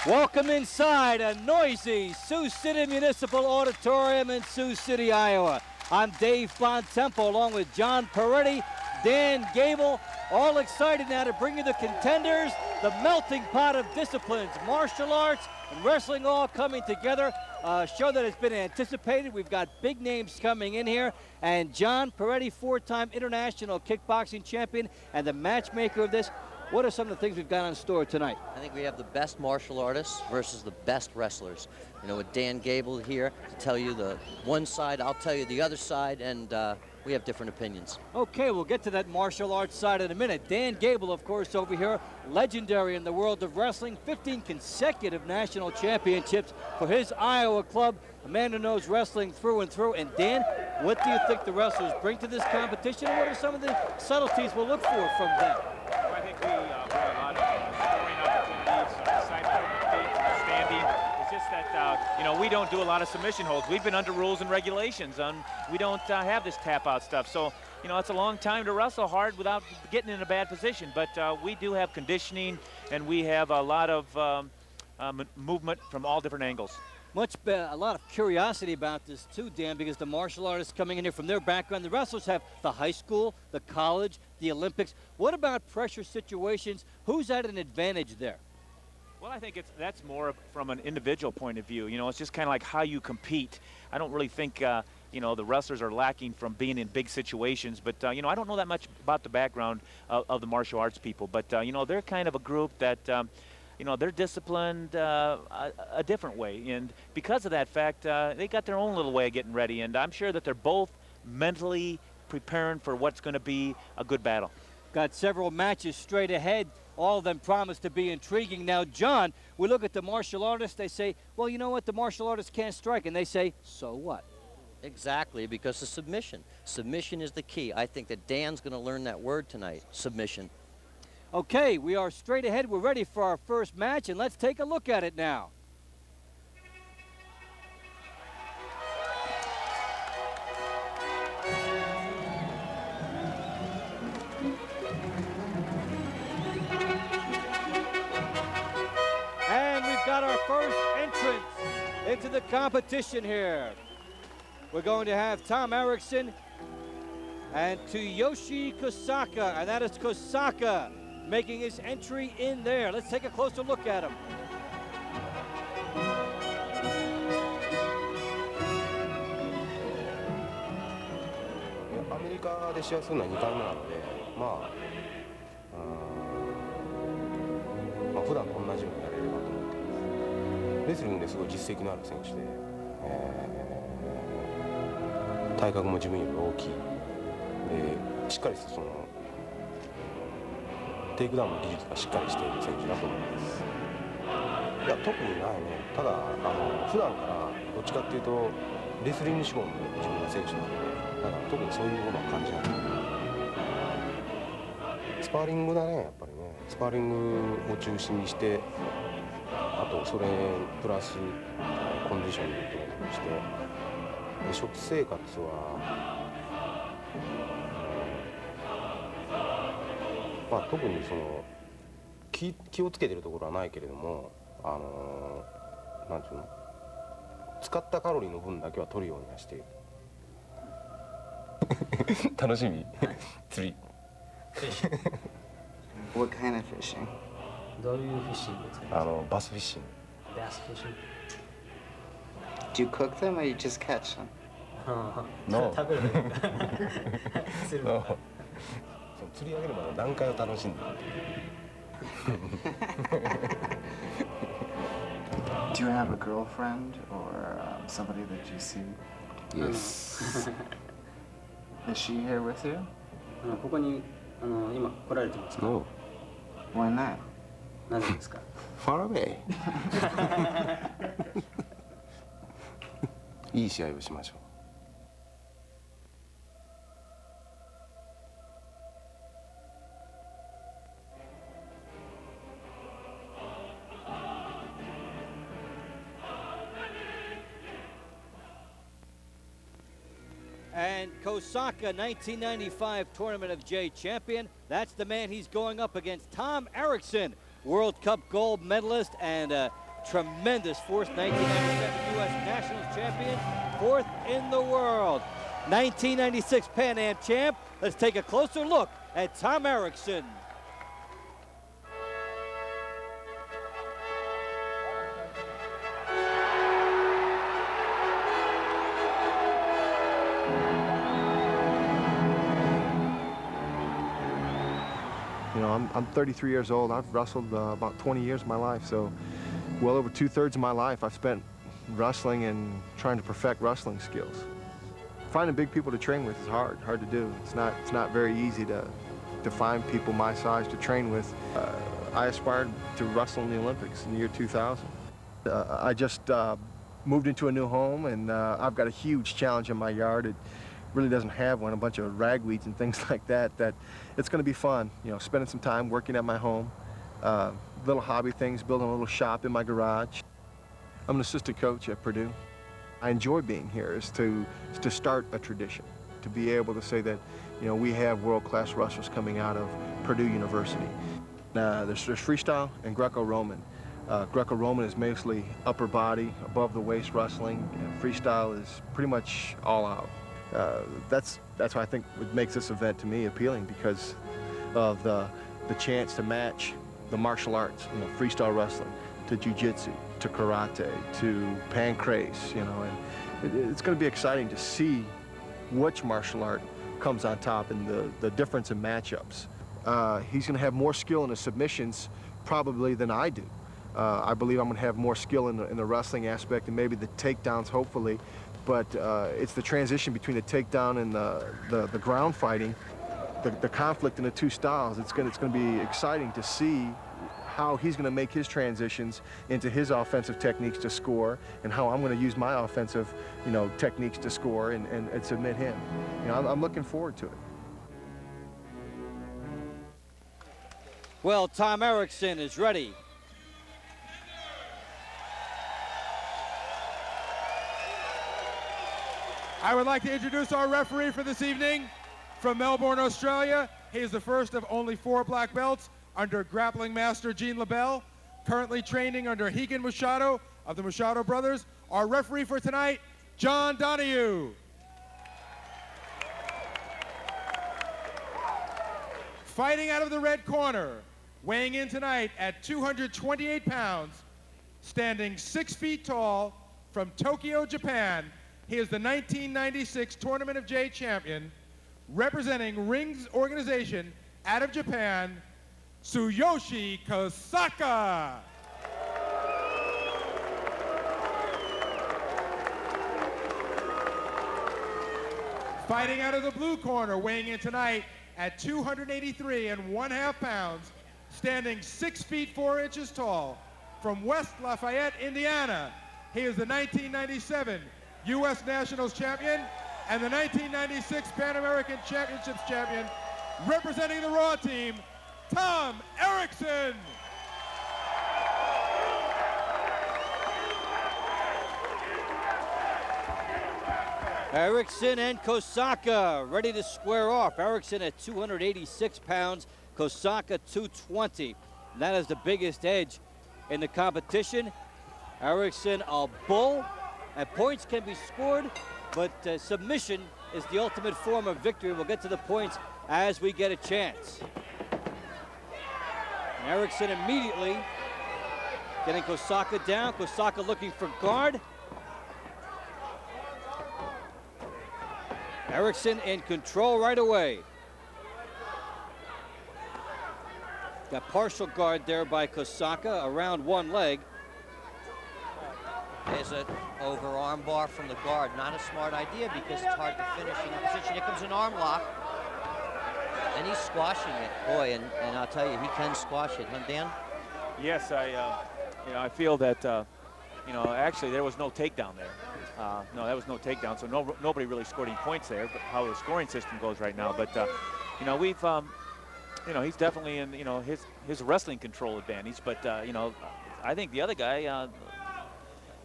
Welcome inside a noisy Sioux City Municipal Auditorium in Sioux City, Iowa. I'm Dave Bontempo along with John Peretti, Dan Gable, all excited now to bring you the contenders, the melting pot of disciplines, martial arts and wrestling all coming together. A show that has been anticipated. We've got big names coming in here. And John Peretti, four-time international kickboxing champion and the matchmaker of this. What are some of the things we've got on store tonight? I think we have the best martial artists versus the best wrestlers. You know, with Dan Gable here to tell you the one side, I'll tell you the other side, and we have different opinions. Okay, we'll get to that martial arts side in a minute. Dan Gable, of course, over here, legendary in the world of wrestling, 15 consecutive national championships for his Iowa club, a man who knows wrestling through and through. And Dan, what do you think the wrestlers bring to this competition, and what are some of the subtleties we'll look for from them? Well, I think we bring a lot of scoring opportunities, excitement, standing. It's just that, you know, we don't do a lot of submission holds. We've been under rules and regulations. We don't have this tap-out stuff. So, you know, it's a long time to wrestle hard without getting in a bad position. But we do have conditioning, and we have a lot of movement from all different angles. A lot of curiosity about this too, Dan, because the martial artists coming in here from their background, the wrestlers have the high school, the college, the Olympics. What about pressure situations? Who's at an advantage there? Well, I think that's more from an individual point of view. You know, it's just kind of like how you compete. I don't really think, you know, the wrestlers are lacking from being in big situations. But, you know, I don't know that much about the background of the martial arts people. But, you know, they're kind of a group that, you know, they're disciplined a different way. And because of that fact, they got their own little way of getting ready. And I'm sure that they're both mentally preparing for what's going to be a good battle. Got several matches straight ahead. All of them promise to be intriguing. Now, John, we look at the martial artists. They say, well, you know what? The martial artists can't strike. And they say, so what? Exactly, because of submission. Submission is the key. I think that Dan's going to learn that word tonight, submission. Okay, we are straight ahead. We're ready for our first match, and let's take a look at it now. And we've got our first entrance into the competition here. We're going to have Tom Erikson and Tsuyoshi Kosaka, and that is Kosaka making his entry in there. Let's take a closer look at him. アメリカで試合するのは2回目なので、普段と同じようにやれればと思ってます。レスリングですごい実績のある選手で、体格も自分より大きい。しっかりそのテイクダウンの技術がしっかりしている選手だと思います。いや、特にないね。ただ普段からどっちかっていうとレスリング志向の自分の選手なので、だから特にそういうものは感じない。スパーリングだね、やっぱりね。スパーリングを中心にして、あとそれプラスコンディショニングというのをして、で食生活は。特にその気をつけてるところはないけれども、なんていうの、使ったカロリーの分だけは取るようにはしている。楽しみ。釣り。What kind of fishing? どういうフィッシングですか？バスフィッシング。Bass fishing. Do you cook them or you just catch them? No. 食べる。釣る。No. 釣り上げるまでの段階を楽しんでる。Do you have a girlfriend or somebody that you see? Yes. Is she here with you? ここに今来られてますか？ No. Why not? なぜですか？ Far away. いい試合をしましょう。And Kosaka, 1995 Tournament of J champion. That's the man he's going up against. Tom Erikson, World Cup gold medalist and Tremendous fourth 1997 U.S. Nationals champion, fourth in the world. 1996 Pan Am champ. Let's take a closer look at Tom Erikson. You know, I'm 33 years old. I've wrestled about 20 years of my life, so well over 2/3 of my life I've spent wrestling and trying to perfect wrestling skills. Finding big people to train with is hard to do. It's not very easy to find people my size to train with. I aspired to wrestle in the Olympics in the year 2000. I just moved into a new home, and I've got a huge challenge in my yard. It really doesn't have one, a bunch of ragweeds and things like that. That it's going to be fun, you know, spending some time working at my home, little hobby things, building a little shop in my garage. I'm an assistant coach at Purdue. I enjoy being here is to start a tradition, to be able to say that, you know, we have world-class wrestlers coming out of Purdue University. There's freestyle and Greco-Roman. Greco-Roman is mostly upper body, above the waist wrestling, and freestyle is pretty much all out. That's why I think what makes this event to me appealing, because of the chance to match the martial arts, you know, freestyle wrestling, to jiu-jitsu, to karate, to pancrase, you know, and it's going to be exciting to see which martial art comes on top and the difference in matchups. He's going to have more skill in the submissions probably than I do. I believe I'm going to have more skill in the wrestling aspect and maybe the takedowns, hopefully, but it's the transition between the takedown and the ground fighting, the conflict in the two styles. It's going to be exciting to see how he's going to make his transitions into his offensive techniques to score, and how I'm going to use my offensive, you know, techniques to score and submit him. You know, I'm looking forward to it. Well, Tom Erikson is ready. I would like to introduce our referee for this evening from Melbourne, Australia. He is the first of only 4 black belts under grappling master Gene LaBelle, currently training under Higan Machado of the Machado brothers. Our referee for tonight, John Donahue. Fighting out of the red corner, weighing in tonight at 228 pounds, standing 6 feet tall, from Tokyo, Japan. He is the 1996 Tournament of J champion, representing Rings organization out of Japan, Tsuyoshi Kosaka. Fighting out of the blue corner, weighing in tonight at 283.5 pounds, standing 6 feet 4 inches tall, from West Lafayette, Indiana. He is the 1997 U.S. Nationals champion and the 1996 Pan American Championships champion, representing the Raw team, Tom Erikson. Erikson and Kosaka ready to square off. Erikson at 286 pounds, Kosaka 220. And that is the biggest edge in the competition. Erikson a bull, and points can be scored, but submission is the ultimate form of victory. We'll get to the points as we get a chance. And Erikson immediately getting Kosaka down. Kosaka looking for guard. Erikson in control right away. Got partial guard there by Kosaka around one leg. There's an over arm bar from the guard. Not a smart idea because it's hard to finish in the position. Here comes an arm lock. And he's squashing it. Boy, and I'll tell you, he can squash it, huh, Dan? Yes, I feel that, actually there was no takedown there. No, that was no takedown, so nobody really scored any points there, but how the scoring system goes right now. But, we've, he's definitely in, his wrestling control advantage. But, I think the other guy,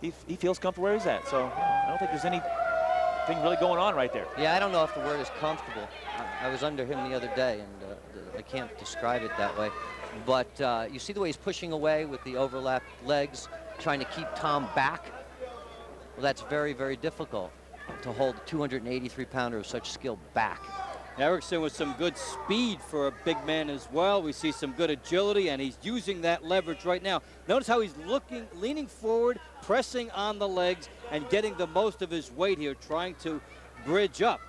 he feels comfortable where he's at. So I don't think there's anything really going on right there. Yeah, I don't know if the word is comfortable. I was under him the other day, and I can't describe it that way. But you see the way he's pushing away with the overlapped legs. trying to keep Tom back. Well, that's very, very difficult to hold a 283-pounder of such skill back. Erikson with some good speed for a big man as well. We see some good agility, and he's using that leverage right now. Notice how he's leaning forward, pressing on the legs, and getting the most of his weight here, trying to bridge up.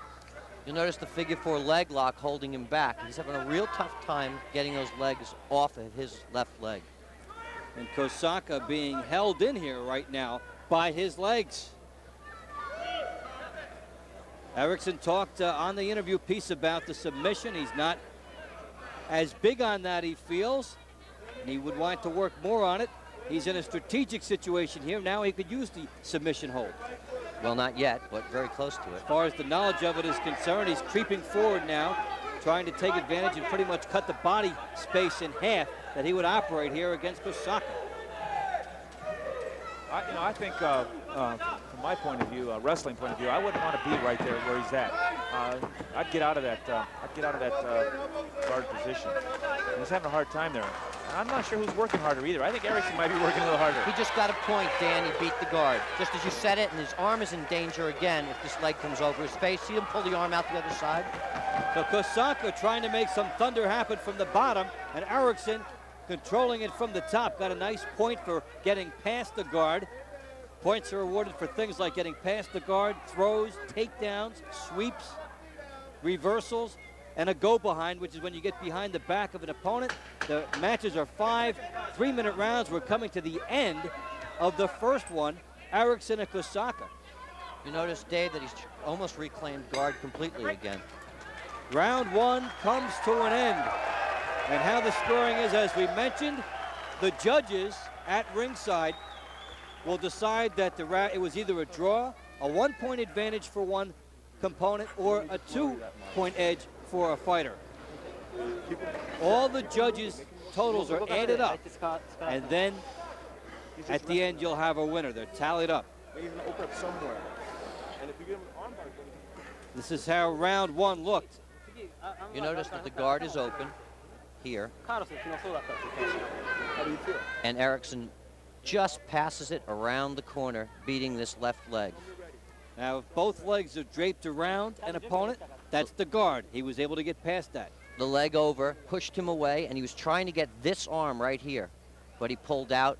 You'll notice the figure 4 leg lock holding him back. He's having a real tough time getting those legs off of his left leg. And Kosaka being held in here right now by his legs. Erikson talked on the interview piece about the submission. He's not as big on that, he feels, and he would want to work more on it. He's in a strategic situation here. Now he could use the submission hold. Well, not yet, but very close to it. As far as the knowledge of it is concerned, he's creeping forward now, trying to take advantage and pretty much cut the body space in half that he would operate here against Kosaka. I think from my point of view, wrestling point of view, I wouldn't want to be right there where he's at. I'd get out of that. Guard position. He's having a hard time there. I'm not sure who's working harder either. I think Erikson might be working a little harder. He just got a point, Dan. He beat the guard. Just as you said it, and his arm is in danger again if this leg comes over his face. See him pull the arm out the other side? So Kosaka trying to make some thunder happen from the bottom, and Erikson controlling it from the top. Got a nice point for getting past the guard. Points are awarded for things like getting past the guard, throws, takedowns, sweeps, reversals, and a go-behind, which is when you get behind the back of an opponent. The matches are 5 3-minute rounds. We're coming to the end of the first one, Erikson and Kosaka. You notice, Dave, that he's almost reclaimed guard completely again. Round 1 comes to an end. And how the scoring is, as we mentioned, the judges at ringside will decide that it was either a draw, a 1-point advantage for one component, or a 2-point edge for a fighter. All the judges' totals are added up, and then at the end you'll have a winner. They're tallied up. This is how round 1 looked. You notice that the guard is open here, and Erikson just passes it around the corner, beating this left leg. Now, if both legs are draped around an opponent, that's the guard. He was able to get past that. The leg over, pushed him away, and he was trying to get this arm right here, but he pulled out,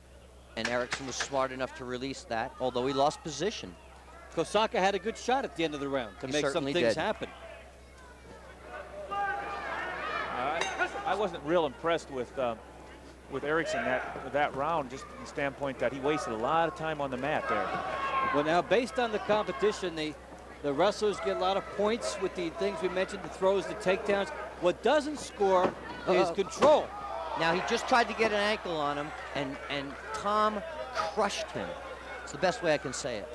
and Erikson was smart enough to release that, although he lost position. Kosaka had a good shot at the end of the round to make some things happen. I wasn't real impressed with Erikson that round, just from the standpoint that he wasted a lot of time on the mat there. Well, now, based on the competition, the wrestlers get a lot of points with the things we mentioned, the throws, the takedowns. What doesn't score is control. Now, he just tried to get an ankle on him, and Tom crushed him. It's the best way I can say it.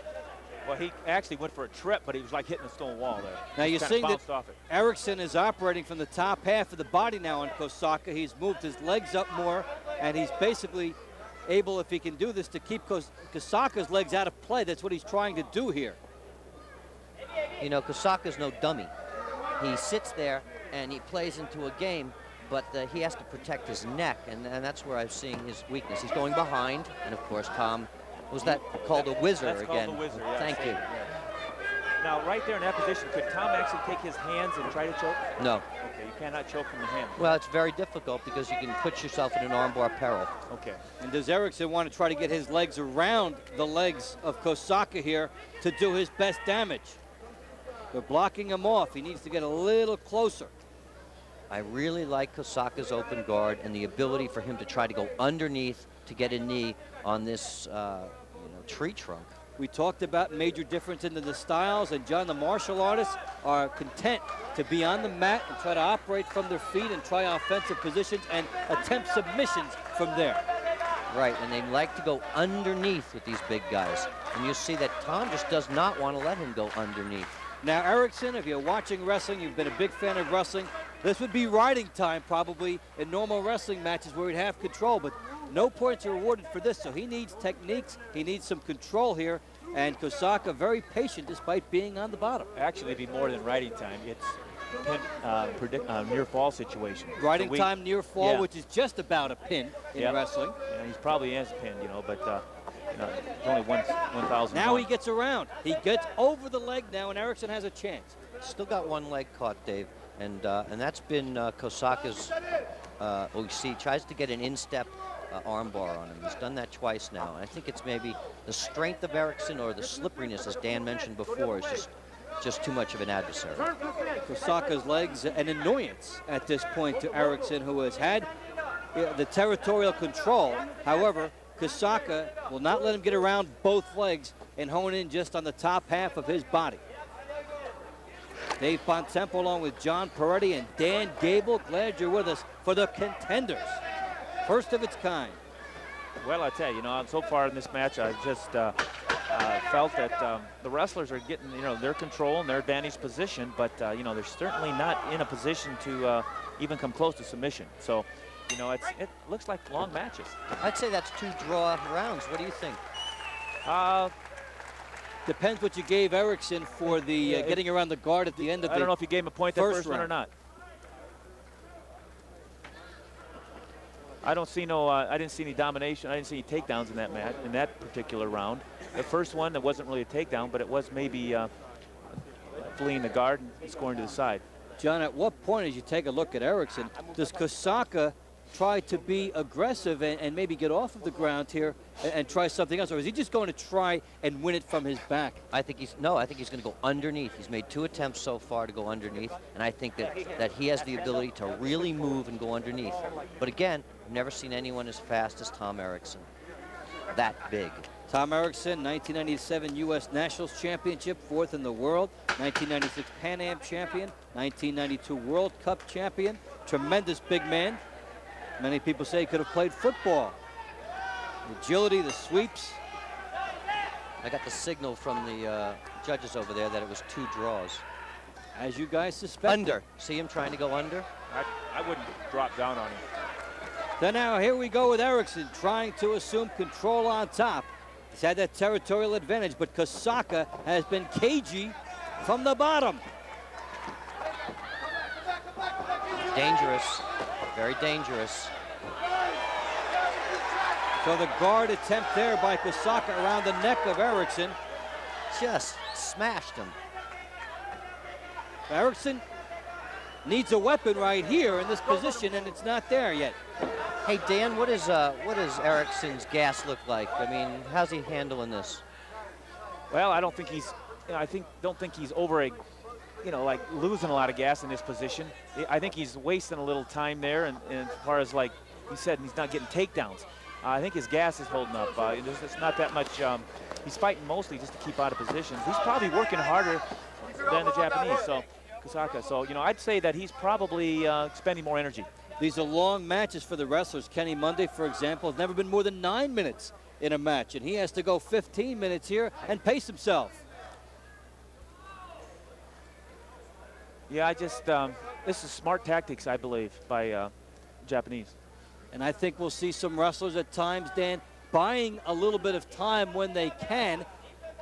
Well, he actually went for a trip, but he was like hitting a stone wall there. Now, you're seeing that Erikson is operating from the top half of the body now on Kosaka. He's moved his legs up more, and he's basically able, if he can do this, to keep Kosaka's legs out of play. That's what he's trying to do here. You know, Kosaka's no dummy. He sits there and he plays into a game, but he has to protect his neck, and that's where I'm seeing his weakness. He's going behind, and of course, Tom, was that called a whizzer again? That's called a whizzer, yeah. Thank you. Yeah. Now, right there in that position, could Tom actually take his hands and try to choke? No. Okay, you cannot choke from the hand. Well, it's very difficult because you can put yourself in an armbar peril. Okay. And does Erikson want to try to get his legs around the legs of Kosaka here to do his best damage? They're blocking him off. He needs to get a little closer. I really like Kosaka's open guard and the ability for him to try to go underneath to get a knee on this tree trunk. We talked about major difference in the styles, and John, the martial artists are content to be on the mat and try to operate from their feet and try offensive positions and attempt submissions from there. Right, and they like to go underneath with these big guys. And you see that Tom just does not want to let him go underneath. Now, Erikson, if you're watching wrestling, you've been a big fan of wrestling, this would be riding time probably in normal wrestling matches where he'd have control, but no points are awarded for this, so he needs techniques, he needs some control here, and Kosaka very patient despite being on the bottom. Actually, it'd be more than riding time. It's pin, near fall situation. Riding time near fall, yeah, which is just about a pin in wrestling. Yeah, he's probably is pinned, but it's only 1,000. Now he gets around. He gets over the leg now, and Erikson has a chance. Still got one leg caught, Dave, and that's been Kosaka's. You see, tries to get an instep armbar on him. He's done that twice now, and I think it's maybe the strength of Erikson or the slipperiness, as Dan mentioned before, is just too much of an adversary. Kosaka's legs an annoyance at this point to Erikson, who has had the territorial control. However, Kosaka will not let him get around both legs and hone in just on the top half of his body. Dave Bontempo along with John Peretti and Dan Gable. Glad you're with us for the Contenders. First of its kind. Well, I tell you, so far in this match, I've just felt that the wrestlers are getting, their control and their advantage position, but, they're certainly not in a position to even come close to submission. So, it looks like long matches. I'd say that's 2 draw rounds. What do you think? Depends what you gave Erikson for the getting around the guard at the end of the I don't know if you gave him a point that first one or not. I don't see I didn't see any domination. I didn't see any takedowns in that match, in that particular round. The first one, that wasn't really a takedown, but it was maybe fleeing the guard and scoring to the side. John, at what point, as you take a look at Erikson, does Kosaka try to be aggressive and maybe get off of the ground here and try something else, or is he just going to try and win it from his back? I think he's going to go underneath. He's made 2 attempts so far to go underneath, and I think that he has the ability to really move and go underneath. But again, I've never seen anyone as fast as Tom Erikson. That big. Tom Erikson, 1997 U.S. Nationals Championship, 4th in the world, 1996 Pan Am champion, 1992 World Cup champion, tremendous big man. Many people say he could have played football. The agility, the sweeps. I got the signal from the judges over there that it was 2 draws. As you guys suspect. Under. See him trying to go under? I wouldn't drop down on him. Then now here we go with Erikson trying to assume control on top. He's had that territorial advantage, but Kosaka has been cagey from the bottom. Dangerous. Very dangerous. So the guard attempt there by Kosaka around the neck of Erikson. Just smashed him. Erikson needs a weapon right here in this position, and it's not there yet. Hey, Dan, what does Erikson's gas look like? I mean, how's he handling this? Well, I don't think he's, don't think he's over like losing a lot of gas in this position. I think he's wasting a little time there, and as far as, like you said, he's not getting takedowns. I think his gas is holding up. It's not that much. He's fighting mostly just to keep out of positions. He's probably working harder than the Japanese, so Kosaka. So, I'd say that he's probably expending more energy. These are long matches for the wrestlers. Kenny Monday, for example, has never been more than 9 minutes in a match, and he has to go 15 minutes here and pace himself. Yeah, this is smart tactics, I believe, by Japanese. And I think we'll see some wrestlers at times, Dan, buying a little bit of time when they can.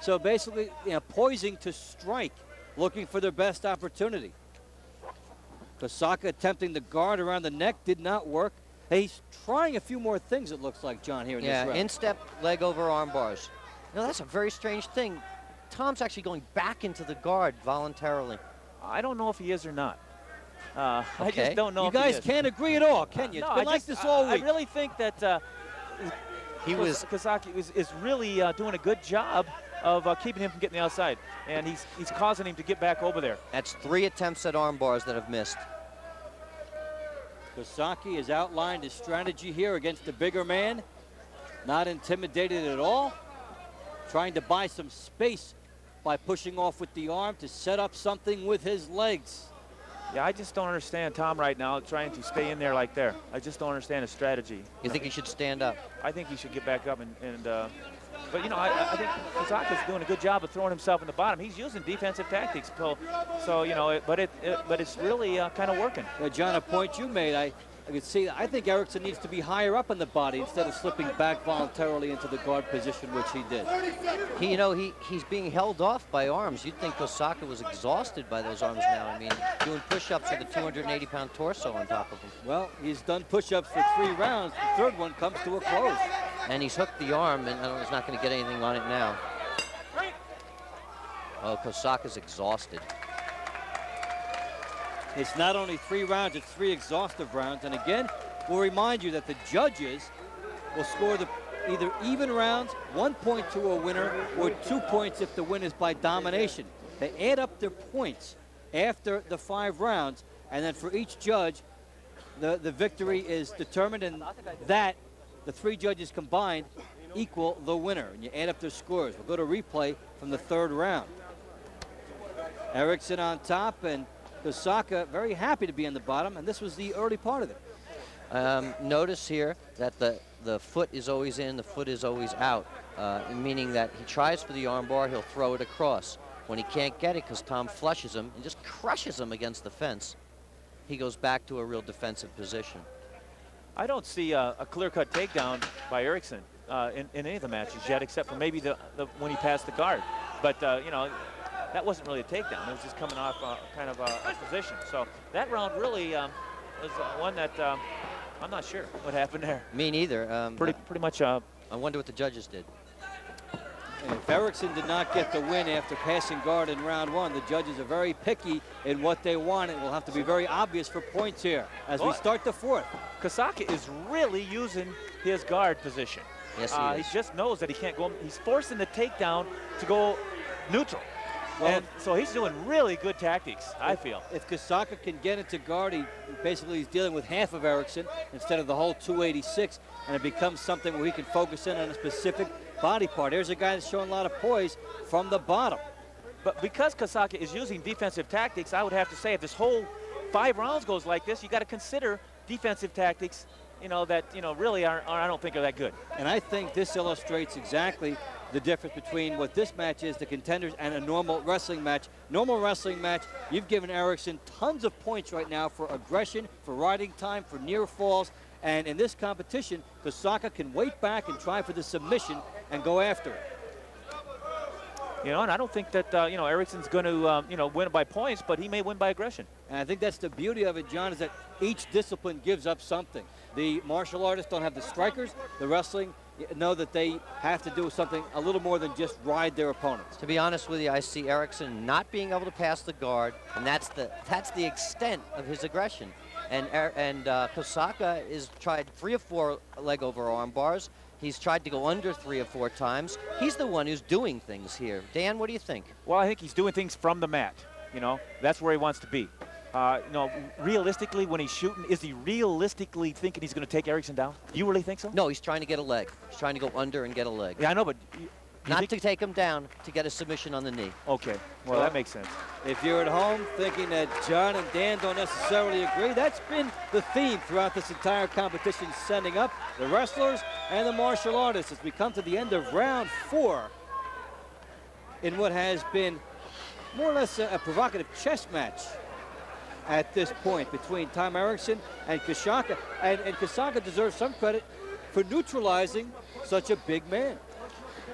So basically, poising to strike, looking for their best opportunity. Kosaka attempting the guard around the neck did not work. He's trying a few more things, it looks like, John, here in this round. Yeah, instep, leg over arm bars. That's a very strange thing. Tom's actually going back into the guard voluntarily. I don't know if he is or not. I Okay. just don't know You if he guys is. can't agree at all, can you? It's No, been like this all week. I really think that Kosaka is really doing a good job of keeping him from getting the outside, and he's causing him to get back over there. That's 3 attempts at arm bars that have missed. Kosaka has outlined his strategy here against the bigger man. Not intimidated at all. Trying to buy some space by pushing off with the arm to set up something with his legs. Yeah, I just don't understand Tom right now trying to stay in there like there. I just don't understand his strategy. You think he should stand up? I think he should get back up but I think Kosaka's doing a good job of throwing himself in the bottom. He's using defensive tactics, but it's really kind of working. Well, John, a point you made, I could see. I think Erikson needs to be higher up in the body instead of slipping back voluntarily into the guard position, which he did. He's being held off by arms. You'd think Kosaka was exhausted by those arms now. I mean, doing push-ups with a 280-pound torso on top of him. Well, he's done push-ups for 3 rounds. The third one comes to a close. And he's hooked the arm, and he's not going to get anything on it now. Oh, Kosaka's exhausted. It's not only 3 rounds, it's 3 exhaustive rounds. And again, we'll remind you that the judges will score the either even rounds, 1 point to a winner, or 2 points if the win is by domination. They add up their points after the 5 rounds, and then for each judge, the victory is determined, and that the 3 judges combined equal the winner. And you add up their scores. We'll go to replay from the 3rd round. Erikson on top, and Kosaka very happy to be in the bottom, and this was the early part of it. Notice here that the foot is always in, the foot is always out, meaning that he tries for the armbar, he'll throw it across. When he can't get it because Tom flushes him and just crushes him against the fence, he goes back to a real defensive position. I don't see a clear-cut takedown by Erikson in any of the matches yet, except for maybe when he passed the guard. But, you know, that wasn't really a takedown. It was just coming off kind of a position. So that round really was one that I'm not sure what happened there. Me neither. Pretty much. I wonder what the judges did. And if Erikson did not get the win after passing guard in round 1, the judges are very picky in what they want. It will have to be very obvious for points here as we start the 4th. Kosaka is really using his guard position. Yes, he is. He just knows that he can't go. He's forcing the takedown to go neutral. Well, and so he's doing really good tactics, I feel. If Kosaka can get into guard, he's dealing with half of Erikson instead of the whole 286, and it becomes something where he can focus in on a specific body part. Here's a guy that's showing a lot of poise from the bottom. But because Kosaka is using defensive tactics, I would have to say if this whole 5 rounds goes like this, you got to consider defensive tactics, you know, that, you know, really I don't think are that good. And I think this illustrates exactly the difference between what this match is, the contenders, and a normal wrestling match. Normal wrestling match, you've given Erikson tons of points right now for aggression, for riding time, for near falls. And in this competition, Kosaka can wait back and try for the submission and go after it. You know, and I don't think that, you know, Erikson's going to, you know, win by points, but he may win by aggression. And I think that's the beauty of it, John, is that each discipline gives up something. The martial artists don't have the strikers. The wrestling know that they have to do something a little more than just ride their opponents. To be honest with you, I see Erikson not being able to pass the guard, and that's the extent of his aggression. And Kosaka is tried 3 or 4 leg over arm bars. He's tried to go under 3 or 4 times. He's the one who's doing things here. Dan, what do you think? Well, I think he's doing things from the mat. You know, that's where he wants to be. You know, realistically, when he's shooting, is he realistically thinking he's going to take Erikson down? Do you really think so? No, he's trying to get a leg. He's trying to go under and get a leg. Yeah, I know, but not to take him down, to get a submission on the knee. Okay, well, that makes sense. If you're at home thinking that John and Dan don't necessarily agree, that's been the theme throughout this entire competition, sending up the wrestlers and the martial artists as we come to the end of round 4 in what has been more or less a provocative chess match at this point between Tom Erikson and Kosaka. And Kosaka deserves some credit for neutralizing such a big man.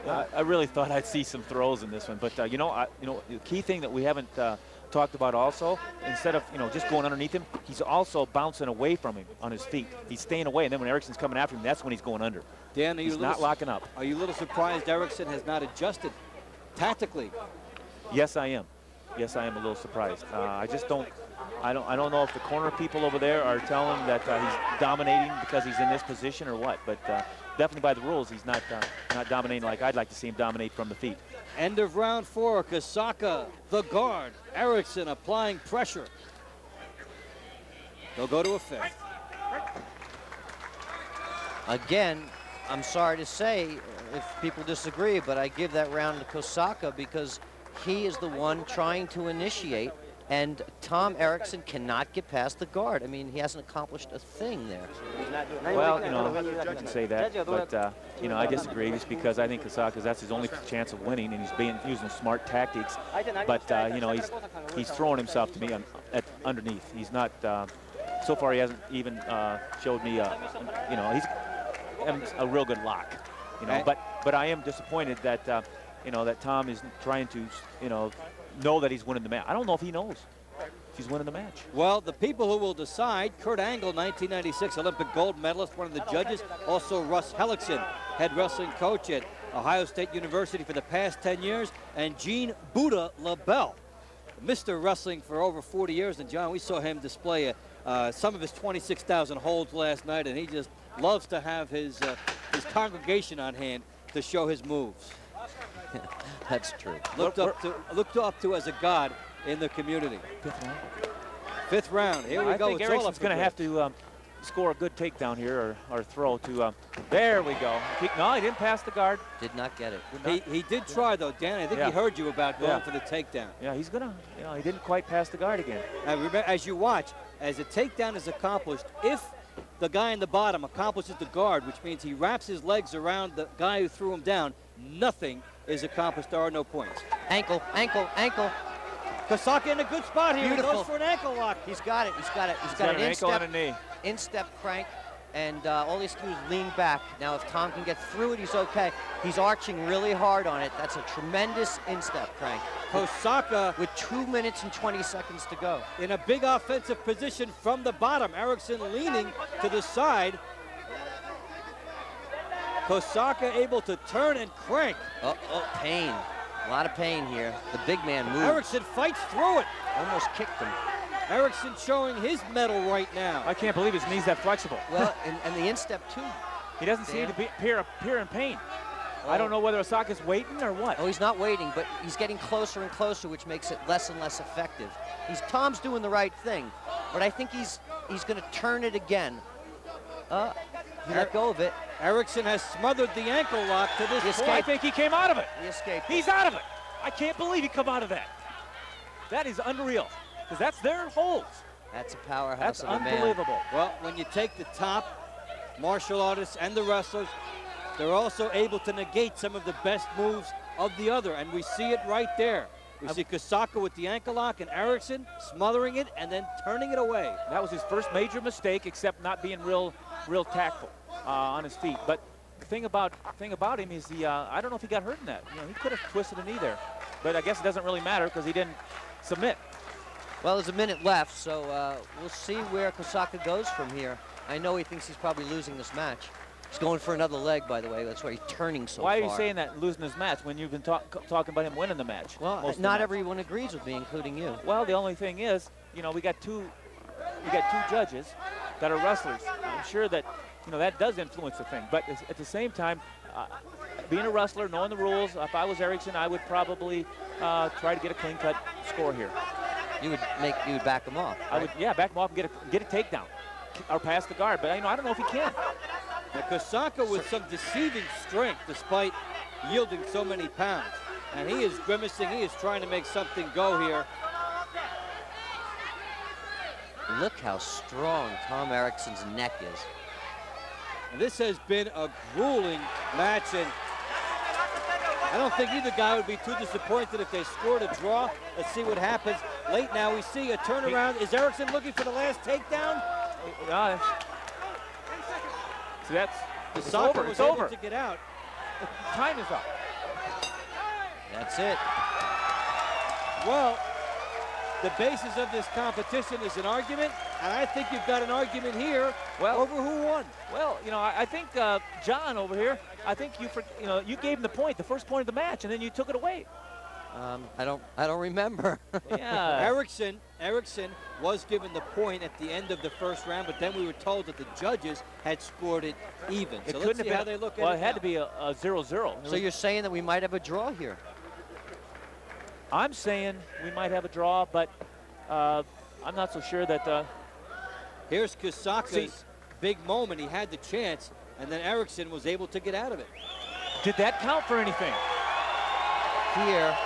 I really thought I'd see some throws in this one, but you know, the key thing that we haven't talked about also, instead of, you know, just going underneath him, he's also bouncing away from him on his feet. He's staying away, and then when Erikson's coming after him, that's when he's going under. Dan, he's not locking up. Are you a little surprised Erikson has not adjusted tactically? Yes, I am. Yes, I am a little surprised. I just don't. I don't know if the corner people over there are telling him that he's dominating because he's in this position or what, but definitely by the rules, he's not dominating like I'd like to see him dominate from the feet. End of round 4, Kosaka, the guard. Erikson applying pressure. They'll go to a 5th. Again, I'm sorry to say if people disagree, but I give that round to Kosaka because he is the one trying to initiate, and Tom Erikson cannot get past the guard. I mean, he hasn't accomplished a thing there. Well, you know, you can say that, but, you know, I disagree just because I think Kosaka, that's his only chance of winning, and he's using smart tactics. But, you know, he's throwing himself to me at underneath. He's not, so far he hasn't even showed me, you know, he's a real good lock. You know, but I am disappointed that, you know, that Tom is trying to, you know that he's winning the match. I don't know if he knows. he's winning the match. Well, the people who will decide, Kurt Angle, 1996 Olympic gold medalist, one of the judges. Also Russ Hellickson, head wrestling coach at Ohio State University for the past 10 years. And Gene Buddha LaBelle, Mr. Wrestling for over 40 years. And John, we saw him display some of his 26,000 holds last night, and he just loves to have his congregation on hand to show his moves. That's true. Looked up to as a god in the community. Fifth round. Here we go. I think Erikson's going to have to score a good takedown here or throw to. There we go. No, he didn't pass the guard. Did not get it. He did try though, Dan. I think he heard you about going for the takedown. Yeah, he's gonna. He didn't quite pass the guard again. Now remember, as you watch, as a takedown is accomplished, if the guy in the bottom accomplishes the guard, which means he wraps his legs around the guy who threw him down, nothing is accomplished. There are no points. Ankle, ankle, ankle. Kosaka in a good spot here. Beautiful. He goes for an ankle lock. He's got it. He's got it. He's got an ankle and a knee. Instep crank, and all he has to do is lean back. Now, if Tom can get through it, he's okay. He's arching really hard on it. That's a tremendous instep crank. Kosaka with 2 minutes and 20 seconds to go. In a big offensive position from the bottom. Erikson leaning to the side. Kosaka able to turn and crank. Pain. A lot of pain here. The big man moves. Erikson fights through it. Almost kicked him. Erikson showing his mettle right now. I can't believe his knee's that flexible. Well, and the instep too. He doesn't seem to appear in pain. I don't know whether Osaka's waiting or what. Oh, he's not waiting, but he's getting closer and closer, which makes it less and less effective. Tom's doing the right thing, but I think he's going to turn it again. He let go of it. Erikson has smothered the ankle lock to this point. I think he came out of it. He escaped. He's out of it. I can't believe he come out of that. That is unreal, because that's their holds. That's a powerhouse. That's unbelievable. Well, when you take the top martial artists and the wrestlers, they're also able to negate some of the best moves of the other, and we see it right there. We see Kosaka with the ankle lock and Erikson smothering it and then turning it away. That was his first major mistake, except not being real tactful on his feet. But the thing about him is I don't know if he got hurt in that. He could have twisted a knee there, but I guess it doesn't really matter because he didn't submit. Well, there's a minute left, so we'll see where Kosaka goes from here. I know he thinks he's probably losing this match. He's going for another leg, by the way. That's why he's turning so far. Why are you saying that, losing his match, when you've been talking about him winning the match? Well, not everyone agrees with me, including you. Well, the only thing is, we got two judges that are wrestlers. I'm sure that, that does influence the thing. But at the same time, being a wrestler, knowing the rules, if I was Erikson, I would probably try to get a clean-cut score here. You would back him off. Right? I would, back him off and get a takedown or pass the guard. But I don't know if he can. Now, Kosaka with some deceiving strength despite yielding so many pounds. And he is grimacing. He is trying to make something go here. Look how strong Tom Erikson's neck is. And this has been a grueling match, and I don't think either guy would be too disappointed if they scored a draw. Let's see what happens. Late now, we see a turnaround. Is Erikson looking for the last takedown? So that's Kosaka was able over to get out. Time is up. That's it. Well, the basis of this competition is an argument, and I think you've got an argument here over who won. Well, I think John over here, I think you gave him the point, the first point of the match, and then you took it away. I don't remember. Yeah. Erikson was given the point at the end of the first round, but then we were told that the judges had scored it even. So let's see how they look at it. Well, it had to be a 0-0. So you're saying that we might have a draw here? I'm saying we might have a draw, but I'm not so sure that. Here's Kosaka's big moment. He had the chance, and then Erikson was able to get out of it. Did that count for anything? Here.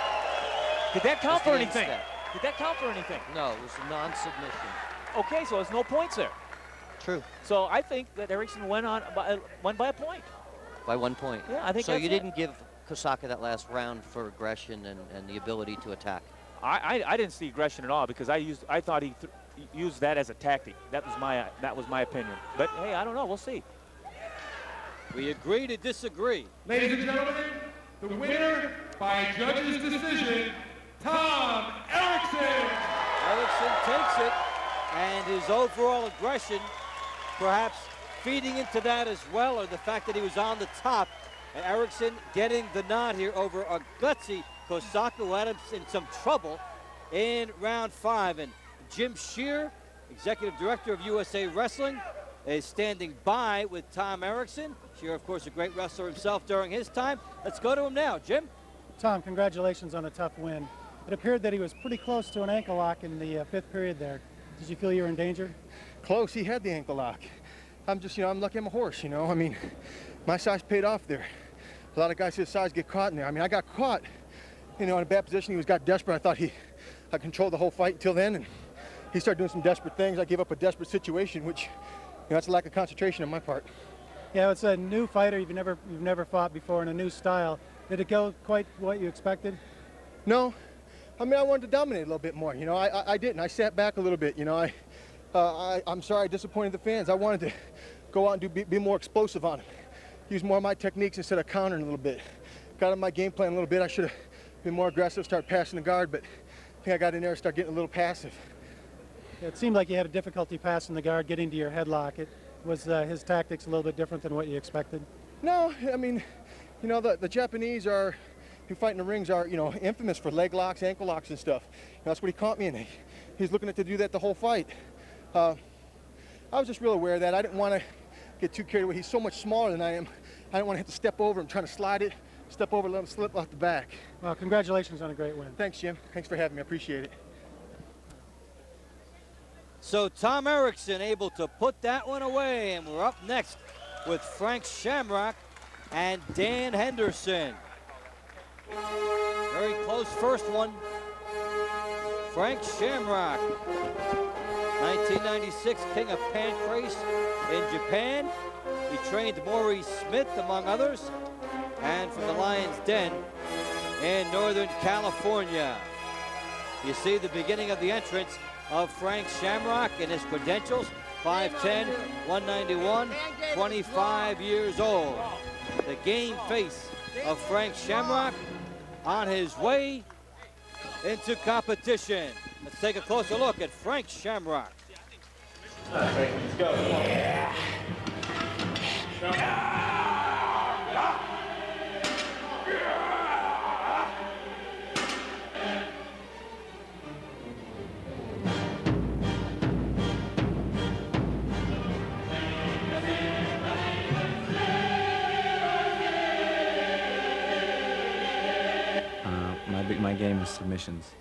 Did that count for anything? Instep. Did that count for anything? No, it was a non-submission. Okay, so there's no points there. True. So I think that Erikson won by a point. By 1 point. Yeah, I think so. That's You didn't give Kosaka that last round for aggression and the ability to attack. I didn't see aggression at all because I thought he used that as a tactic. That was my opinion. But hey, I don't know. We'll see. We agree to disagree. Ladies and gentlemen, the winner by judge's decision, Tom Erikson. Erikson takes it, and his overall aggression perhaps feeding into that as well, or the fact that he was on the top. And Erikson getting the nod here over a gutsy Kosaka, who had him in some trouble in round 5. And Jim Shear, executive director of USA Wrestling, is standing by with Tom Erikson. Shear, of course, a great wrestler himself during his time. Let's go to him now. Jim? Tom, congratulations on a tough win. It appeared that he was pretty close to an ankle lock in the 5th period there. Did you feel you were in danger? Close, he had the ankle lock. I'm just, I'm lucky I'm a horse, I mean, my size paid off there. A lot of guys his size get caught in there. I mean, I got caught, in a bad position. He got desperate. I thought I controlled the whole fight until then, and he started doing some desperate things. I gave up a desperate situation, which, that's a lack of concentration on my part. Yeah, it's a new fighter. You've never fought before in a new style. Did it go quite what you expected? No. I mean, I wanted to dominate a little bit more. I didn't. I sat back a little bit. I'm sorry I disappointed the fans. I wanted to go out and be more explosive on it. Use more of my techniques instead of countering a little bit. Got on my game plan a little bit. I should have been more aggressive, start passing the guard, but I think I got in there and started getting a little passive. It seemed like you had a difficulty passing the guard, getting to your headlock. Was his tactics a little bit different than what you expected? No, I mean, the Japanese who fight in the rings are, infamous for leg locks, ankle locks and stuff. That's what he caught me in. He's looking to do that the whole fight. I was just real aware of that. I didn't want to get too carried away. He's so much smaller than I am. I didn't want to have to step over him, trying to slide it, step over, let him slip off the back. Well, congratulations on a great win. Thanks, Jim. Thanks for having me. I appreciate it. So Tom Erikson able to put that one away, and we're up next with Frank Shamrock and Dan Henderson. Very close first one. Frank Shamrock, 1996 King of Pancrase in Japan. He trained Maurice Smith, among others, and from the Lion's Den in Northern California. You see the beginning of the entrance of Frank Shamrock and his credentials: 5'10", 191, 25 years old. The game face of Frank Shamrock on his way into competition. Let's take a closer look at Frank Shamrock. Let's go. Yeah. My game is submissions.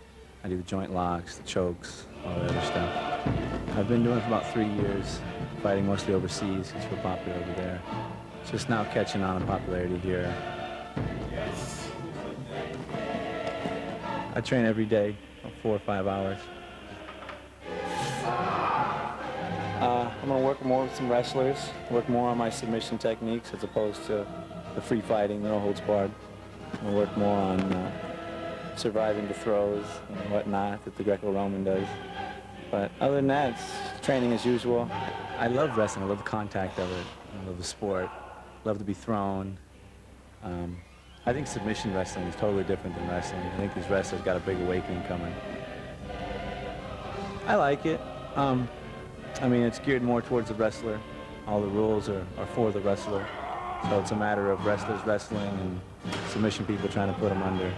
I do the joint locks, the chokes, all that other stuff. I've been doing it for about 3 years, fighting mostly overseas because we're popular over there. Just now catching on in popularity here. I train every day, 4 or 5 hours. I'm gonna work more with some wrestlers, work more on my submission techniques as opposed to the free fighting, the no holds barred. I'm gonna work more on surviving the throws and whatnot that the Greco-Roman does. But other than that, it's training as usual. I love wrestling. I love the contact of it. I love the sport. Love to be thrown. I think submission wrestling is totally different than wrestling. I think these wrestlers got a big awakening coming. I like it. I mean, it's geared more towards the wrestler. All the rules are for the wrestler. So it's a matter of wrestlers wrestling and submission people trying to put them under.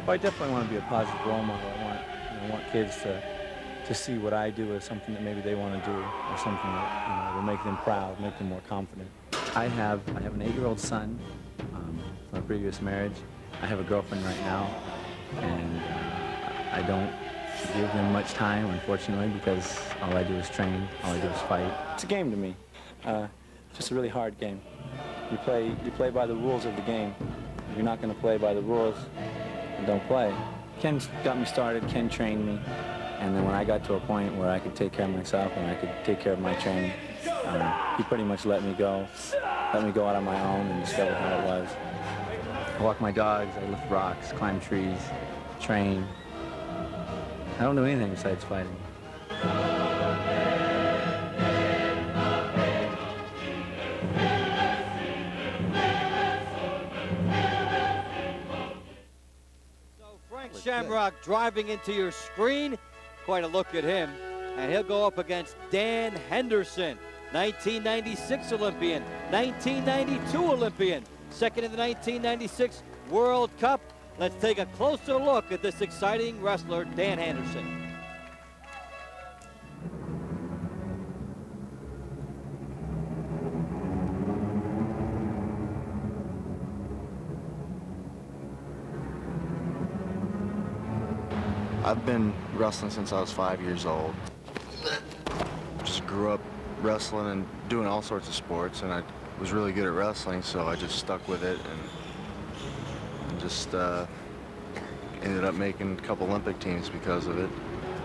Well, I definitely want to be a positive role model. I want kids to see what I do as something that maybe they want to do, or something that will make them proud, make them more confident. I have an 8-year-old son from a previous marriage. I have a girlfriend right now, and I don't give them much time, unfortunately, because all I do is train, all I do is fight. It's a game to me. Just a really hard game. You play by the rules of the game. If you're not going to play by the rules, don't play. Ken got me started, Ken trained me, and then when I got to a point where I could take care of myself and I could take care of my training, he pretty much let me go out on my own and discover how it was. I walk my dogs, I lift rocks, climb trees, train. I don't do anything besides fighting. Shamrock driving into your screen. quite a look at him. And he'll go up against Dan Henderson, 1996 Olympian, 1992 Olympian, second in the 1996 World Cup. Let's take a closer look at this exciting wrestler, Dan Henderson. I've been wrestling since I was 5 years old. Just grew up wrestling and doing all sorts of sports, and I was really good at wrestling, so I just stuck with it and just ended up making a couple Olympic teams because of it.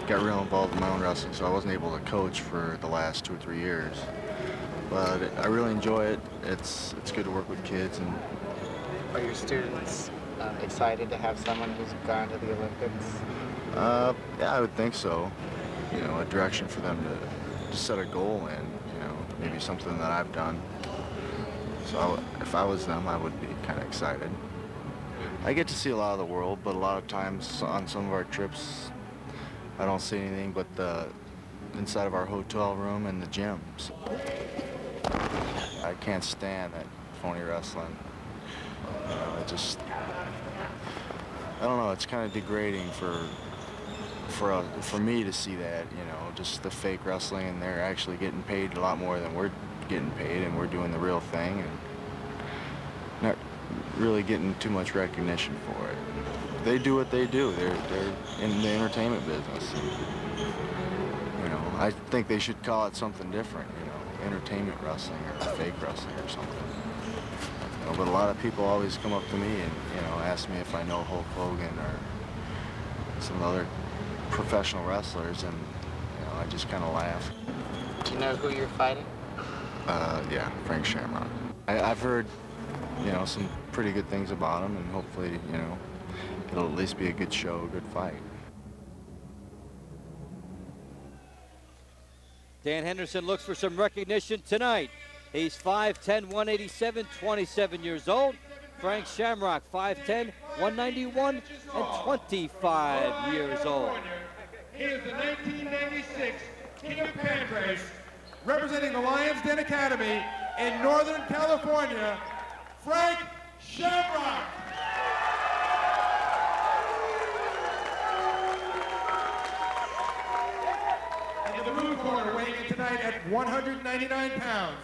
Got real involved in my own wrestling, so I wasn't able to coach for the last 2 or 3 years. But I really enjoy it. It's good to work with kids. And Are your students excited to have someone who's gone to the Olympics? yeah, I would think so. You know, a direction for them to set a goal in, you know, maybe something that I've done. So if I was them, I would be kind of excited. I get to see a lot of the world, but a lot of times on some of our trips, I don't see anything but the inside of our hotel room and the gyms. I can't stand that phony wrestling. You know, it just, I don't know, it's kind of degrading for me to see that, you know, just the fake wrestling, and they're actually getting paid a lot more than we're getting paid, and we're doing the real thing and not really getting too much recognition for it. They do what they do. They're in the entertainment business. You know, I think they should call it something different, you know, entertainment wrestling or fake wrestling or something. You know, but a lot of people always come up to me and, you know, ask me if I know Hulk Hogan or some other professional wrestlers, and, you know, I just kind of laugh. Do you know who you're fighting? Yeah, Frank Shamrock. I've heard, you know, some pretty good things about him, and hopefully, you know, it'll at least be a good show, a good fight. Dan Henderson looks for some recognition tonight. He's 5'10", 187, 27 years old. Frank Shamrock, 5'10", 191, and 25 years old. He is the 1996 King of Pancrase, representing the Lions Den Academy in Northern California, Frank Shamrock. In the blue corner, weighing in tonight at 199 pounds,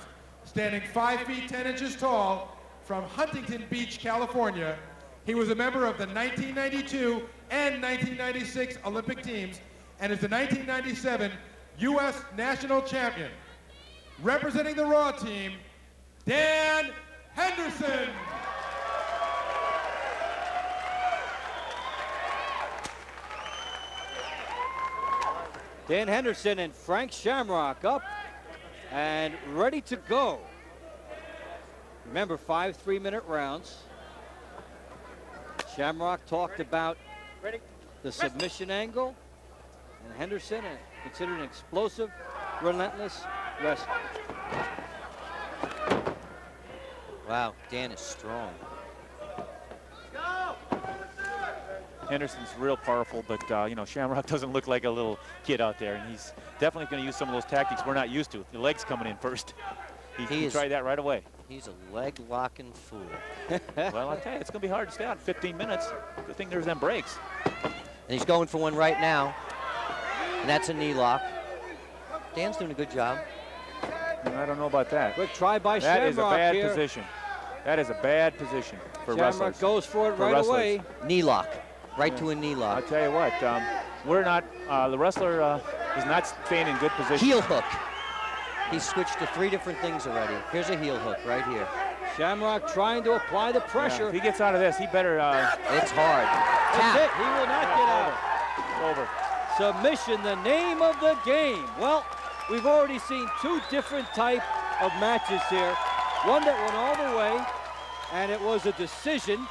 standing 5 feet 10 inches tall, from Huntington Beach, California. He was a member of the 1992 and 1996 Olympic teams and is the 1997 U.S. National Champion. Representing the Raw team, Dan Henderson. Dan Henderson and Frank Shamrock up and ready to go. Remember, 5 3-minute rounds. Shamrock talked about the submission angle, and Henderson considered an explosive, relentless wrestler. Wow, Dan is strong. Henderson's real powerful, but you know, Shamrock doesn't look like a little kid out there, and he's definitely going to use some of those tactics we're not used to. The legs coming in first. He tried that right away. He's a leg-locking fool. Well, I tell you, it's going to be hard to stay out 15 minutes. Good thing there's them breaks. And he's going for one right now, and that's a knee lock. Dan's doing a good job. I don't know about that. Good try by Shamrock. That is a bad here. position. That is a bad position for Shamrock wrestlers. goes for it right wrestlers. away. Knee lock, right to a knee lock. I'll tell you what, we're not, the wrestler is not staying in good position. Heel hook. He's switched to 3 different things already. Here's a heel hook right here. Shamrock trying to apply the pressure. Yeah, if he gets out of this, he better. It's hard. That's it. He will not get out. Over. Submission, the name of the game. Well, we've already seen 2 different type of matches here. One that went all the way, and it was a decision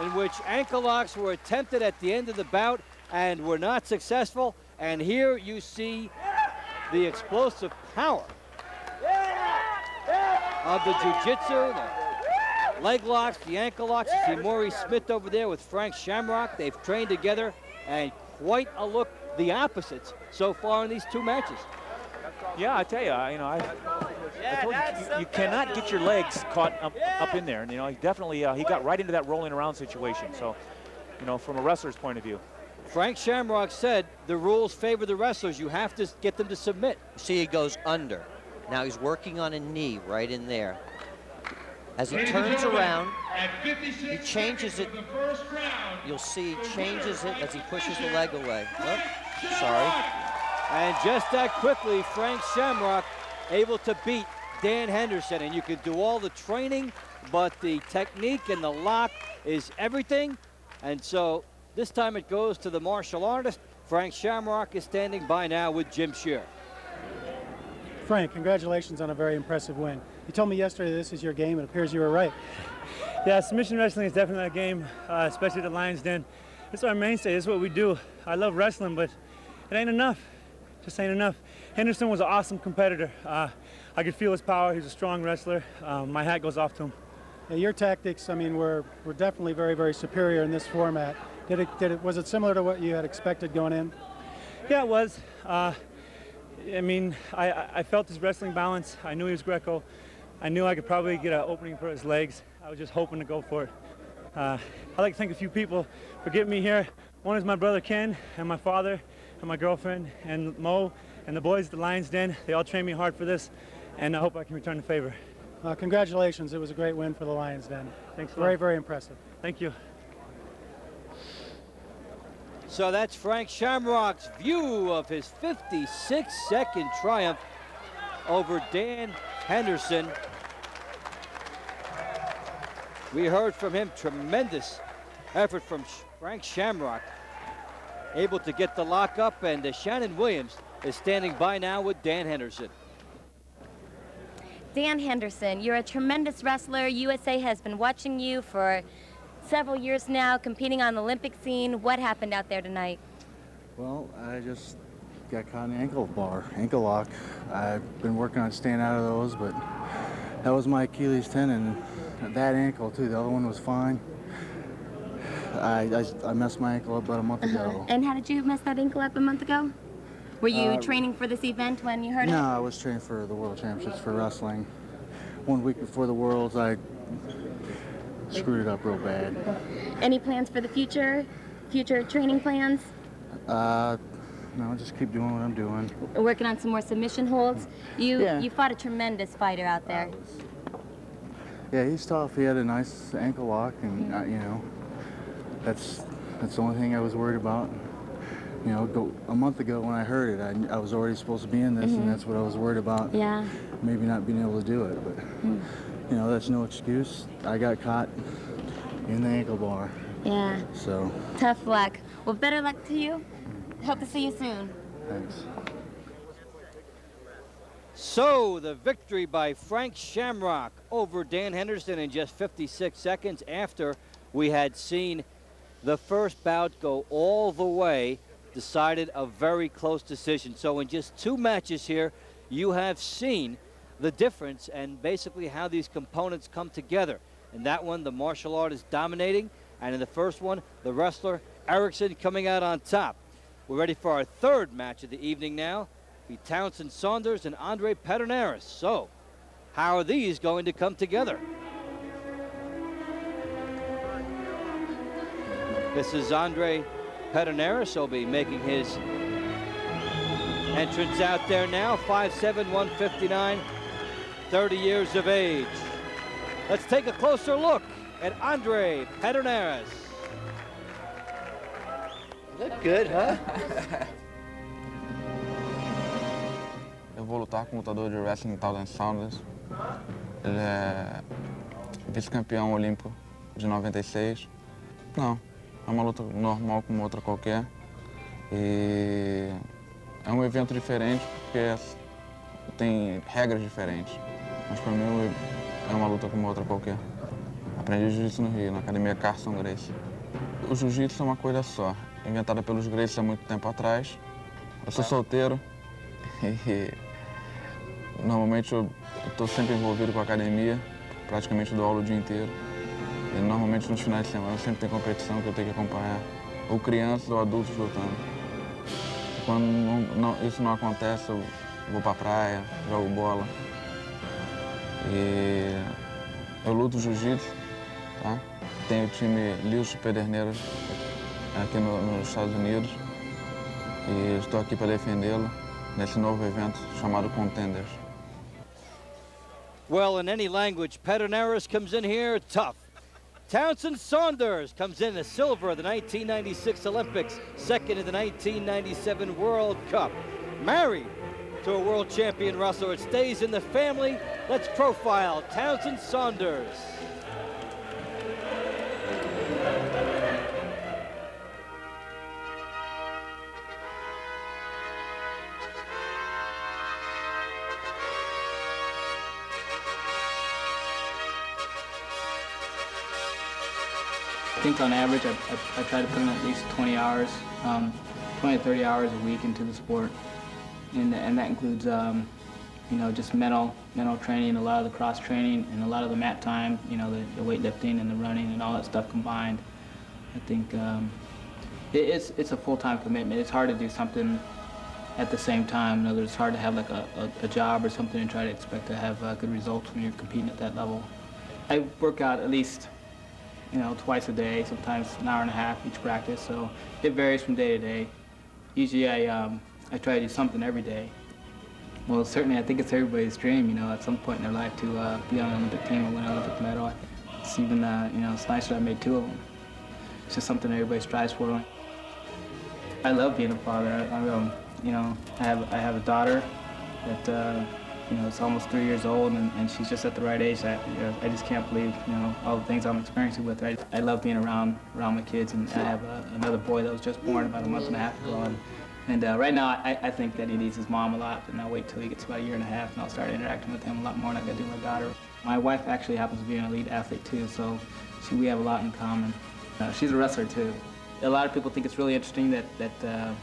in which ankle locks were attempted at the end of the bout and were not successful. And here you see the explosive power of the jiu-jitsu, the leg locks, the ankle locks. You see Maurice Smith over there with Frank Shamrock. They've trained together, and quite a look the opposites so far in these two matches. Yeah, I tell you, I told you cannot get your legs caught up in there. And, he definitely, he got right into that rolling around situation. So, from a wrestler's point of view. Frank Shamrock said the rules favor the wrestlers. You have to get them to submit. See, he goes under. Now he's working on a knee right in there. As he turns around, he changes it. You'll see he changes it as he pushes the leg away. Oh, sorry. And just that quickly, Frank Shamrock able to beat Dan Henderson. And you can do all the training, but the technique and the lock is everything. And so this time it goes to the martial artist. Frank Shamrock is standing by now with Jim Shear. Frank, congratulations on a very impressive win. You told me yesterday this is your game. It appears you were right. Yeah, submission wrestling is definitely a game, especially the Lions Den. It's our mainstay. It's what we do. I love wrestling, but it ain't enough. Just ain't enough. Henderson was an awesome competitor. I could feel his power. He's a strong wrestler. My hat goes off to him. Yeah, your tactics, I mean, were definitely very, very superior in this format. Was it similar to what you had expected going in? Yeah, it was. I mean, I felt his wrestling balance. I knew he was Greco. I knew I could probably get an opening for his legs. I was just hoping to go for it. I'd like to thank a few people for getting me here. One is my brother Ken, and my father, and my girlfriend, and Mo, and the boys at the Lions Den. They all trained me hard for this, and I hope I can return the favor. Congratulations. It was a great win for the Lions Den. Thanks a lot. Very, very impressive. Thank you. So that's Frank Shamrock's view of his 56-second triumph over Dan Henderson. We heard from him, tremendous effort from Frank Shamrock, able to get the lock up, and Shannon Williams is standing by now with Dan Henderson. Dan Henderson, you're a tremendous wrestler. USA has been watching you for several years now, competing on the Olympic scene. What happened out there tonight? Well, I just got caught in an ankle lock. I've been working on staying out of those, but that was my Achilles tendon. That ankle too, the other one was fine. I messed my ankle up about a month ago. And how did you mess that ankle up a month ago? Were you training for this event when you heard it? No, I was training for the World Championships for wrestling. 1 week before the Worlds, I screwed it up real bad. Any plans for the future? Future training plans? No, just keep doing what I'm doing. Working on some more submission holds? You fought a tremendous fighter out there. Yeah, he's tough. He had a nice ankle lock, and you know, that's the only thing I was worried about. You know, a month ago when I heard it, I was already supposed to be in this, and that's what I was worried about. Yeah. Maybe not being able to do it, but you know, that's no excuse. I got caught in the ankle bar. Yeah. So. Tough luck. Well, better luck to you. Hope to see you soon. Thanks. So the victory by Frank Shamrock over Dan Henderson in just 56 seconds after we had seen the first bout go all the way, decided a very close decision. So in just 2 matches here, you have seen the difference and basically how these components come together. In that one, the martial art is dominating, and in the first one, the wrestler Erikson coming out on top. We're ready for our 3rd match of the evening now. Be Townsend Saunders and Andre Pederneiras. So, how are these going to come together? This is Andre Pederneiras. He'll be making his entrance out there now. 5'7", 159, 30 years of age. Let's take a closer look at Andre Pederneiras. Look good, huh? Eu vou lutar com o lutador de wrestling Townsend Saunders. Ele é vice-campeão olímpico de 96. Não, é uma luta normal como outra qualquer. E é um evento diferente porque tem regras diferentes. Mas para mim é uma luta como outra qualquer. Aprendi jiu-jitsu no Rio, na academia Carson Gracie. O jiu-jitsu é uma coisa só, inventada pelos Gracies há muito tempo atrás. Eu sou solteiro e normalmente eu estou sempre envolvido com a academia, praticamente dou aula o dia inteiro. E normalmente nos finais de semana sempre tem competição que eu tenho que acompanhar, ou crianças ou adultos lutando. Quando isso não acontece, eu vou pra praia, jogo bola. E eu luto jiu-jitsu, tá? Tenho o time Liso Pederneiras aqui nos Estados Unidos. E estou aqui para defendê-lo nesse novo evento chamado Contenders. Well, in any language, Pederneiras comes in here tough. Townsend Saunders comes in as silver at the 1996 Olympics, second in the 1997 World Cup. Married to a world champion wrestler. It stays in the family. Let's profile Townsend Saunders. I think on average, I try to put in at least 20 hours, 20 to 30 hours a week into the sport. And that includes, you know, just mental training, a lot of the cross training, and a lot of the mat time, you know, the weightlifting and the running and all that stuff combined. I think it's a full-time commitment. It's hard to do something at the same time. In other words, it's hard to have like a job or something and try to expect to have good results when you're competing at that level. I work out at least, you know, twice a day, sometimes an hour and a half each practice, so it varies from day to day. Usually I try to do something every day. Well, certainly I think it's everybody's dream, you know, at some point in their life to be on an Olympic team or win an Olympic medal. It's even, you know, it's nice that I made 2 of them. It's just something everybody strives for. I love being a father. You know, I have a daughter that, you know, it's almost 3 years old, and she's just at the right age that, you know, I just can't believe, you know, all the things I'm experiencing with her. I love being around my kids, and I have another boy that was just born about a month and a half ago. And right now, I think that he needs his mom a lot, and I'll wait till he gets about 1.5 years, and I'll start interacting with him a lot more like I do my daughter. My wife actually happens to be an elite athlete, too, so we have a lot in common. She's a wrestler, too. A lot of people think it's really interesting that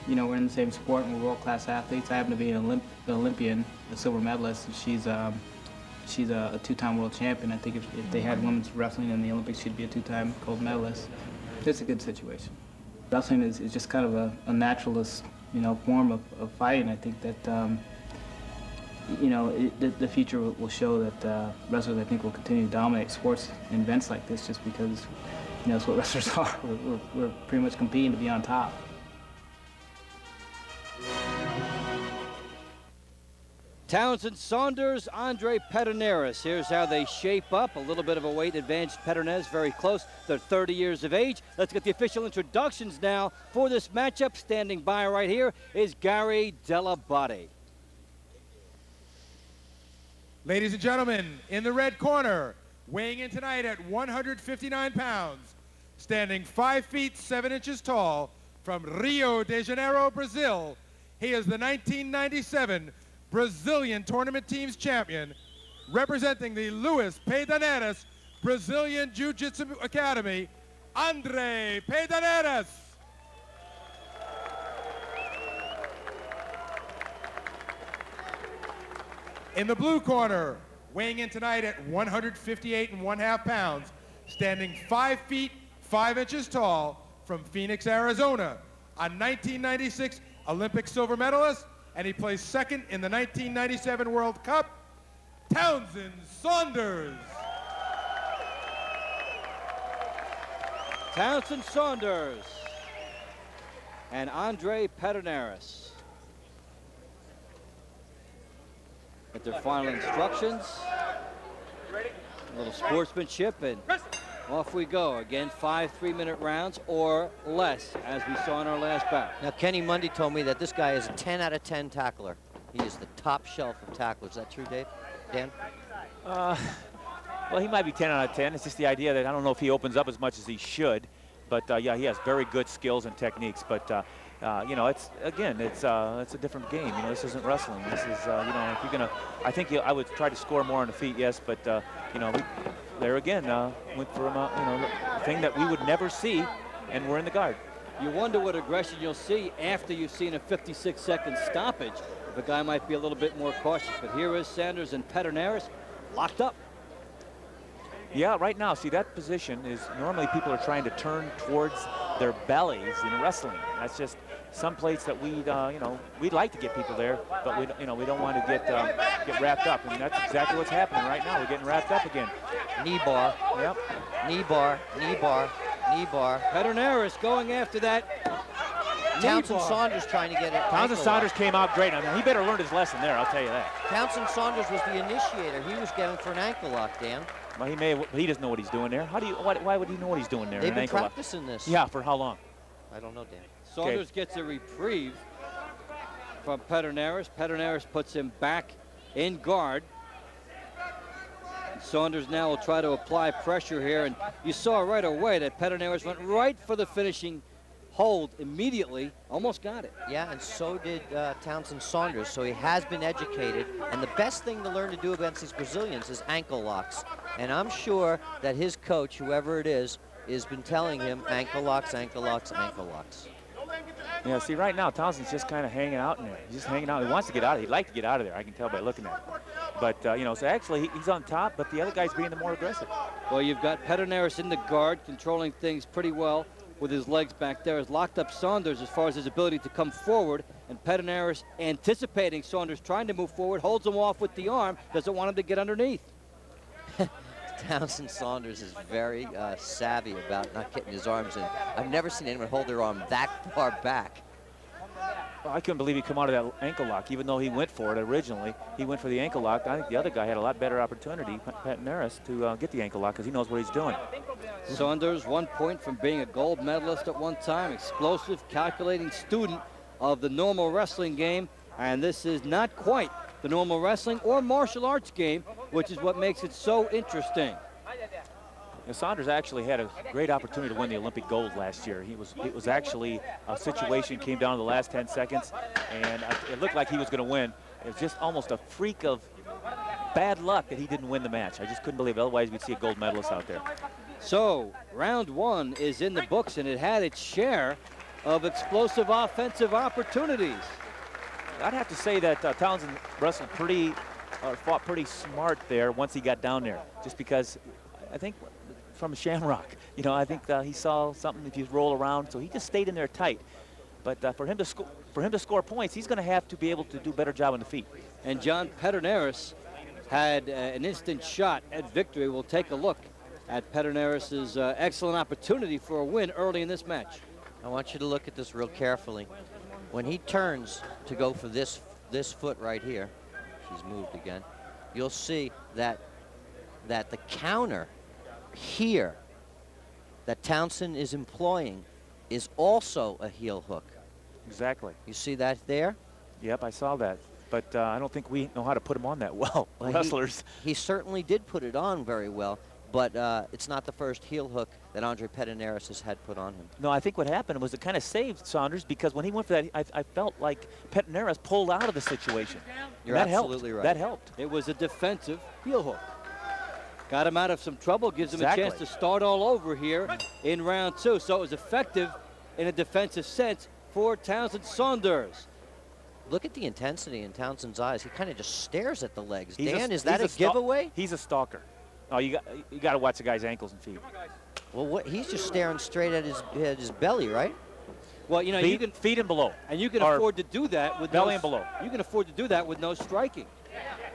you know, we're in the same sport and we're world-class athletes. I happen to be an Olympian, a silver medalist, and she's a 2-time world champion. I think if they had women's wrestling in the Olympics, she'd be a 2-time gold medalist. It's a good situation. Wrestling is just kind of a naturalist, you know, form of fighting. I think that you know, the future will show that wrestlers, I think, will continue to dominate sports and events like this, just because, you know, that's what wrestlers are. We're pretty much competing to be on top. Townsend Saunders, Andre Pederneiras. Here's how they shape up. A little bit of a weight advantage. Pederneiras very close. They're 30 years of age. Let's get the official introductions now for this matchup. Standing by right here is Gary Delabate. Ladies and gentlemen, in the red corner, weighing in tonight at 159 pounds, standing 5 feet 7 inches tall, from Rio de Janeiro, Brazil, he is the 1997 Brazilian Tournament Teams champion, representing the Luis Pederneiras Brazilian Jiu-Jitsu Academy, Andre Pederneiras. In the blue corner, weighing in tonight at 158.5 pounds, standing 5 feet 5 inches tall, from Phoenix, Arizona, a 1996 Olympic silver medalist, and he placed second in the 1997 World Cup, Townsend Saunders. Townsend Saunders and Andre Pederneiras. At their final instructions, a little sportsmanship, and off we go. Again, 5 3-minute rounds or less, as we saw in our last bout. Now, Kenny Mundy told me that this guy is a 10 out of 10 tackler. He is the top shelf of tacklers. Is that true, Dave? Dan? Well, he might be 10 out of 10. It's just the idea that I don't know if he opens up as much as he should. But, yeah, he has very good skills and techniques. But, you know, it's a different game. You know, this isn't wrestling. This is, you know, if you're going to, I think I would try to score more on the feet, yes. But, you know, there again, went for a, you know, thing that we would never see, and we're in the guard. You wonder what aggression you'll see after you've seen a 56-second stoppage. If a guy might be a little bit more cautious. But here is Saunders and Pederneiras locked up. Yeah, right now, see, that position is normally people are trying to turn towards their bellies in wrestling. That's just some place that we, we'd like to get people there, but we don't want to get wrapped up, and that's exactly what's happening right now. We're getting wrapped up again. Knee bar. Yep. Knee bar. Knee bar. Knee bar. Pederneiras going after that. Townsend Saunders trying to get it. Townsend Saunders came out great. I mean, he better learn his lesson there, I'll tell you that. Townsend Saunders was the initiator. He was going for an ankle lock, Dan. Well, he doesn't know what he's doing there. Why would he know what he's doing there? They've been practicing this. Yeah, for how long? I don't know, Dan. Saunders gets a reprieve from Pederneiras. Pederneiras puts him back in guard. Saunders now will try to apply pressure here, and you saw right away that Pederneiras went right for the finishing hold immediately, almost got it. Yeah, and so did Townsend Saunders, so he has been educated, and the best thing to learn to do against these Brazilians is ankle locks. And I'm sure that his coach, whoever it is, has been telling him ankle locks, ankle locks, ankle locks. Yeah, see, right now, Townsend's just kind of hanging out in there. He's just hanging out. He wants to get out of there. He'd like to get out of there, I can tell by looking at him. But, so actually, he's on top, but the other guy's being the more aggressive. Well, you've got Pederneiras in the guard, controlling things pretty well with his legs back there. Has locked up Saunders as far as his ability to come forward, and Pederneiras, anticipating Saunders trying to move forward, holds him off with the arm, doesn't want him to get underneath. Townsend Saunders is very savvy about not getting his arms in. I've never seen anyone hold their arm that far back. Well, I couldn't believe he come out of that ankle lock, even though he went for it originally. He went for the ankle lock. I think the other guy had a lot better opportunity, Pederneiras, to get the ankle lock because he knows what he's doing. Saunders, 1 point from being a gold medalist at one time, explosive, calculating student of the normal wrestling game, and this is not quite the normal wrestling or martial arts game, which is what makes it so interesting. Now, Saunders actually had a great opportunity to win the Olympic gold last year. It was actually a situation came down to the last 10 seconds, and it looked like he was going to win. It was just almost a freak of bad luck that he didn't win the match. I just couldn't believe it. Otherwise, we'd see a gold medalist out there. So, round one is in the books, and it had its share of explosive offensive opportunities. I'd have to say that Townsend wrestled fought pretty smart there once he got down there, just because I think from Shamrock, I think he saw something if you roll around, so he just stayed in there tight. But for him to score points, he's going to have to be able to do a better job on the feet. And John Pederneiras had an instant shot at victory. We'll take a look at Pederneiras' excellent opportunity for a win early in this match. I want you to look at this real carefully. When he turns to go for this foot right here, she's moved again, you'll see that the counter here that Townsend is employing is also a heel hook. Exactly. You see that there? Yep, I saw that. But I don't think we know how to put him on that well, wrestlers. He certainly did put it on very well, but it's not the first heel hook that Andre Pederneiras has had put on him. No, I think what happened was it kind of saved Saunders, because when he went for that, I felt like Pederneiras pulled out of the situation. You're absolutely right. That helped. It was a defensive heel hook. Got him out of some trouble, gives him a chance to start all over here in round two. So it was effective in a defensive sense for Townsend Saunders. Look at the intensity in Townsend's eyes. He kind of just stares at the legs. Is that a giveaway? He's a stalker. Oh, you got to watch the guy's ankles and feet. Well, he's just staring straight at his belly, right? Well, you can feet and below, and you can afford to do that with belly and below. You can afford to do that with no striking.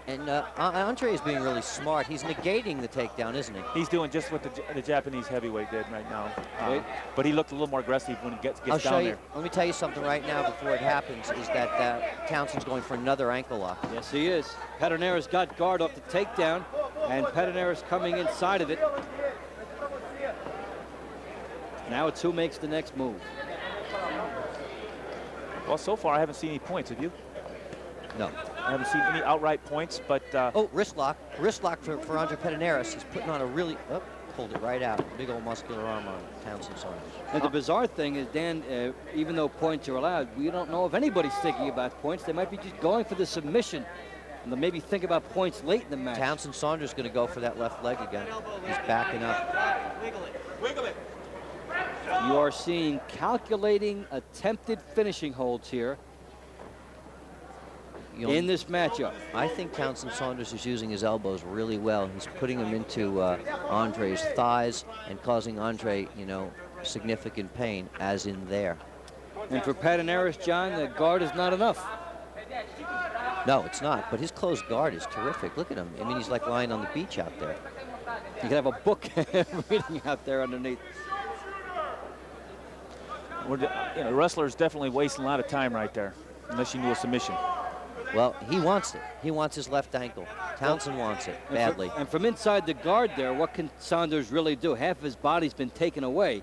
And Andre is being really smart. He's negating the takedown, isn't he? He's doing just what the Japanese heavyweight did right now. But he looked a little more aggressive when he gets I'll show down you. there. Let me tell you something right now before it happens, is that Townsend's going for another ankle lock. Yes, he is. Pederneiras got guard off the takedown, and Pederneiras coming inside of it. Now it's who makes the next move. Well, so far I haven't seen any points. Have you? No. I haven't seen any outright points, but... oh, wrist lock. Wrist lock for Andre Pederneiras. He's putting on a really... Oh, pulled it right out. Big old muscular arm on Townsend Saunders. And the bizarre thing is, Dan, even though points are allowed, we don't know if anybody's thinking about points. They might be just going for the submission. And they'll maybe think about points late in the match. Townsend Saunders going to go for that left leg again. He's backing up. Wiggle it. You are seeing calculating attempted finishing holds here in this matchup. I think Townsend Saunders is using his elbows really well. He's putting them into Andre's thighs and causing Andre, significant pain as in there. And for Pederneiras, John, the guard is not enough. No, it's not, but his closed guard is terrific. Look at him. I mean, he's like lying on the beach out there. You could have a book reading out there underneath. The wrestler's definitely wasting a lot of time right there, unless you knew a submission. Well, he wants it. He wants his left ankle. Townsend wants it badly. And from inside the guard there, what can Saunders really do? Half of his body's been taken away.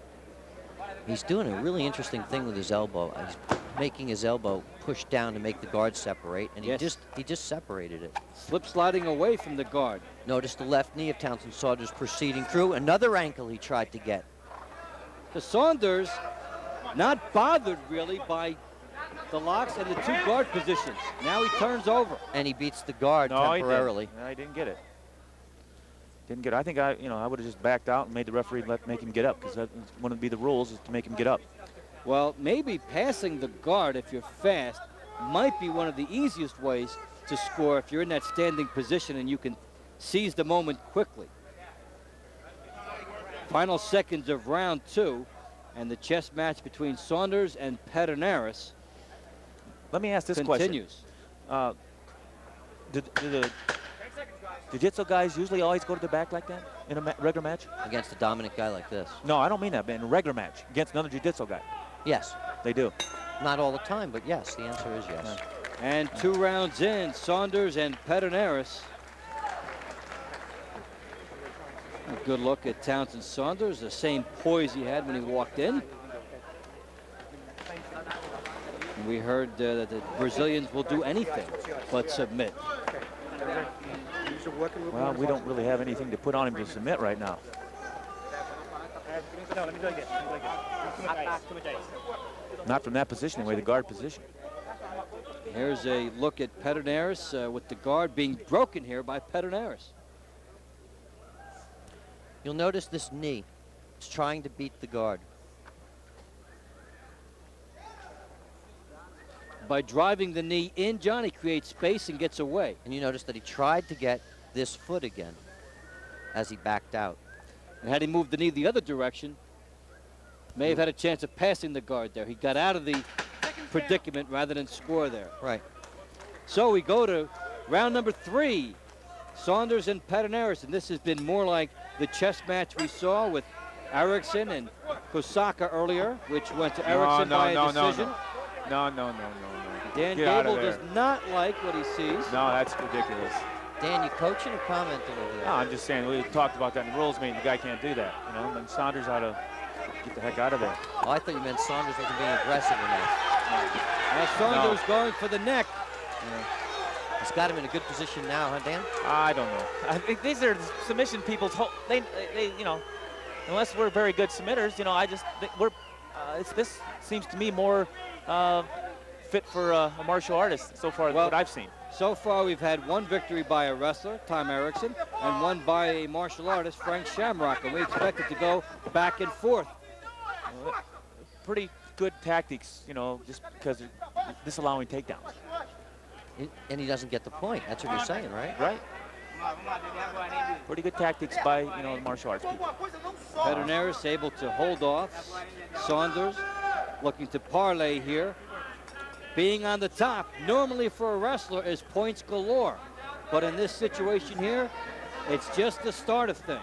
He's doing a really interesting thing with his elbow. He's making his elbow push down to make the guard separate, and he just separated it. Slip sliding away from the guard. Notice the left knee of Townsend Saunders proceeding through. Another ankle he tried to get. The Saunders not bothered really by the locks and the two guard positions. Now he turns over. And he beats the guard temporarily. No, I didn't get it. Didn't get it. I think I would have just backed out and made the referee make him get up, because that one of the rules is to make him get up. Well, maybe passing the guard if you're fast might be one of the easiest ways to score if you're in that standing position and you can seize the moment quickly. Final seconds of round 2, and the chess match between Saunders and Pederneiras. Let me ask this continues. question. Do the jiu-jitsu guys usually always go to the back like that in a regular match? Against a dominant guy like this? No, I don't mean that, but in a regular match against another jiu-jitsu guy. Yes. They do. Not all the time, but yes, the answer is yes. And 2 rounds in, Saunders and Pederneiras. A good look at Townsend Saunders, the same poise he had when he walked in. And we heard that the Brazilians will do anything but submit. Well, we don't really have anything to put on him to submit right now. Not from that position, anyway, the guard position. Here's a look at Pederneiras with the guard being broken here by Pederneiras. You'll notice this knee. It's trying to beat the guard. By driving the knee in, John, he creates space and gets away. And you notice that he tried to get this foot again as he backed out. And had he moved the knee the other direction, may have had a chance of passing the guard there. He got out of the predicament rather than score there. Right. So we go to round number 3, Saunders and Pederneiras, and this has been more like the chess match we saw with Erikson and Kosaka earlier, which went to Erikson by a decision. No. Dan Get out of Gable does there. not like what he sees. No, that's ridiculous. Dan, you coaching or commenting over there? No, I'm just saying, we talked about that in the rules meeting. The guy can't do that, you know, and Saunders ought to get the heck out of there. Oh, I thought you meant Saunders wasn't being aggressive enough. Now Saunders going for the neck. Yeah. He's got him in a good position now, huh, Dan? I don't know. I think these are submission people's they you know, unless we're very good submitters, you know, this seems to me more fit for a martial artist so far, what I've seen. So far, we've had 1 victory by a wrestler, Tom Erikson, and 1 by a martial artist, Frank Shamrock, and we expect it to go back and forth. Pretty good tactics, you know, just because they're disallowing takedowns. And he doesn't get the point. That's what you're saying, right? Right. Pretty good tactics by, you know, the martial arts people. Pederneiras able to hold off. Saunders looking to parlay here. Being on the top, normally for a wrestler, is points galore. But in this situation here, it's just the start of things.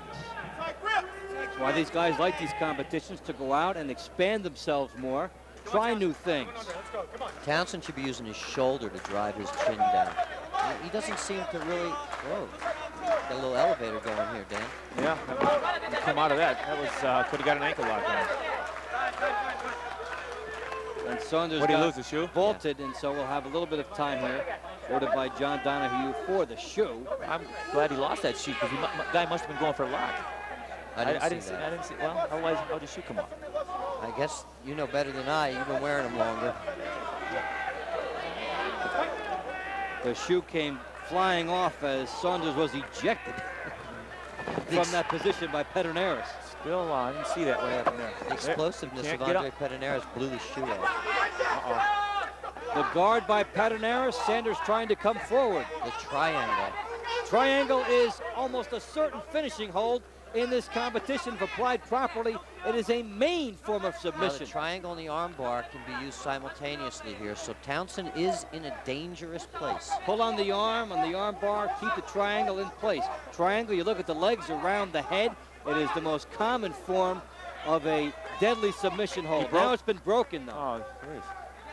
That's why these guys like these competitions, to go out and expand themselves more, try new things. Townsend should be using his shoulder to drive his chin down. He doesn't seem to really, whoa, got a little elevator going here, Dan. Yeah, come out of that. That was, could have got an ankle lock on. And Saunders What did he lose, the shoe? Vaulted, and so we'll have a little bit of time here. Ordered by John Donahue for the shoe. I'm glad he lost that shoe, because the guy must have been going for a lock. I didn't see that. Well, otherwise, how did the shoe come off? I guess you know better than I. You've been wearing them longer. The shoe came flying off as Saunders was ejected from that position by Pederneiras. Still, I didn't see that what happened there. The explosiveness of Andre Pederneiras blew the shoe off. The guard by Pederneiras. Sanders trying to come forward. The triangle. Triangle is almost a certain finishing hold in this competition if applied properly. It is a main form of Now, submission. the triangle and the arm bar can be used simultaneously here, so Townsend is in a dangerous place. Pull on the arm bar, keep the triangle in place. Triangle, you look at the legs around the head. It is the most common form of a deadly submission hold. Now it's been broken, though. Oh, it is.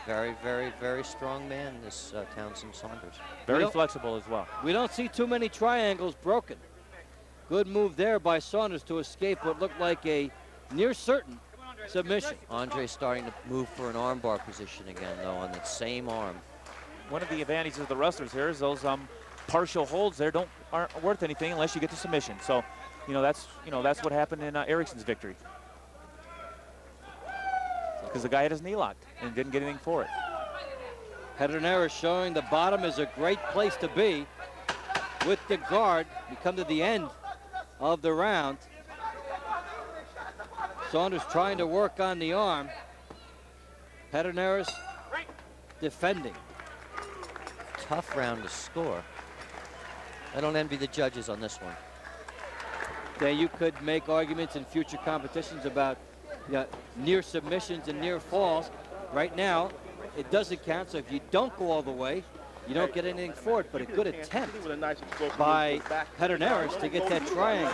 Very, very, very strong man, this Townsend Saunders. Very flexible as well. We don't see too many triangles broken. Good move there by Saunders to escape what looked like a near certain submission. Andre's starting to move for an armbar position again, though, on that same arm. One of the advantages of the wrestlers here is those partial holds there aren't worth anything unless you get to submission. So, that's what happened in Erikson's victory. Because the guy had his knee locked and didn't get anything for it. Pederneiras showing the bottom is a great place to be with the guard. We come to the end of the round. Saunders trying to work on the arm. Pederneiras defending. Tough round to score. I don't envy the judges on this one. Yeah, you could make arguments in future competitions about near submissions and near falls. Right now, it doesn't count, so if you don't go all the way, you don't get anything for it, but a good attempt by Pederneiras to get that triangle.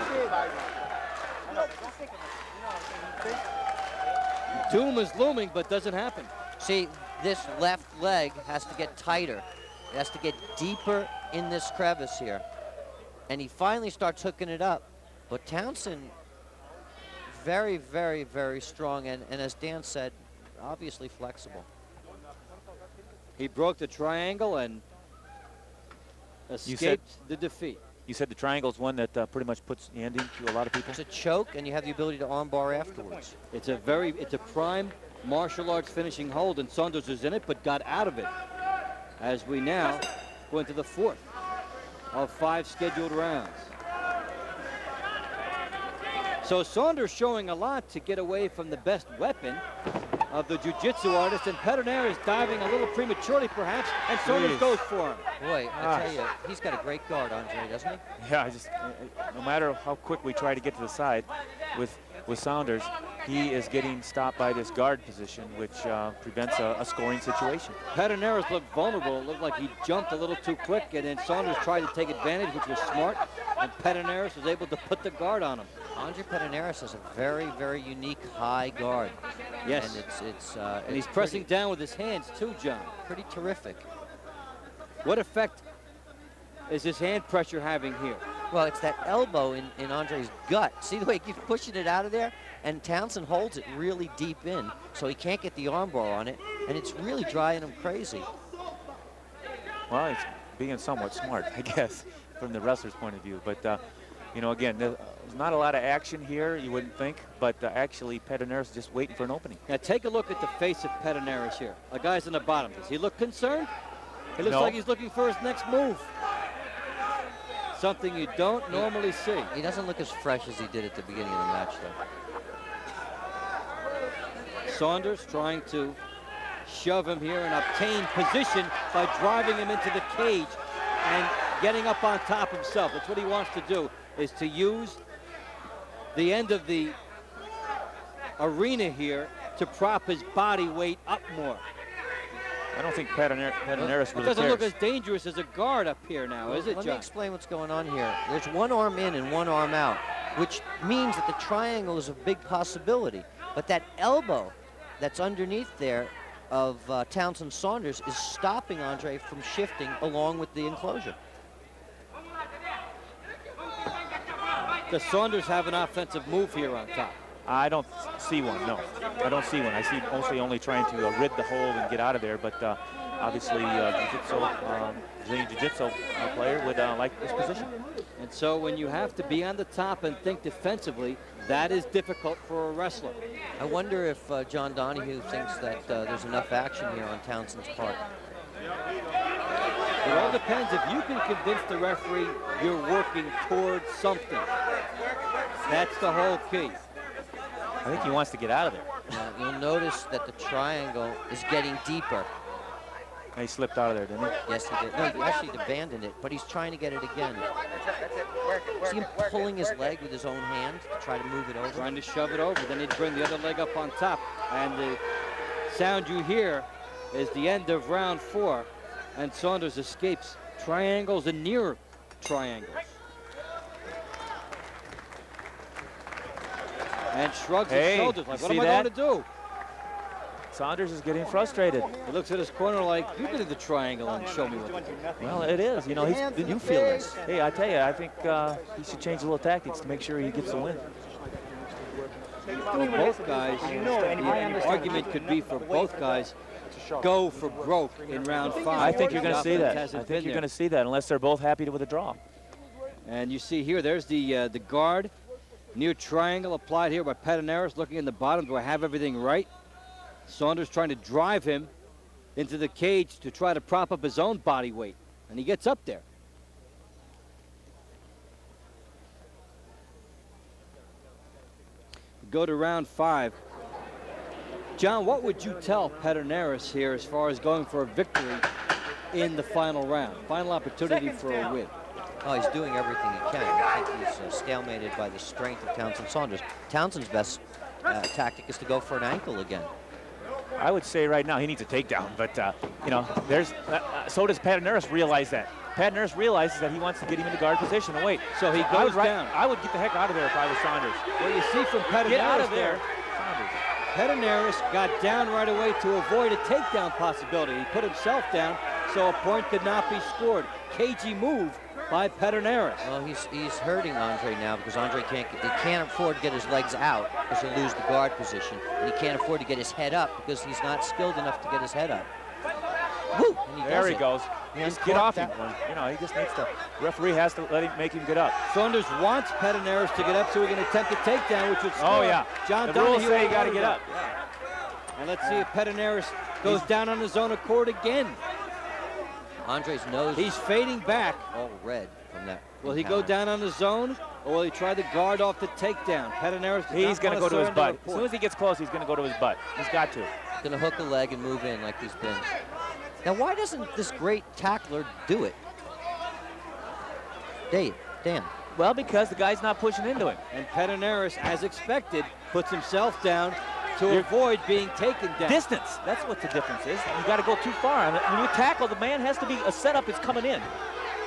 Doom is looming, but doesn't happen. See, this left leg has to get tighter. It has to get deeper in this crevice here. And he finally starts hooking it up. But Townsend, very, very, very strong, and as Dan said, obviously flexible. He broke the triangle and escaped the defeat. You said the triangle is one that pretty much puts the ending to a lot of people. It's a choke, and you have the ability to armbar afterwards. It's a prime martial arts finishing hold, and Saunders was in it, but got out of it. As we now go into the fourth of 5 scheduled rounds. So Saunders showing a lot to get away from the best weapon of the jiu-jitsu artist, and Pederneiras diving a little prematurely perhaps, and Saunders goes for him. Boy, I tell you, he's got a great guard, Andre, doesn't he? Yeah, no matter how quick we try to get to the side with Saunders, he is getting stopped by this guard position, which prevents a scoring situation. Pederneiras looked vulnerable. It looked like he jumped a little too quick, and then Saunders tried to take advantage, which was smart, and Pederneiras was able to put the guard on him. Andre Pederneiras has a very, very unique high guard. Yes. And he's pressing down with his hands too, John. Pretty terrific. What effect is his hand pressure having here? Well, it's that elbow in Andre's gut. See the way he keeps pushing it out of there? And Townsend holds it really deep in, so he can't get the armbar on it, and it's really driving him crazy. Well, he's being somewhat smart, I guess, from the wrestler's point of view. But, again, there's not a lot of action here, you wouldn't think, but actually Pederneiras is just waiting for an opening. Now take a look at the face of Pederneiras here. The guy's in the bottom. Does he look concerned? He looks like he's looking for his next move. Something you don't normally see. He doesn't look as fresh as he did at the beginning of the match, though. Saunders trying to shove him here and obtain position by driving him into the cage and getting up on top himself. That's what he wants to do, is to use the end of the arena here to prop his body weight up more. I don't think Pederneiras really cares. It doesn't look as dangerous as a guard up here now, is it, John? Let me explain what's going on here. There's one arm in and one arm out, which means that the triangle is a big possibility. But that elbow that's underneath there of Townsend Saunders is stopping Andre from shifting along with the enclosure. Does Saunders have an offensive move here on top? I don't see one, no. I don't see one. I see mostly only trying to rid the hold and get out of there, but obviously Brazilian Jiu-Jitsu player would like this position. And so when you have to be on the top and think defensively, that is difficult for a wrestler. I wonder if John Donahue thinks that there's enough action here on Townsend's part. It all depends. If you can convince the referee you're working towards something, that's the whole key. I think he wants to get out of there. You'll notice that the triangle is getting deeper. He slipped out of there, didn't he? Yes, he did. No, he actually abandoned it, but he's trying to get it again. See him pulling his leg with his own hand to try to move it over? Trying to shove it over. Then he'd bring the other leg up on top. And the sound you hear is the end of round 4. And Saunders escapes triangles and near triangles. And shrugs his shoulders like, what am I going to do? Saunders is getting frustrated. He looks at his corner like, you get in the triangle and show me what to do. Well, it is. You know, you feel this. Hey, I tell you, I think he should change a little tactics to make sure he gets the win. Well, both guys, the argument could be for both guys, go for broke in round 5. I think you're going to see that. I think you're going to see that unless they're both happy with a draw. And you see here, there's the guard, near triangle applied here by Pederneiras, looking in the bottom. Do I have everything right? Saunders trying to drive him into the cage to try to prop up his own body weight. And he gets up there. Go to round 5. John, what would you tell Pederneiras here as far as going for a victory in the final round? Final opportunity for a win. Oh, he's doing everything he can. I think he's stalemated by the strength of Townsend Saunders. Townsend's best tactic is to go for an ankle again. I would say right now he needs a takedown, but you know, so does Pederneiras realize that. Pederneiras realizes that he wants to get him into guard position and wait. So he goes down. I would get the heck out of there if I was Saunders. Well, you see from Pederneiras Get out of there. Pederneiras got down right away to avoid a takedown possibility. He put himself down so a point could not be scored. Cagey move by Pederneiras. Well, he's hurting Andre now because Andre can't afford to get his legs out because he'll lose the guard position, and he can't afford to get his head up because he's not skilled enough to get his head up. Woo! And There he goes. Just get off him. You know, he just needs to. Referee has to make him get up. Saunders wants Pederneiras to get up so he can attempt a takedown, which would score. Oh yeah. John the rules Donahue say you got to get up. Yeah. And let's see if Pederneiras goes down on his own accord again. Andre's nose. He's fading back. All red from that. Will he go down on his own, or will he try to guard off the takedown? Pederneiras. He's going to go to his butt. As soon as he gets close, he's going to go to his butt. He's got to. Going to hook a leg and move in like he's been. Now, why doesn't this great tackler do it? Dan. Well, because the guy's not pushing into him. And Pederneiras, as expected, puts himself down to avoid being taken down. Distance. That's what the difference is. You got to go too far. When you tackle, the man has to be, a setup is coming in.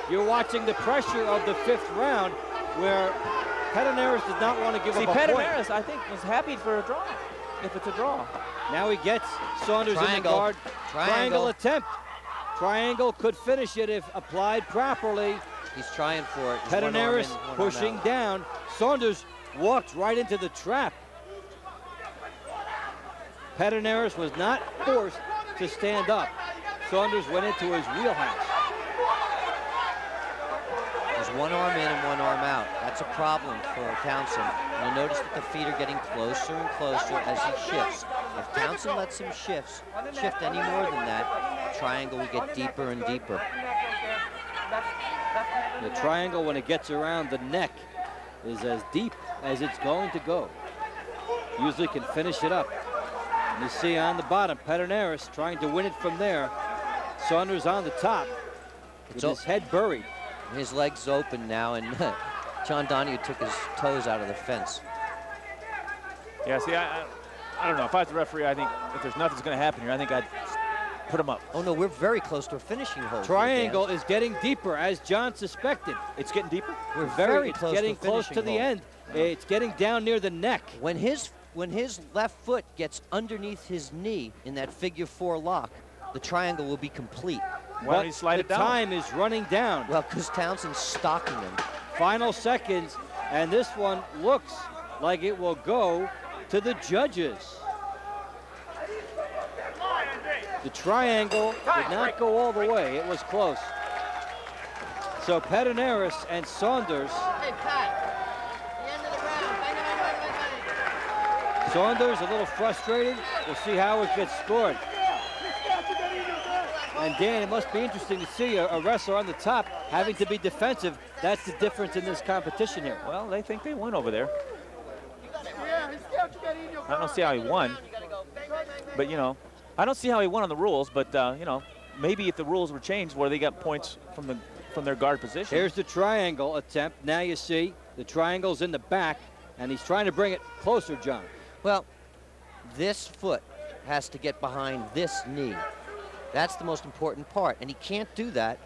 You're watching the pressure of the 5th round where Pederneiras does not want to give up a point. Pederneiras, I think, was happy for a draw, if it's a draw. Now he gets Saunders in the guard. Triangle attempt. Triangle could finish it if applied properly. He's trying for it. Pederneiras pushing down. Saunders walked right into the trap. Pederneiras was not forced to stand up. Saunders went into his wheelhouse. There's one arm in and one arm out. That's a problem for Townsend. You'll notice that the feet are getting closer and closer as he shifts. If Townsend lets him shift any more than that, the triangle will get deeper and deeper. The triangle, when it gets around the neck, is as deep as it's going to go. Usually can finish it up. And you see on the bottom, Pederneiras trying to win it from there. Saunders on the top with his head buried. His leg's open now, and John Donahue took his toes out of the fence. Yeah, see, I don't know. If I was the referee, I think if there's nothing's going to happen here, I think I'd put him up. Oh, no, we're very close to a finishing hold. Triangle is getting deeper, as John suspected. It's getting deeper? We're very close. close Getting to close to the end. It's getting down near the neck. When his left foot gets underneath his knee in that figure 4 lock, the triangle will be complete. Why don't you slide it down? The time is running down. Well, because Townsend's stalking him. Final seconds, and this one looks like it will go to the judges. The triangle did not go all the way. It was close. So Pederneiras and Saunders. Saunders a little frustrated. We'll see how it gets scored. And Dan, it must be interesting to see a wrestler on the top having to be defensive. That's the difference in this competition here. Well, they think they won over there. I don't see how he won. But, you know, I don't see how he won on the rules, but, you know, maybe if the rules were changed where they got points from their guard position. Here's the triangle attempt. Now you see the triangle's in the back, and he's trying to bring it closer, John. Well, this foot has to get behind this knee. That's the most important part, and he can't do that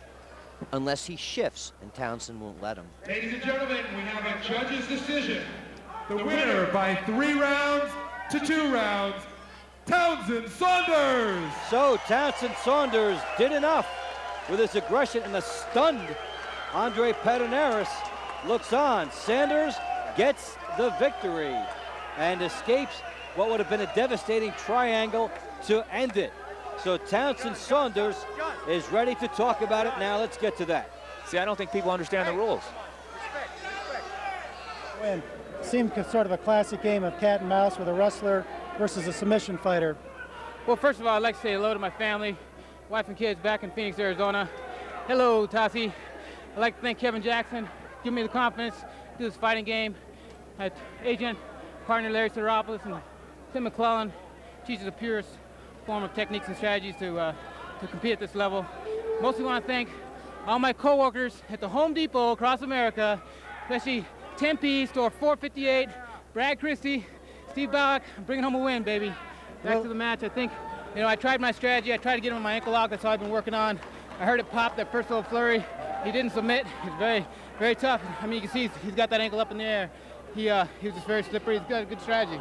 unless he shifts, and Townsend won't let him. Ladies and gentlemen, we have a judge's decision. The winner by 3 rounds to 2 rounds, Townsend Saunders. So Townsend Saunders did enough with his aggression, and a stunned Andre Pederneiras looks on. Saunders gets the victory and escapes what would have been a devastating triangle to end it. So Townsend Saunders is ready to talk about it now. Let's get to that. See, I don't think people understand the rules. Win. Seemed sort of a classic game of cat and mouse with a wrestler versus a submission fighter. Well, first of all, I'd like to say hello to my family, wife and kids back in Phoenix, Arizona. Hello, Tassi. I'd like to thank Kevin Jackson, giving me the confidence to do this fighting game. Agent, partner Larry Sideropoulos, and Tim McClellan teaches the purest form of techniques and strategies to compete at this level. Mostly want to thank all my co-workers at the Home Depot across America, especially Tempe, Store 458, Brad Christie, Steve Ballack. I'm bringing home a win, baby. Back to the match. I think, I tried my strategy. I tried to get him on my ankle lock. That's all I've been working on. I heard it pop, that first little flurry. He didn't submit. He's very, very tough. I mean, you can see he's got that ankle up in the air. He was just very slippery. He's got a good strategy.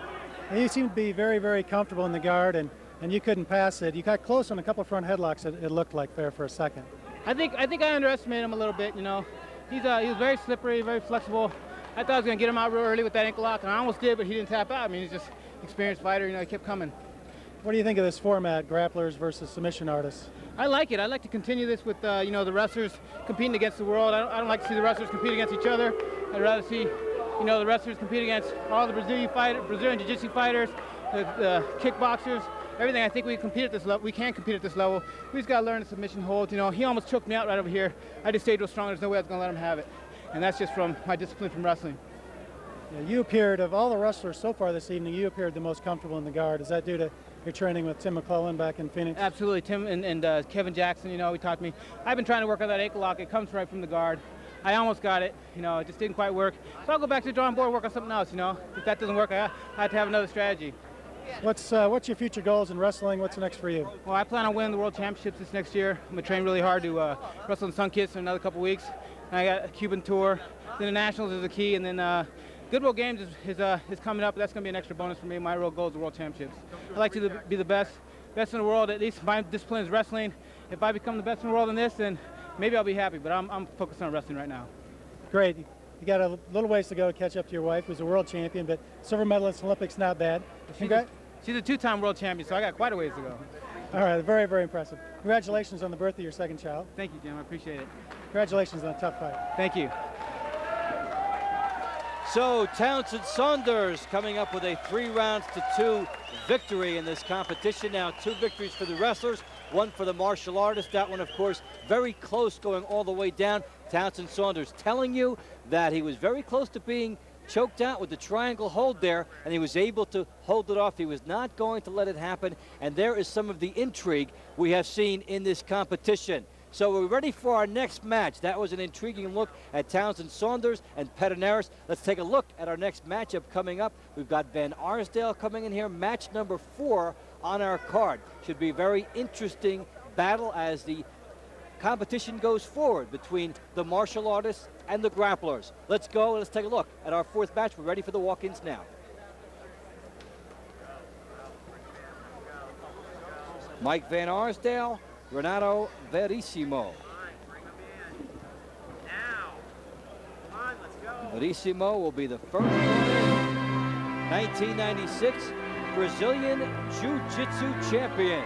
And you seem to be very, very comfortable in the guard, and you couldn't pass it. You got close on a couple of front headlocks, it looked like there for a second. I think I underestimated him a little bit, he was very slippery, very flexible. I thought I was going to get him out real early with that ankle lock, and I almost did, but he didn't tap out. I mean, he's just an experienced fighter, he kept coming. What do you think of this format, grapplers versus submission artists? I like it. I like to continue this with, the wrestlers competing against the world. I don't like to see the wrestlers compete against each other. I'd rather see, the wrestlers compete against all the Brazilian Jiu-Jitsu fighters, the kickboxers, everything. I think we compete at this level. We can compete at this level. We just got to learn the submission holds. He almost choked me out right over here. I just stayed real strong. There's no way I was going to let him have it. And that's just from my discipline from wrestling. Yeah, you appeared, of all the wrestlers so far this evening, you appeared the most comfortable in the guard. Is that due to your training with Tim McClellan back in Phoenix? Absolutely. Tim and Kevin Jackson, he taught me. I've been trying to work on that ankle lock. It comes right from the guard. I almost got it. It just didn't quite work. So I'll go back to the drawing board and work on something else, If that doesn't work, I have to have another strategy. What's your future goals in wrestling? What's next for you? Well, I plan on winning the World Championships this next year. I'm going to train really hard to wrestle in Sun-Kissed in another couple weeks. And I got a Cuban tour. Then the Nationals is the key, and then Goodwill Games is coming up. That's going to be an extra bonus for me. My real goal is the World Championships. I'd like to be the best in the world. At least my discipline is wrestling. If I become the best in the world in this, then maybe I'll be happy. But I'm focused on wrestling right now. Great. You got a little ways to go to catch up to your wife, who's a world champion, but silver medalist in Olympics, not bad. She's a 2-time world champion, so I got quite a ways to go. All right, very, very impressive. Congratulations on the birth of your second child. Thank you, Jim. I appreciate it. Congratulations on a tough fight. Thank you. So Townsend Saunders coming up with a 3 rounds to 2 victory in this competition. Now 2 victories for the wrestlers, 1 for the martial artist. That one, of course, very close going all the way down. Townsend Saunders telling you that he was very close to being choked out with the triangle hold there, and he was able to hold it off. He was not going to let it happen, and there is some of the intrigue we have seen in this competition. So we're ready for our next match. That was an intriguing look at Townsend Saunders and Pederneiras. Let's take a look at our next matchup coming up. We've got Van Arsdale coming in here, match number 4 on our card. Should be a very interesting battle as the competition goes forward between the martial artists and the grapplers. Let's go and let's take a look at our 4th match. We're ready for the walk-ins now. Mike Van Arsdale, Renato Verissimo. Verissimo will be the first 1996 Brazilian Jiu-Jitsu champion.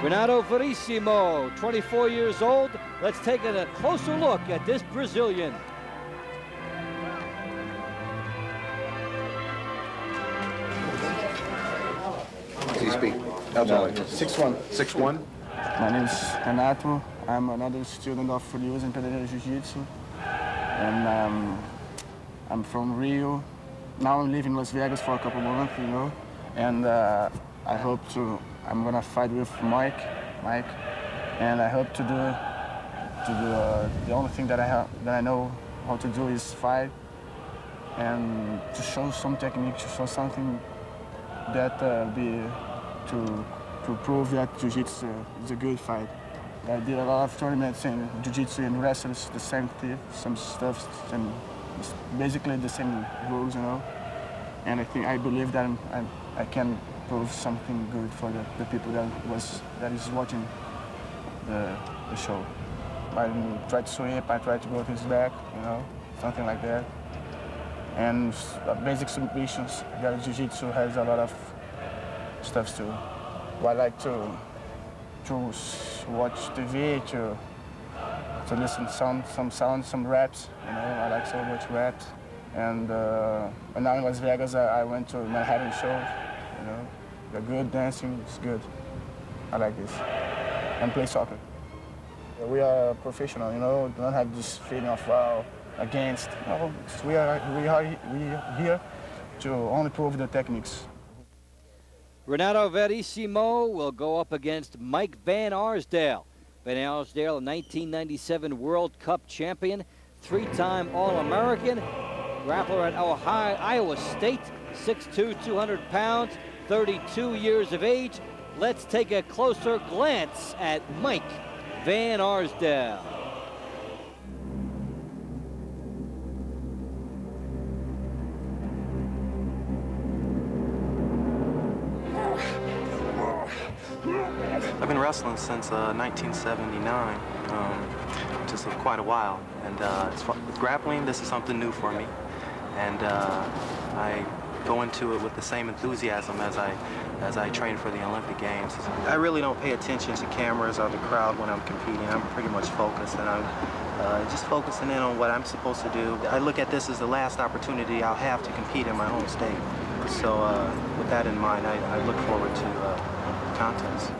Renato Verissimo, 24 years old. Let's take a closer look at this Brazilian. Does he speak? No, 6'1". 6'1"? My name is Renato. I'm another student of Furious in Pederneiras Jiu-Jitsu. And I'm from Rio. Now I'm living in Las Vegas for a couple months, And I'm gonna fight with Mike Mike, and I hope to do the only thing that I know how to do is fight, and to show some technique, to show something that to prove that jiu-jitsu is a good fight. I did a lot of tournaments in jiu-jitsu and wrestling, the same thing, some stuff, and basically the same rules, you know. And I believe that I can prove something good for the people that is watching the show. I try to sweep, I try to go to his back, you know, something like that. And basic submissions. That jiu-jitsu has a lot of stuff too. I like to watch TV, to listen some sounds, some raps. You know, I like so much raps. And now in Las Vegas, I went to Manhattan show. You know, the good dancing is good. I like this. And play soccer. We are professional, you know. Don't have this feeling of against. No, we are here to only prove the techniques. Renato Verissimo will go up against Mike Van Arsdale. Van Arsdale, a 1997 World Cup champion, 3-time All-American, grappler at Iowa State, 6'2", 200 pounds, 32 years of age. Let's take a closer glance at Mike Van Arsdale. I've been wrestling since 1979, which is quite a while. And as far as grappling, this is something new for me. And I go into it with the same enthusiasm as I train for the Olympic Games. I really don't pay attention to cameras or the crowd when I'm competing. I'm pretty much focused, and I'm just focusing in on what I'm supposed to do. I look at this as the last opportunity I'll have to compete in my home state. So with that in mind, I look forward to the contest.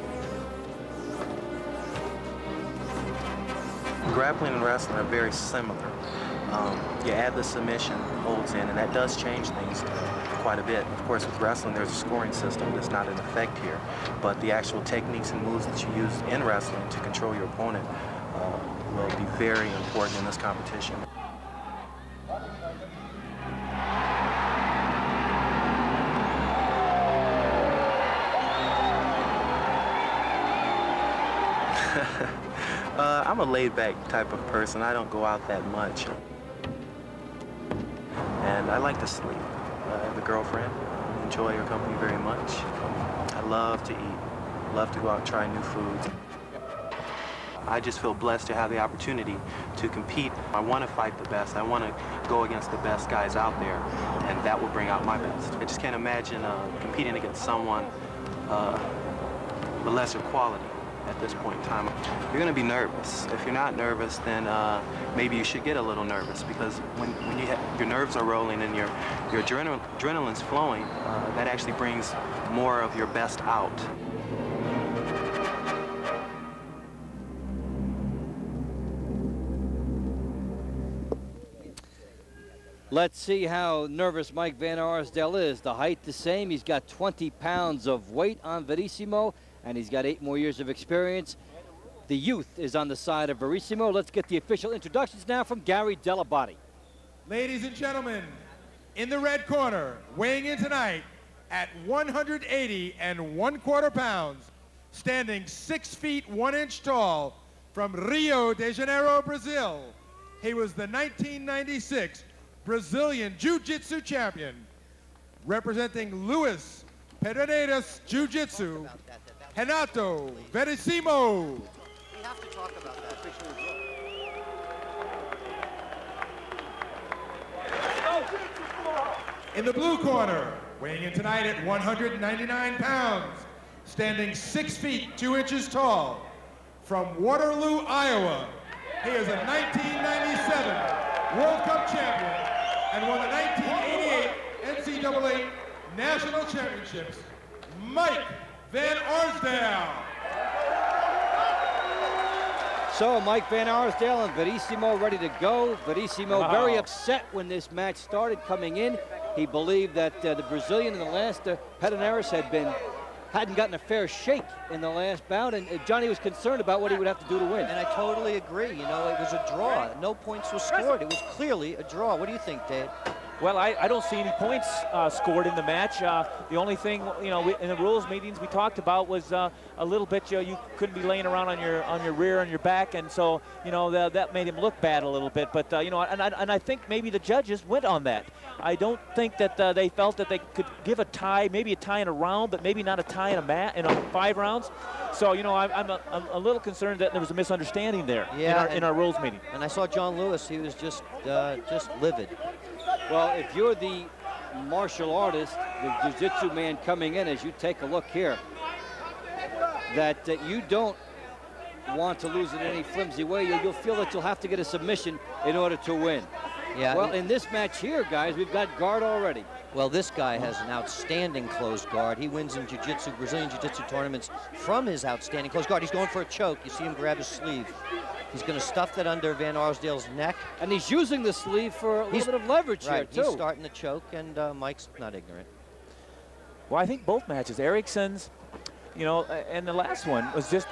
Grappling and wrestling are very similar. You add the submission holds in, and that does change things quite a bit. Of course, with wrestling, there's a scoring system that's not in effect here, but the actual techniques and moves that you use in wrestling to control your opponent will be very important in this competition. I'm a laid-back type of person. I don't go out that much. And I like to sleep. I have a girlfriend. I enjoy her company very much. I love to eat. Love to go out and try new foods. I just feel blessed to have the opportunity to compete. I want to fight the best. I want to go against the best guys out there, and that will bring out my best. I just can't imagine competing against someone of lesser quality at this point in time. You're going to be nervous. If you're not nervous, then maybe you should get a little nervous, because when your nerves are rolling and your adrenaline's flowing, that actually brings more of your best out. Let's see how nervous Mike Van Arsdale is. The height the same. He's got 20 pounds of weight on Verissimo, and he's got 8 more years of experience. The youth is on the side of Verissimo. Let's get the official introductions now from Gary Delabate. Ladies and gentlemen, in the red corner, weighing in tonight at 180 1/4 pounds, standing 6 feet 1 inch tall, from Rio de Janeiro, Brazil. He was the 1996 Brazilian Jiu-Jitsu champion, representing Luis Pederneiras Jiu-Jitsu, Renato Verissimo. We have to talk about that. In the blue corner, weighing in tonight at 199 pounds, standing 6 feet 2 inches tall, from Waterloo, Iowa. He is a 1997 World Cup champion and won the 1988 NCAA National Championships, Mike Van Arsdale. So Mike Van Arsdale and Verissimo ready to go. Verissimo very upset when this match started coming in. He believed that the Brazilian in the last Pederneiras had been hadn't gotten a fair shake in the last bout, and Johnny was concerned about what he would have to do to win. And I totally agree. You know, it was a draw. No points were scored. It was clearly a draw. What do you think, Dave? Well, I don't see any points scored in the match. The only thing, you know, in the rules meetings we talked about was a little bit, you couldn't be laying around on your rear and your back, and so, you know, that made him look bad a little bit. But, you know, and I think maybe the judges went on that. I don't think that they felt that they could give a tie, maybe a tie in a round, but maybe not a tie in a 5 rounds. So, you know, I'm a little concerned that there was a misunderstanding there in our rules meeting. And I saw John Lewis. He was just livid. Well, if you're the martial artist, the jiu-jitsu man coming in, as you take a look here, that you don't want to lose in any flimsy way, you'll feel that you'll have to get a submission in order to win. Yeah. Well, in this match here, guys, we've got guard already. Well, this guy has an outstanding closed guard. He wins in jiu-jitsu, Brazilian jiu-jitsu tournaments from his outstanding closed guard. He's going for a choke. You see him grab his sleeve. He's going to stuff that under Van Arsdale's neck. And he's using the sleeve for a little bit of leverage here, too. He's starting the choke, and Mike's not ignorant. Well, I think both matches, Erikson's, you know, and the last one was just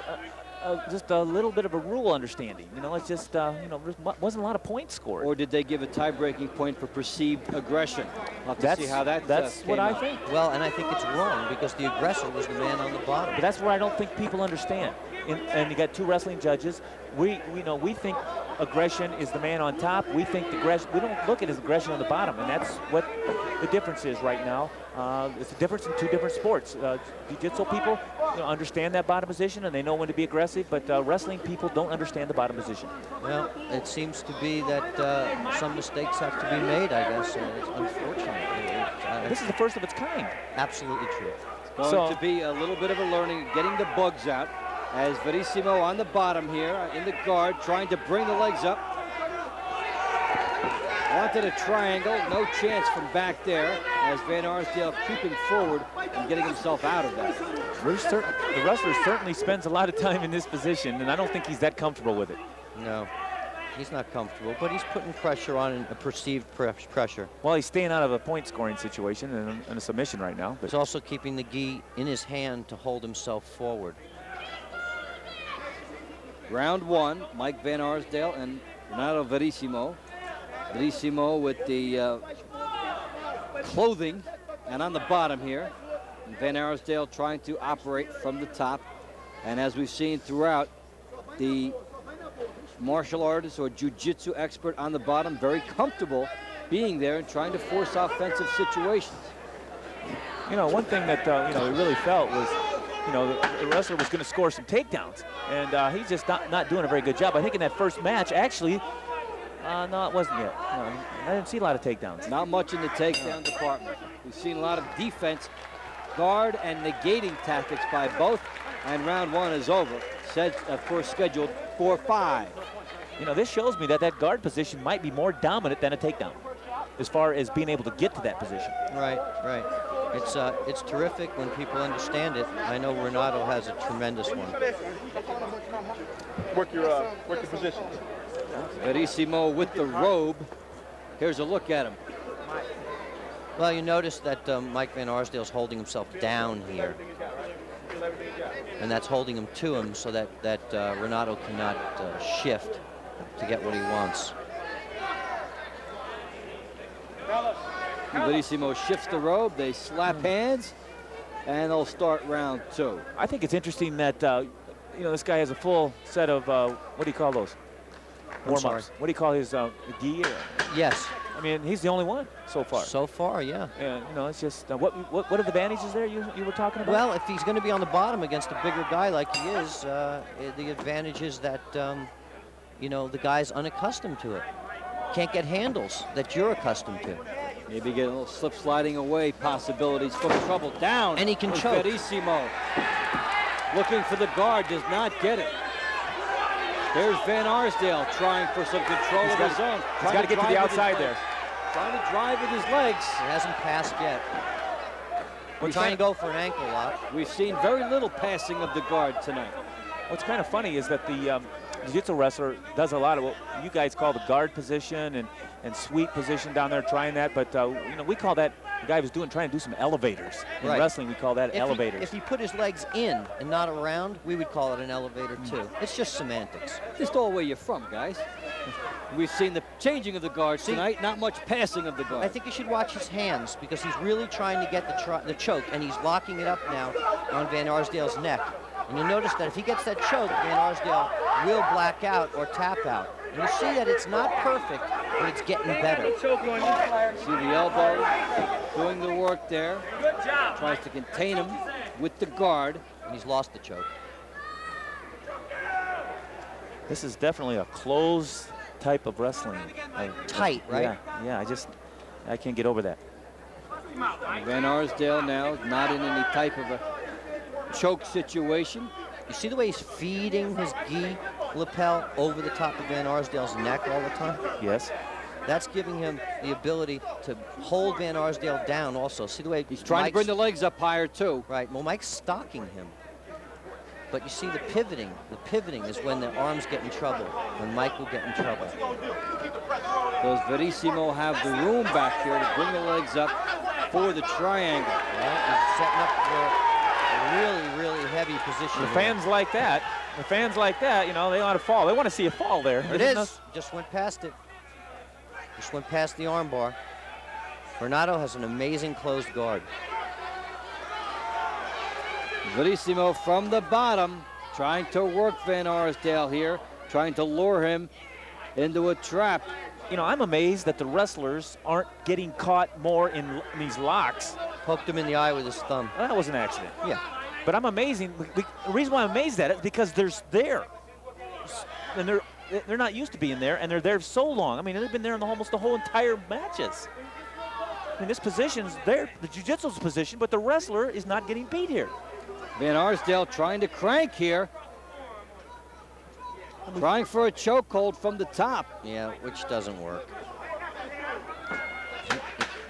a little bit of a rule understanding. You know, it's just, you know, there wasn't a lot of points scored. Or did they give a tie-breaking point for perceived aggression? We'll have to see how that's what I think. Well, and I think it's wrong because the aggressor was the man on the bottom. But that's where I don't think people understand. And you got 2 wrestling judges. We think aggression is the man on top. We think we don't look at his aggression on the bottom, and that's what the difference is right now. It's a difference in 2 different sports. Jiu-jitsu people understand that bottom position, and they know when to be aggressive, but wrestling people don't understand the bottom position. Well, it seems to be that some mistakes have to be made, I guess. It's unfortunate. This is the first of its kind. Absolutely true. It's going to be a little bit of a learning, getting the bugs out, as Verissimo on the bottom here in the guard, trying to bring the legs up. Wanted a triangle, no chance from back there, as Van Arsdale creeping forward and getting himself out of that. The wrestler certainly spends a lot of time in this position, and I don't think he's that comfortable with it. No, he's not comfortable, but he's putting pressure on, a perceived pressure. Well, he's staying out of a point-scoring situation and a submission right now. But he's also keeping the gi in his hand to hold himself forward. Round 1, Mike Van Arsdale and Renato Verissimo. Verissimo with the clothing and on the bottom here. And Van Arsdale trying to operate from the top. And as we've seen throughout, the martial artist or jiu-jitsu expert on the bottom, very comfortable being there and trying to force offensive situations. You know, one thing that, you know, we really felt was, you know, the wrestler was going to score some takedowns, and he's just not doing a very good job. I think in that first match, actually, no, it wasn't yet. No, I didn't see a lot of takedowns. Not much in the takedown department. We've seen a lot of defense, guard, and negating tactics by both, and round 1 is over. Set, of course, scheduled for 5. You know, this shows me that guard position might be more dominant than a takedown, as far as being able to get to that position. Right, right. It's terrific when people understand it. I know Renato has a tremendous one. Work your position. Verissimo with the robe. Here's a look at him. Well, you notice that Mike Van Arsdale's holding himself down here. And that's holding him to him so that Renato cannot shift to get what he wants. Verissimo shifts the robe, they slap hands, and they'll start round 2. I think it's interesting that, you know, this guy has a full set of, what do you call those? Warm-ups. What do you call his gi? Yes. I mean, he's the only one so far. So far, yeah. And, you know, it's just, what are the advantages there you were talking about? Well, if he's going to be on the bottom against a bigger guy like he is, the advantage is that, you know, the guy's unaccustomed to it. Can't get handles that you're accustomed to. Maybe get a little slip sliding away possibilities from trouble. Down. And he can choke. Verissimo looking for the guard, does not get it. There's Van Arsdale trying for some control of his own. He's got to get to the outside there. Trying to drive with his legs. He hasn't passed yet. We're trying to go for an ankle lock. We've seen very little passing of the guard tonight. What's kind of funny is that the jiu-jitsu wrestler does a lot of what you guys call the guard position and sweep position down there, trying that. But you know, we call that, the guy was trying to do some elevators. In wrestling, we call that elevators. If he put his legs in and not around, we would call it an elevator too. It's just semantics. Just all where you're from, guys. We've seen the changing of the guards tonight, not much passing of the guard. I think you should watch his hands because he's really trying to get the choke, and he's locking it up now on Van Arsdale's neck. And you'll notice that if he gets that choke, Van Arsdale will black out or tap out. And you see that it's not perfect, but it's getting better. See the elbow doing the work there. Tries to contain him with the guard. And he's lost the choke. This is definitely a closed type of wrestling. Tight, right? Yeah, I can't get over that. Van Arsdale now not in any type of a choke situation. You see the way he's feeding his gi lapel over the top of Van Arsdale's neck all the time? Yes. That's giving him the ability to hold Van Arsdale down also. See the way he's trying to bring the legs up higher too. Right, well, Mike's stalking him. But you see the pivoting is when the arms get in trouble, when Mike will get in trouble. Does Verissimo have the room back here to bring the legs up for the triangle? Right, he's setting up for a really, really heavy position. The fans like that. The fans like that, you know, they want to fall. They want to see a fall there. It is. Just went past it. Just went past the armbar. Renato has an amazing closed guard. Verissimo from the bottom, trying to work Van Arsdale here, trying to lure him into a trap. You know, I'm amazed that the wrestlers aren't getting caught more in these locks. Poked him in the eye with his thumb. Well, that was an accident. Yeah. But I'm amazing. The reason why I'm amazed at it is because they're there. And they're not used to being there, and they're there so long. I mean, they've been there in almost the whole entire matches. I mean, this position's there, the jiu-jitsu's position, but the wrestler is not getting beat here. Van Arsdale trying to crank here. Trying for a chokehold from the top. Yeah, which doesn't work.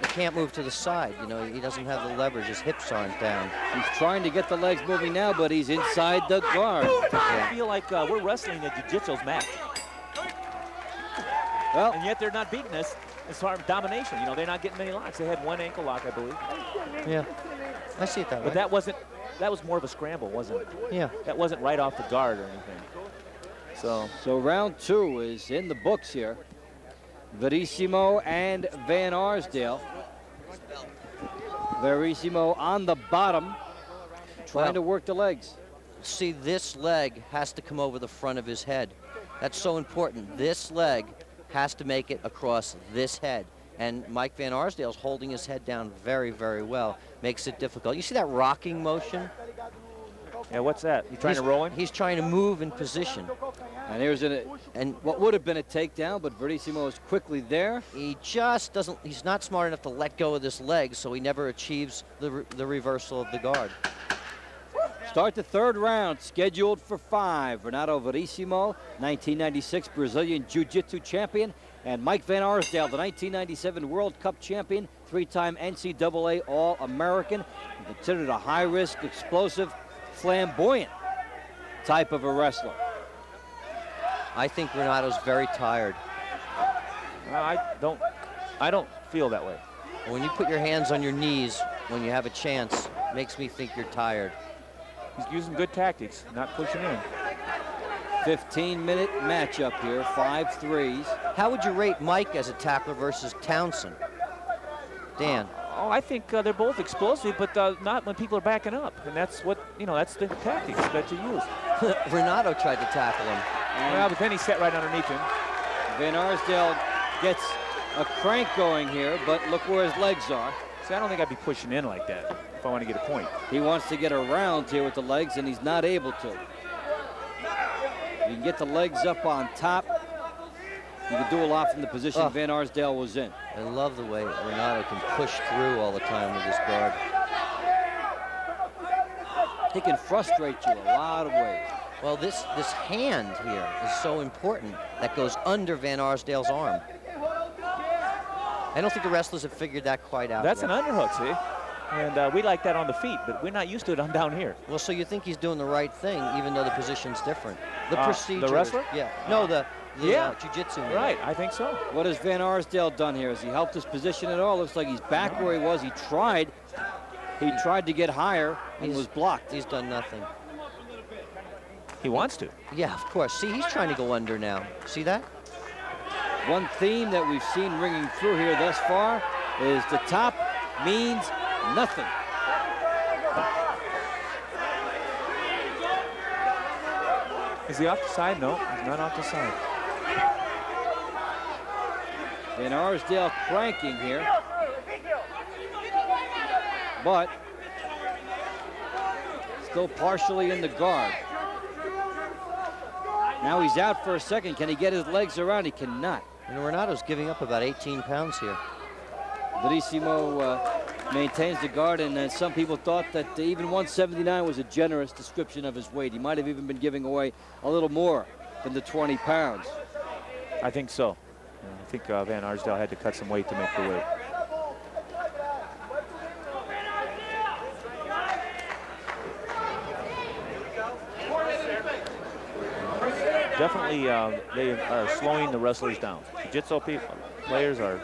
He can't move to the side. You know, he doesn't have the leverage. His hips aren't down. He's trying to get the legs moving now, but he's inside the guard. I feel like we're wrestling a jiu-jitsu's match. Well, and yet they're not beating us as far as domination. You know, they're not getting many locks. They had one ankle lock, I believe. Yeah, I see it that way. But that was more of a scramble, wasn't it? Yeah. That wasn't right off the guard or anything. So round two is in the books here. Verissimo and Van Arsdale. Verissimo on the bottom, trying to work the legs. See, this leg has to come over the front of his head. That's so important. This leg has to make it across this head. And Mike Van Arsdale's holding his head down very, very well. Makes it difficult. You see that rocking motion? Yeah, what's that? You trying to roll him? He's trying to move in position. And here's what would have been a takedown, but Verissimo is quickly there. He just doesn't, he's not smart enough to let go of this leg, so he never achieves the reversal of the guard. Start the third round, scheduled for 5. Renato Verissimo, 1996 Brazilian Jiu-Jitsu champion, and Mike Van Arsdale, the 1997 World Cup champion, 3-time NCAA All-American, considered a high-risk, explosive, flamboyant type of a wrestler. I think Renato's very tired. I don't feel that way. When you put your hands on your knees when you have a chance, makes me think you're tired. He's using good tactics, not pushing in. 15-minute matchup here, 5 threes. How would you rate Mike as a tackler versus Townsend? Dan. I think they're both explosive, but not when people are backing up. And that's what, that's the tactics that you use. Renato tried to tackle him. Well, but then he sat right underneath him. Van Arsdale gets a crank going here, but look where his legs are. See, I don't think I'd be pushing in like that if I want to get a point. He wants to get around here with the legs, and he's not able to. You can get the legs up on top. You can do a lot from the position Van Arsdale was in. I love the way Renato can push through all the time with his guard. He can frustrate you a lot of ways. Well, this hand here is so important that goes under Van Arsdale's arm. I don't think the wrestlers have figured that quite out That's yet. an underhook, see? And we like that on the feet, but we're not used to it on down here. Well, so you think he's doing the right thing, even though the position's different. The procedure. The wrestler? Yeah. No, the yeah. jiu-jitsu. Right, I think so. What has Van Arsdale done here? Has he helped his position at all? Looks like he's back where he was. He tried to get higher and was blocked. He's done nothing. He wants to. Yeah, of course. See, he's trying to go under now. See that? One theme that we've seen ringing through here thus far is the top means nothing. Is he off the side? No, he's not off the side. Van Arsdale cranking here. But still partially in the guard. Now he's out for a second. Can he get his legs around? He cannot. And Renato's giving up about 18 pounds here. Verissimo maintains the guard, and some people thought that even 179 was a generous description of his weight. He might have even been giving away a little more than the 20 pounds. I think so. I think Van Arsdale had to cut some weight to make the weight. Definitely, they are slowing the wrestlers down. Jiu-jitsu players are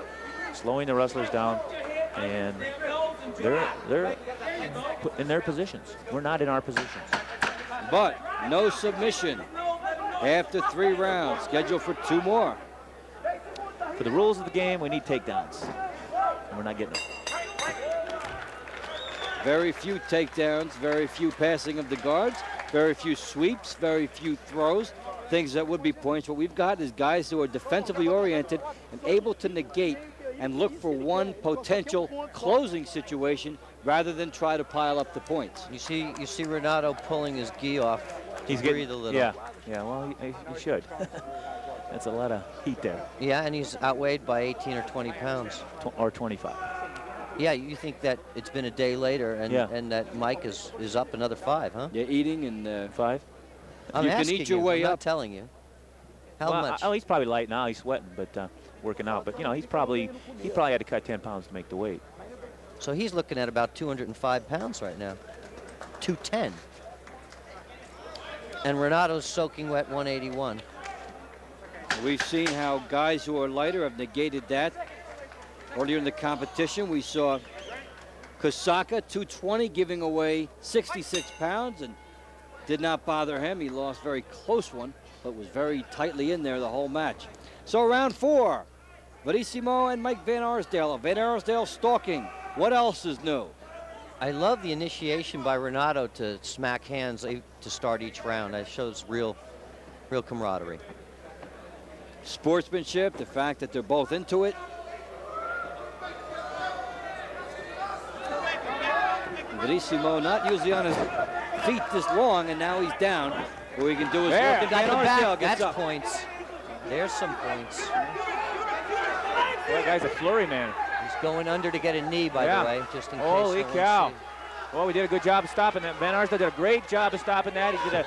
slowing the wrestlers down, and they're in their positions. We're not in our positions. But no submission after 3 rounds. Scheduled for 2 more. For the rules of the game, we need takedowns, and we're not getting them. Very few takedowns, very few passing of the guards, very few sweeps, very few throws, things that would be points. What we've got is guys who are defensively oriented and able to negate and look for one potential closing situation rather than try to pile up the points. You see Renato pulling his gi off. He's breathe a little. Yeah, well, he should. That's a lot of heat there. Yeah, and he's outweighed by 18 or 20 pounds. Or 25. Yeah, you think that it's been a day later and that Mike is up another 5, huh? Yeah, eating and 5. I'm you asking can eat your you. way I'm up. not telling you. How much? Oh, he's probably light now. He's sweating, but working out. But you know, he probably had to cut 10 pounds to make the weight. So he's looking at about 205 pounds right now. 210. And Renato's soaking wet 181. We've seen how guys who are lighter have negated that. Earlier in the competition, we saw Kosaka, 220, giving away 66 pounds, and did not bother him. He lost a very close one, but was very tightly in there the whole match. So round 4, Verissimo and Mike Van Arsdale. Van Arsdale stalking. What else is new? I love the initiation by Renato to smack hands to start each round. That shows real camaraderie. Sportsmanship, the fact that they're both into it. Verissimo not usually on his feet this long, and now he's down. What he can do is look at Van Arsdale gets That's up. points. There's some points. That guy's a flurry man. He's going under to get a knee, by the way, just in case. Holy no one cow. sees. Well, we did a good job of stopping that. Van Arsdale did a great job of stopping that. He did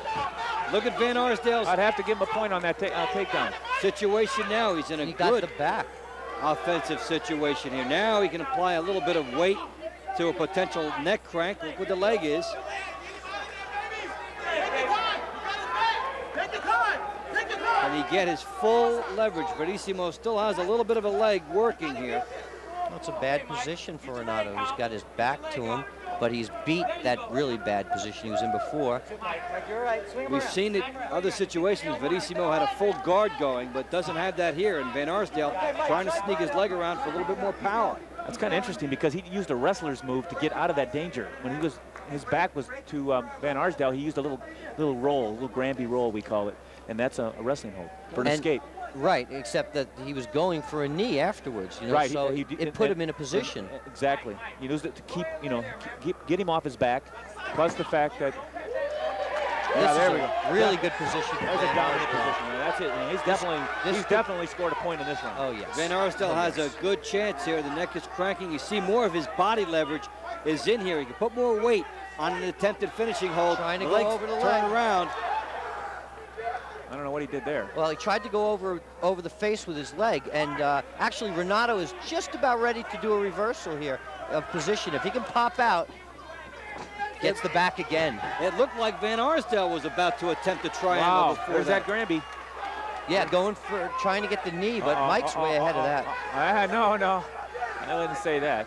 Look at Van Arsdale's. I'd have to give him a point on that takedown. Situation now. He's in a good the back. offensive situation here. Now he can apply a little bit of weight to a potential neck crank. Look what the leg is. And he get his full leverage. Verissimo still has a little bit of a leg working here. That's a bad position for Renato. He's got his back to him, but he's beat that really bad position he was in before. We've seen it other situations. Verissimo had a full guard going, but doesn't have that here. And Van Arsdale trying to sneak his leg around for a little bit more power. That's kind of interesting because he used a wrestler's move to get out of that danger. When his back was to Van Arsdale, he used a little roll, a little Granby roll, we call it. And that's a wrestling hold for an escape. Right, except that he was going for a knee afterwards, you know, right, so it put him in a position. Exactly. He used it to keep, get him off his back, plus the fact that there we go. Really good position. There's a dominant position. That's it. He's definitely scored a point in this one. Oh, yes. Van Arsdale has a good chance here. The neck is cranking. You see more of his body leverage is in here. He can put more weight on an attempted finishing hold. Trying to the go legs over the turn leg. around. I don't know what he did there. Well, he tried to go over the face with his leg, and actually Renato is just about ready to do a reversal here of position. If he can pop out, Gets the back again. It looked like Van Arsdale was about to attempt a triangle Wow, before there's that Granby. Yeah, going for trying to get the knee, but Mike's way ahead of that. No. I wouldn't say that.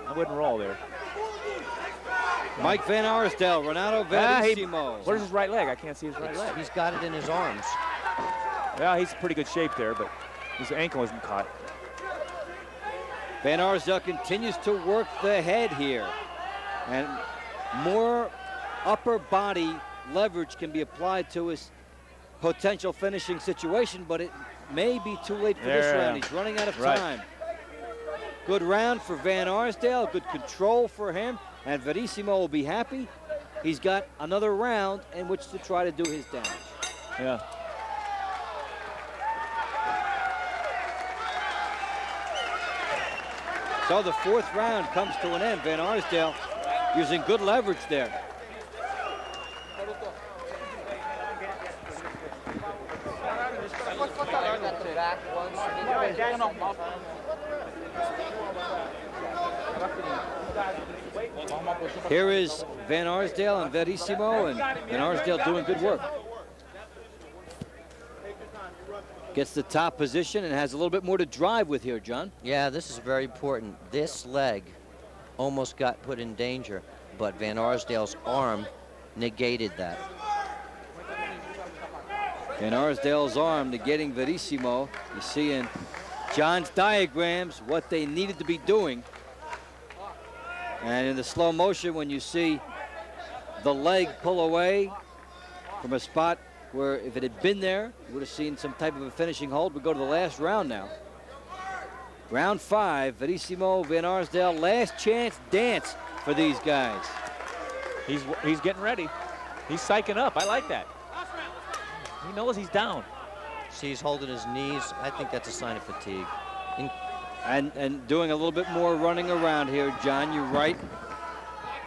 I wouldn't roll there. Mike Van Arsdale, Renato Verissimo. Where's his right leg? I can't see his right leg. He's got it in his arms. Yeah, he's in pretty good shape there, but his ankle isn't caught. Van Arsdale continues to work the head here. And more upper body leverage can be applied to his potential finishing situation, but it may be too late for this round. He's running out of time. Good round for Van Arsdale, good control for him, and Verissimo will be happy. He's got another round in which to try to do his damage. Yeah. So the fourth round comes to an end. Van Arsdale using good leverage there. Here is Van Arsdale and Verissimo, and Van Arsdale doing good work. Gets the top position and has a little bit more to drive with here, John. Yeah, this is very important. This leg almost got put in danger, but Van Arsdale's arm negated that. Van Arsdale's arm negating Verissimo. You see in John's diagrams what they needed to be doing. And in the slow motion, when you see the leg pull away from a spot where if it had been there, you would have seen some type of a finishing hold. We go to the last round now. Round 5, Verissimo, Van Arsdale, last chance dance for these guys. He's getting ready. He's psyching up. I like that. He knows he's down. See, he's holding his knees. I think that's a sign of fatigue. And doing a little bit more running around here, John. You're right.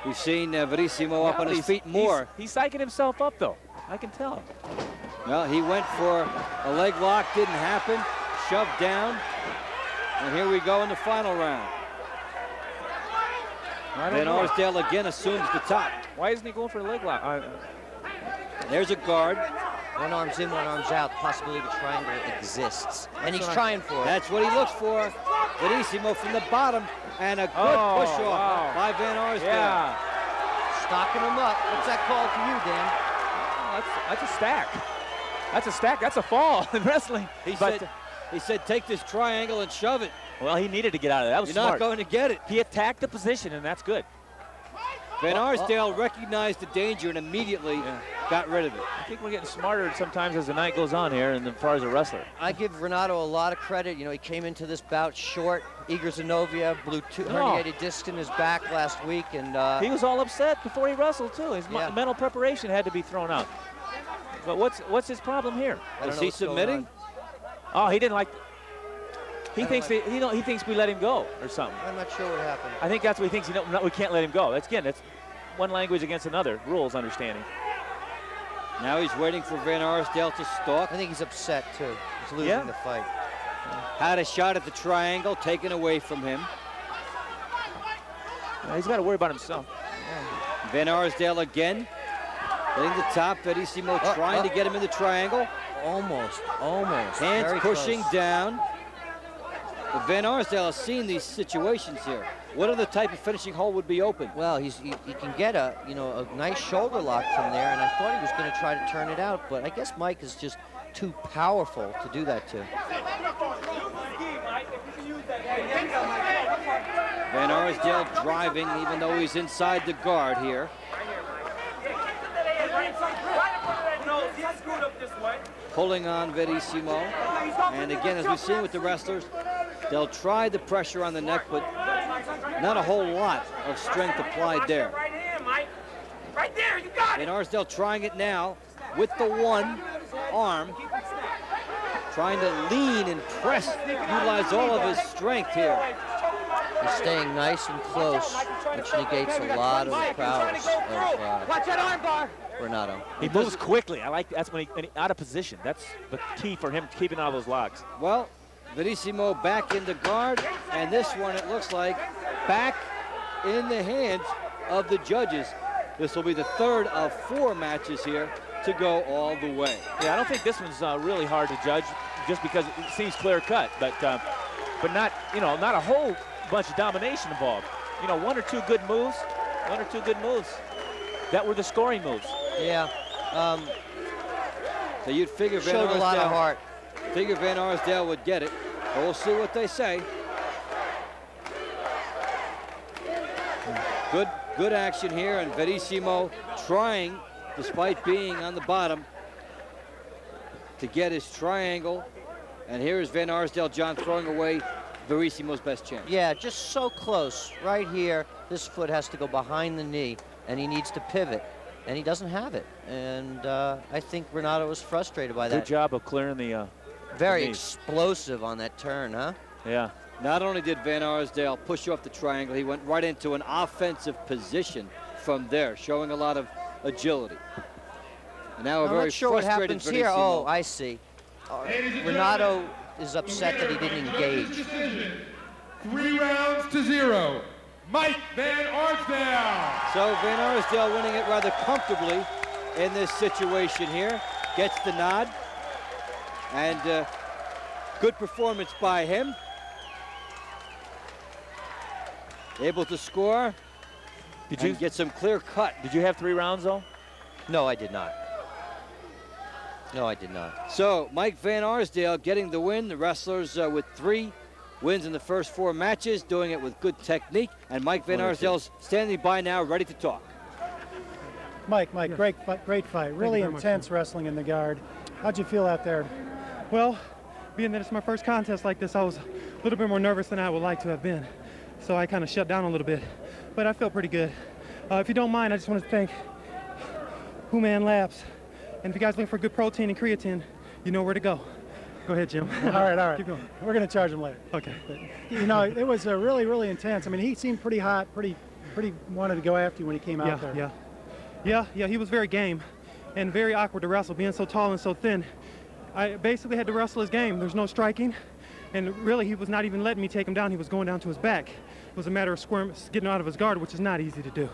We've seen Verissimo up on his feet more. He's psyching himself up, though. I can tell. Well, he went for a leg lock, didn't happen. Shoved down. And here we go in the final round. Van Arsdale again assumes the top. Why isn't he going for a leg lock? There's a guard. One arm's in, one arm's out. The possibility of a triangle exists. And he's trying for it. That's what he looks for. Verissimo from the bottom. And a good push-off by Van Arsdale. Yeah. Stocking him up. What's that called to you, Dan? That's a stack. That's a stack. That's a fall in wrestling. He said, take this triangle and shove it. Well, he needed to get out of that. That was You're smart. not going to get it. He attacked the position, and that's good. Van Arsdale recognized the danger and immediately got rid of it. I think we're getting smarter sometimes as the night goes on here, and as far as a wrestler. I give Renato a lot of credit. You know, he came into this bout short. Igor Zinoviev blew two herniated discs in his back last week, and he was all upset before he wrestled too. His mental preparation had to be thrown out. But what's his problem here? Was he submitting? Oh, he didn't like. He thinks he thinks we let him go or something. I'm not sure what happened. I think that's what he thinks. We can't let him go. That's one language against another. Rules understanding. Now he's waiting for Van Arsdale to stalk. I think he's upset too. He's losing the fight. Had a shot at the triangle taken away from him. He's got to worry about himself. Van Arsdale again. Hitting the top. Verissimo trying to get him in the triangle. Almost. Hands Very pushing close. down. But Van Arsdale has seen these situations here. What other type of finishing hold would be open? Well, he can get a nice shoulder lock from there, and I thought he was going to try to turn it out, but I guess Mike is just too powerful to do that to. Van Arsdale driving, even though he's inside the guard here. Pulling on Verissimo. And again, as we've seen with the wrestlers, they'll try the pressure on the neck, but not a whole lot of strength applied there. Right there, you got it. Van Arsdale trying it now with the one arm. Trying to lean and press, utilize all of his strength here. He's staying nice and close, which negates a lot of the prowess of Renato. He moves quickly. I like that's when he out of position. That's the key for him keeping all those locks. Well, Verissimo back in the guard, and this one it looks like back in the hands of the judges. This will be the third of 4 matches here to go all the way. Yeah, I don't think this one's really hard to judge, just because it seems clear cut, but not, you know, not a whole bunch of domination involved. You know, 1 or 2 good moves, that were the scoring moves. Yeah. So you'd figure Van Showed a lot of Arsdale, heart. figure Van Arsdale would get it, but we'll see what they say. Good action here, and Verissimo trying, despite being on the bottom, to get his triangle. And here is Van Arsdale, John, throwing away Verissimo's best chance. Yeah, just so close. Right here, this foot has to go behind the knee, and he needs to pivot, and he doesn't have it. And I think Renato was frustrated by that. Good job of clearing the Very the explosive on that turn, huh? Yeah. Not only did Van Arsdale push off the triangle, he went right into an offensive position from there, showing a lot of agility. And now a I'm very not sure what frustrated happens here. Verissimo. Oh, I see. Renato is upset that he didn't engage. 3 rounds to 0. Mike Van Arsdale. So Van Arsdale winning it rather comfortably in this situation here. Gets the nod. And good performance by him. Able to score. Did you get some clear cut? Did you have 3 rounds though? No, I did not. No, I did not. So Mike Van Arsdale getting the win. The wrestlers with 3 wins in the first 4 matches, doing it with good technique. And Mike Van Arsdale's standing by now, ready to talk. Mike, great fight. Really intense wrestling in the guard. How'd you feel out there? Well, being that it's my first contest like this, I was a little bit more nervous than I would like to have been. So I kind of shut down a little bit, but I felt pretty good. If you don't mind, I just want to thank Hume Labs. And if you guys looking for good protein and creatine, you know where to go. Go ahead, Jim. All right. Keep going. We're going to charge him later. Okay. But, you know, it was really, really intense. I mean, he seemed pretty hot, pretty wanted to go after you when he came out there. Yeah, he was very game and very awkward to wrestle, being so tall and so thin. I basically had to wrestle his game. There's no striking. And really, he was not even letting me take him down. He was going down to his back. It was a matter of getting out of his guard, which is not easy to do.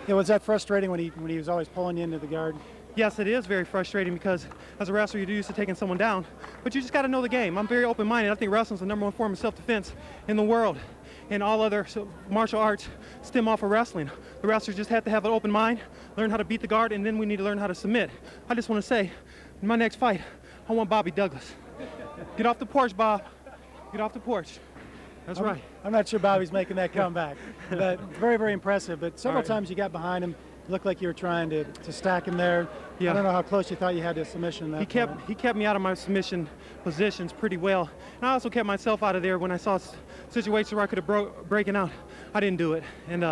Yeah, was that frustrating when he was always pulling you into the guard? Yes, it is very frustrating because as a wrestler, you're used to taking someone down. But you just got to know the game. I'm very open-minded. I think wrestling's the #1 form of self-defense in the world. And all other martial arts stem off of wrestling. The wrestlers just have to have an open mind, learn how to beat the guard, and then we need to learn how to submit. I just want to say, in my next fight, I want Bobby Douglas. Get off the porch, Bob. Get off the porch. That's right. I'm not sure Bobby's making that comeback. But very, very impressive. But several times you got behind him. Looked like you were trying to stack him there. Yeah. I don't know how close you thought you had to submission. He kept me out of my submission positions pretty well. And I also kept myself out of there when I saw situations where I could have breaking out. I didn't do it. And,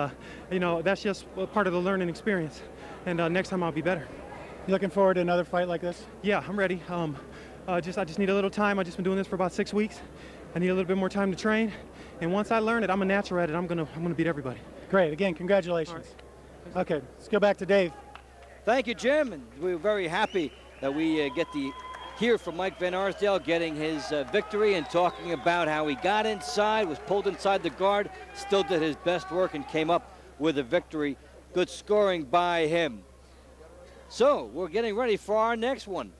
you know, that's just part of the learning experience. And next time I'll be better. You looking forward to another fight like this? Yeah, I'm ready. I just need a little time. I've just been doing this for about 6 weeks. I need a little bit more time to train. And once I learn it, I'm a natural at it. I'm gonna beat everybody. Great. Again, congratulations. Okay, let's go back to Dave. Thank you, Jim. And we're very happy that we get to hear from Mike Van Arsdale getting his victory and talking about how he got inside, was pulled inside the guard, still did his best work and came up with a victory. Good scoring by him. So we're getting ready for our next one.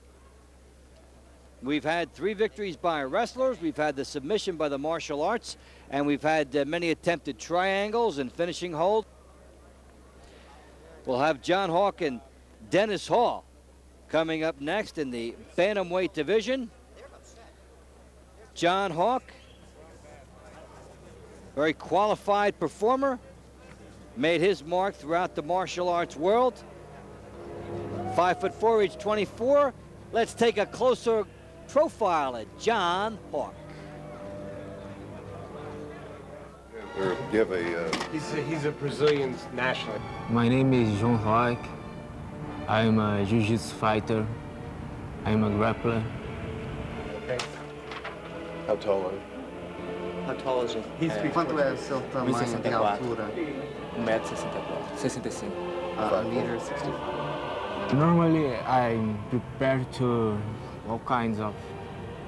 We've had 3 victories by wrestlers. We've had the submission by the martial arts, and we've had many attempted triangles and finishing hold. We'll have John Hawk and Dennis Hall coming up next in the bantamweight division. John Hawk, very qualified performer, made his mark throughout the martial arts world. 5'4", age 24. Let's take a closer profile at John Hawk. Or do you have a... He's a Brazilian national. My name is João Roque. I'm a jiu-jitsu fighter. I'm a grappler. Okay. How tall are you? How tall is he? Quanto é o seu tamanho de altura? 1,64 m. Meter 65. Normally, I'm prepared to all kinds of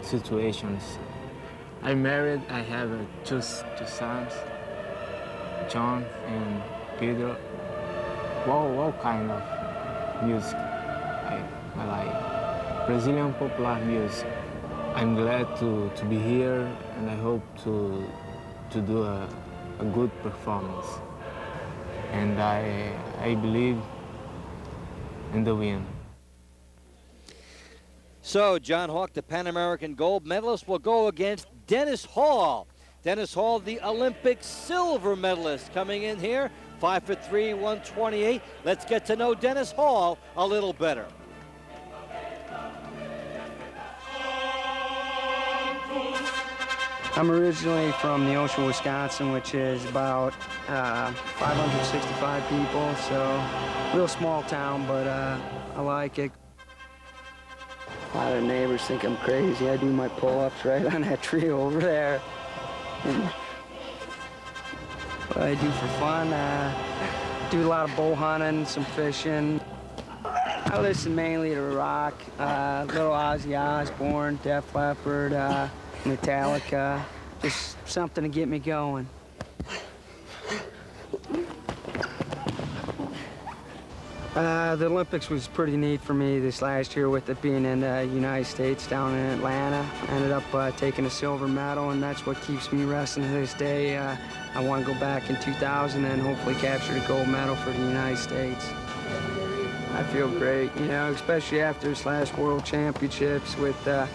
situations. I'm married. I have two sons, John and Pedro. what kind of music. I like Brazilian popular music. I'm glad to be here, and I hope to do a good performance. And I believe in the win. So John Hawk, the Pan American gold medalist, will go against Dennis Hall. Dennis Hall, the Olympic silver medalist, coming in here, 5'3", 128. Let's get to know Dennis Hall a little better. I'm originally from Neosho, Wisconsin, which is about 565 people, so real small town, but I like it. A lot of neighbors think I'm crazy. I do my pull-ups right on that tree over there. And what I do for fun, do a lot of bow hunting, some fishing. I listen mainly to rock, little Ozzy Osbourne, Def Leppard, Metallica, just something to get me going. The Olympics was pretty neat for me this last year, with it being in the United States down in Atlanta. I ended up taking a silver medal, and that's what keeps me wrestling to this day. I want to go back in 2000 and hopefully capture the gold medal for the United States. I feel great, you know, especially after this last World Championships with the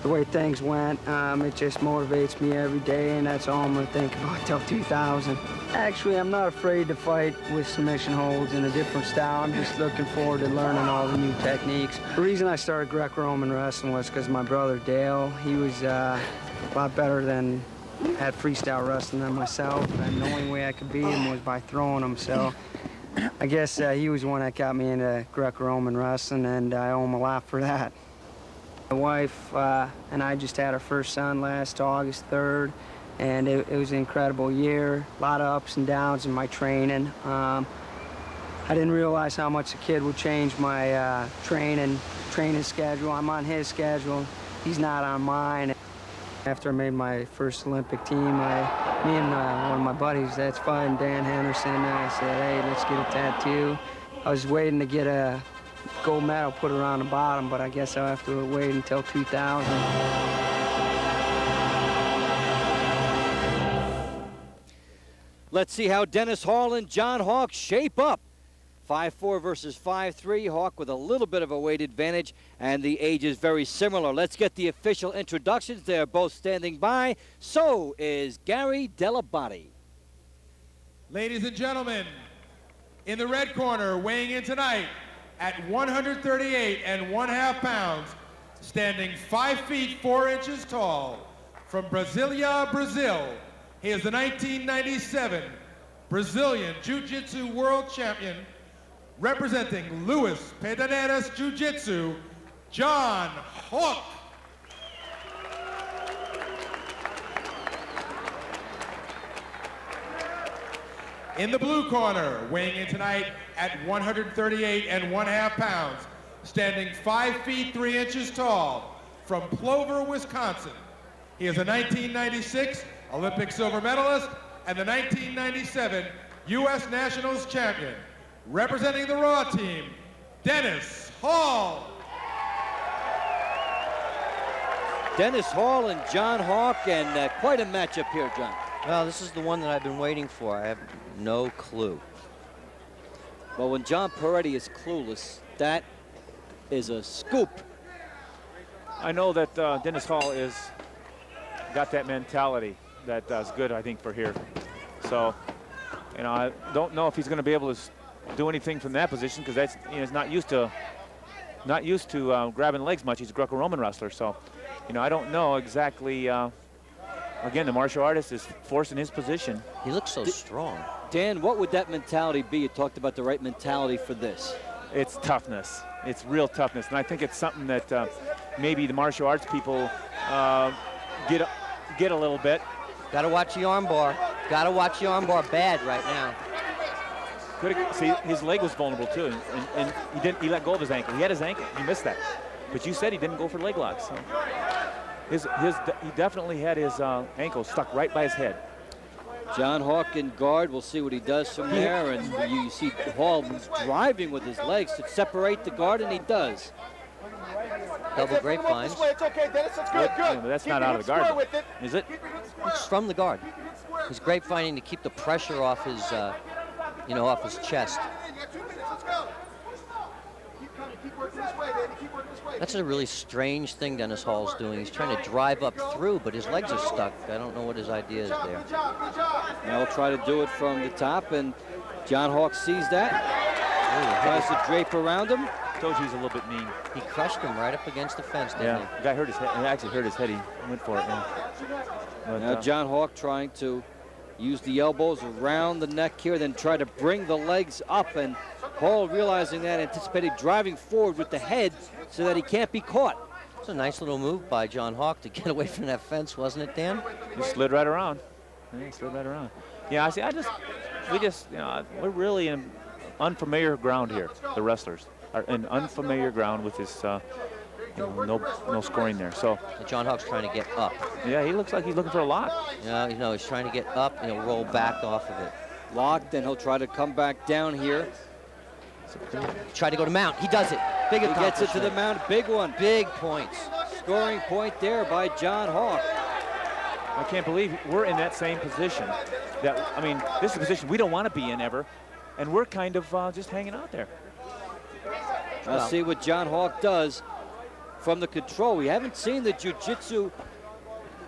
way things went. It just motivates me every day, and that's all I'm going to think about till 2000. Actually, I'm not afraid to fight with submission holds in a different style. I'm just looking forward to learning all the new techniques. The reason I started Greco-Roman wrestling was because my brother Dale, he was a lot better at freestyle wrestling than myself, and the only way I could beat him was by throwing him. So I guess he was the one that got me into Greco-Roman wrestling, and I owe him a lot for that. My wife and I just had our first son last August 3rd, and it was an incredible year. A lot of ups and downs in my training. I didn't realize how much a kid would change my training schedule. I'm on his schedule. He's not on mine. After I made my first Olympic team, me and one of my buddies that's fighting, Dan Henderson, I said, hey, let's get a tattoo. I was waiting to get a gold medal put around the bottom, but I guess I'll have to wait until 2000. Let's see how Dennis Hall and John Hawk shape up. 5'4" versus 5'3", Hawk with a little bit of a weight advantage, and the age is very similar. Let's get the official introductions. They're both standing by. So is Gary Delabate. Ladies and gentlemen, in the red corner, weighing in tonight at 138 1/2 pounds, standing 5 feet 4 inches tall, from Brasilia, Brazil, he is the 1997 Brazilian Jiu-Jitsu World Champion, representing Luis Pederneiras Jiu-Jitsu, John Hawk. In the blue corner, weighing in tonight at 138 1/2 pounds, standing 5 feet 3 inches tall, from Plover, Wisconsin. He is a 1996 Olympic silver medalist and the 1997 U.S. Nationals champion. Representing the Raw team, Dennis Hall. Dennis Hall and John Hawk, and quite a matchup here, John. Well, this is the one that I've been waiting for. I have no clue. Well, when John Peretti is clueless, that is a scoop. I know that Dennis Hall got that mentality that is good, I think, for here. So, you know, I don't know if he's going to be able to do anything from that position, because that's, you know, he's not used to grabbing legs much. He's a Greco-Roman wrestler, so, you know, I don't know exactly. Again, the martial artist is forced in his position. He looks so strong. Dan, what would that mentality be? You talked about the right mentality for this. It's toughness. It's real toughness, and I think it's something that maybe the martial arts people get a little bit. Got to watch the armbar. Got to watch the armbar bad right now. See, his leg was vulnerable too, and he let go of his ankle. He had his ankle. He missed that. But you said he didn't go for leg locks. So. He definitely had his ankle stuck right by his head. John Hawk in guard. We'll see what he does from there. And you see Hall driving with his legs to separate the guard, and he does. Double grapevines. It's okay, Dennis. That's good. Yeah, but that's not out of the guard, is it? It's from the guard. He's grapevining to keep the pressure off his, off his chest. That's a really strange thing Dennis Hall's doing. He's trying to drive up through, but his legs are stuck. I don't know what his idea is there. Now he'll try to do it from the top, and John Hawk sees that. Tries to drape around him. Told you he's a little bit mean. He crushed him right up against the fence, didn't he? The guy hurt his head. He actually hurt his head. He went for it. But, now John Hawk trying to use the elbows around the neck here, then try to bring the legs up, and Hall, realizing that, anticipated driving forward with the head so that he can't be caught. It's a nice little move by John Hawk to get away from that fence, wasn't it, Dan? He slid right around. Yeah, he slid right around. Yeah, I see. We're really in unfamiliar ground here. The wrestlers are in unfamiliar ground with this, no scoring there. So John Hawk's trying to get up. Yeah, he looks like he's looking for a lock. Yeah, he's trying to get up and he'll roll back off of it. Locked, and he'll try to come back down here. Try to go to mount. He does it. Big He gets it to the mount. Big one. Big points. Scoring point there by John Hawk. I can't believe we're in that same position. This is a position we don't want to be in ever, and we're kind of just hanging out there. Let's see what John Hawk does from the control. We haven't seen the jiu-jitsu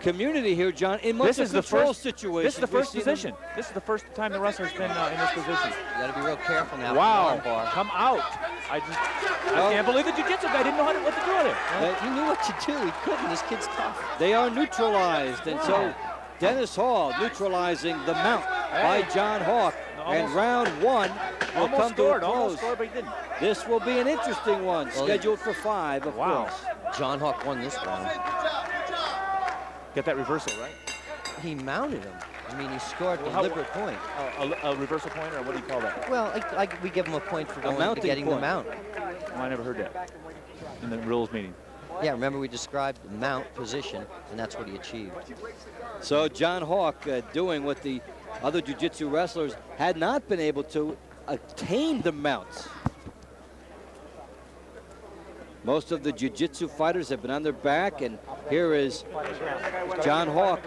community here, John, in much of control situations. This is the first position. This is the first time the wrestler's been in this position. You got to be real careful now. Wow! Come out! I can't believe the jiu-jitsu guy didn't know what to do with it. He knew what to do. He couldn't. This kid's tough. They are neutralized, and so Dennis Hall neutralizing the mount by John Hawk. And round one will come to a close. Almost scored, but he didn't. This will be an interesting one, scheduled for 5, of course. John Hawk won this round. Get that reversal, right? He mounted him. He scored a deliberate point. A reversal point, or what do you call that? Well, we give him a point for going to getting the mount. I never heard that in the rules meeting. Yeah, remember we described the mount position, and that's what he achieved. So John Hawk doing what the other jiu-jitsu wrestlers had not been able to attain the mounts. Most of the jiu-jitsu fighters have been on their back, and here is John Hawk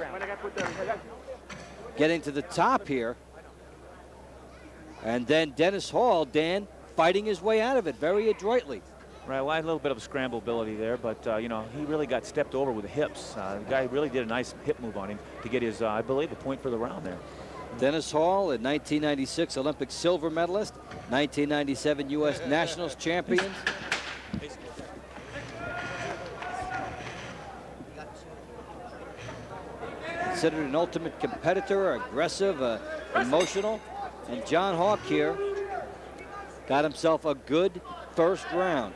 getting to the top here. And then Dennis Hall, Dan, fighting his way out of it very adroitly. Right, well, a little bit of scramblability there, but, he really got stepped over with the hips. The guy really did a nice hip move on him to get his, I believe, a point for the round there. Dennis Hall, a 1996 Olympic silver medalist, 1997 U.S. Nationals champion. Considered an ultimate competitor, aggressive, emotional. And John Hawk here got himself a good first round.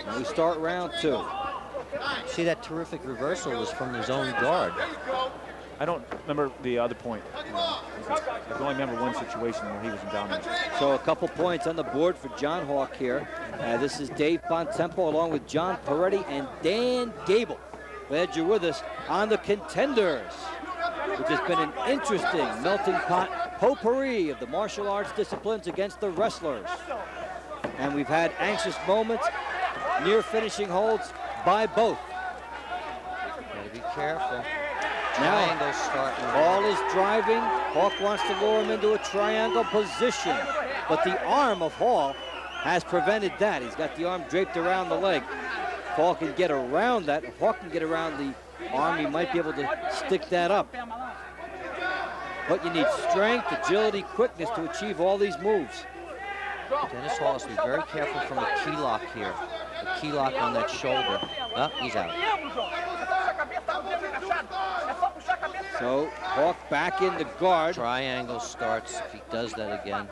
And we start round 2. See, that terrific reversal was from his own guard. I don't remember the other point. I can only remember one situation where he was in dominance. So a couple points on the board for John Hawk here. This is Dave Bontempo along with John Peretti and Dan Gable. Glad you're with us on the Contenders, which has been an interesting melting pot potpourri of the martial arts disciplines against the wrestlers. And we've had anxious moments, near finishing holds by both. Gotta be careful. Now, Hall is driving. Hawk wants to lure him into a triangle position, but the arm of Hall has prevented that. He's got the arm draped around the leg. If Hall can get around that, if Hawk can get around the arm, he might be able to stick that up. But you need strength, agility, quickness to achieve all these moves. Dennis Hall has to be very careful from a key lock here. A key lock on that shoulder. Oh, he's out. So Hawk back in the guard. Triangle starts if he does that again.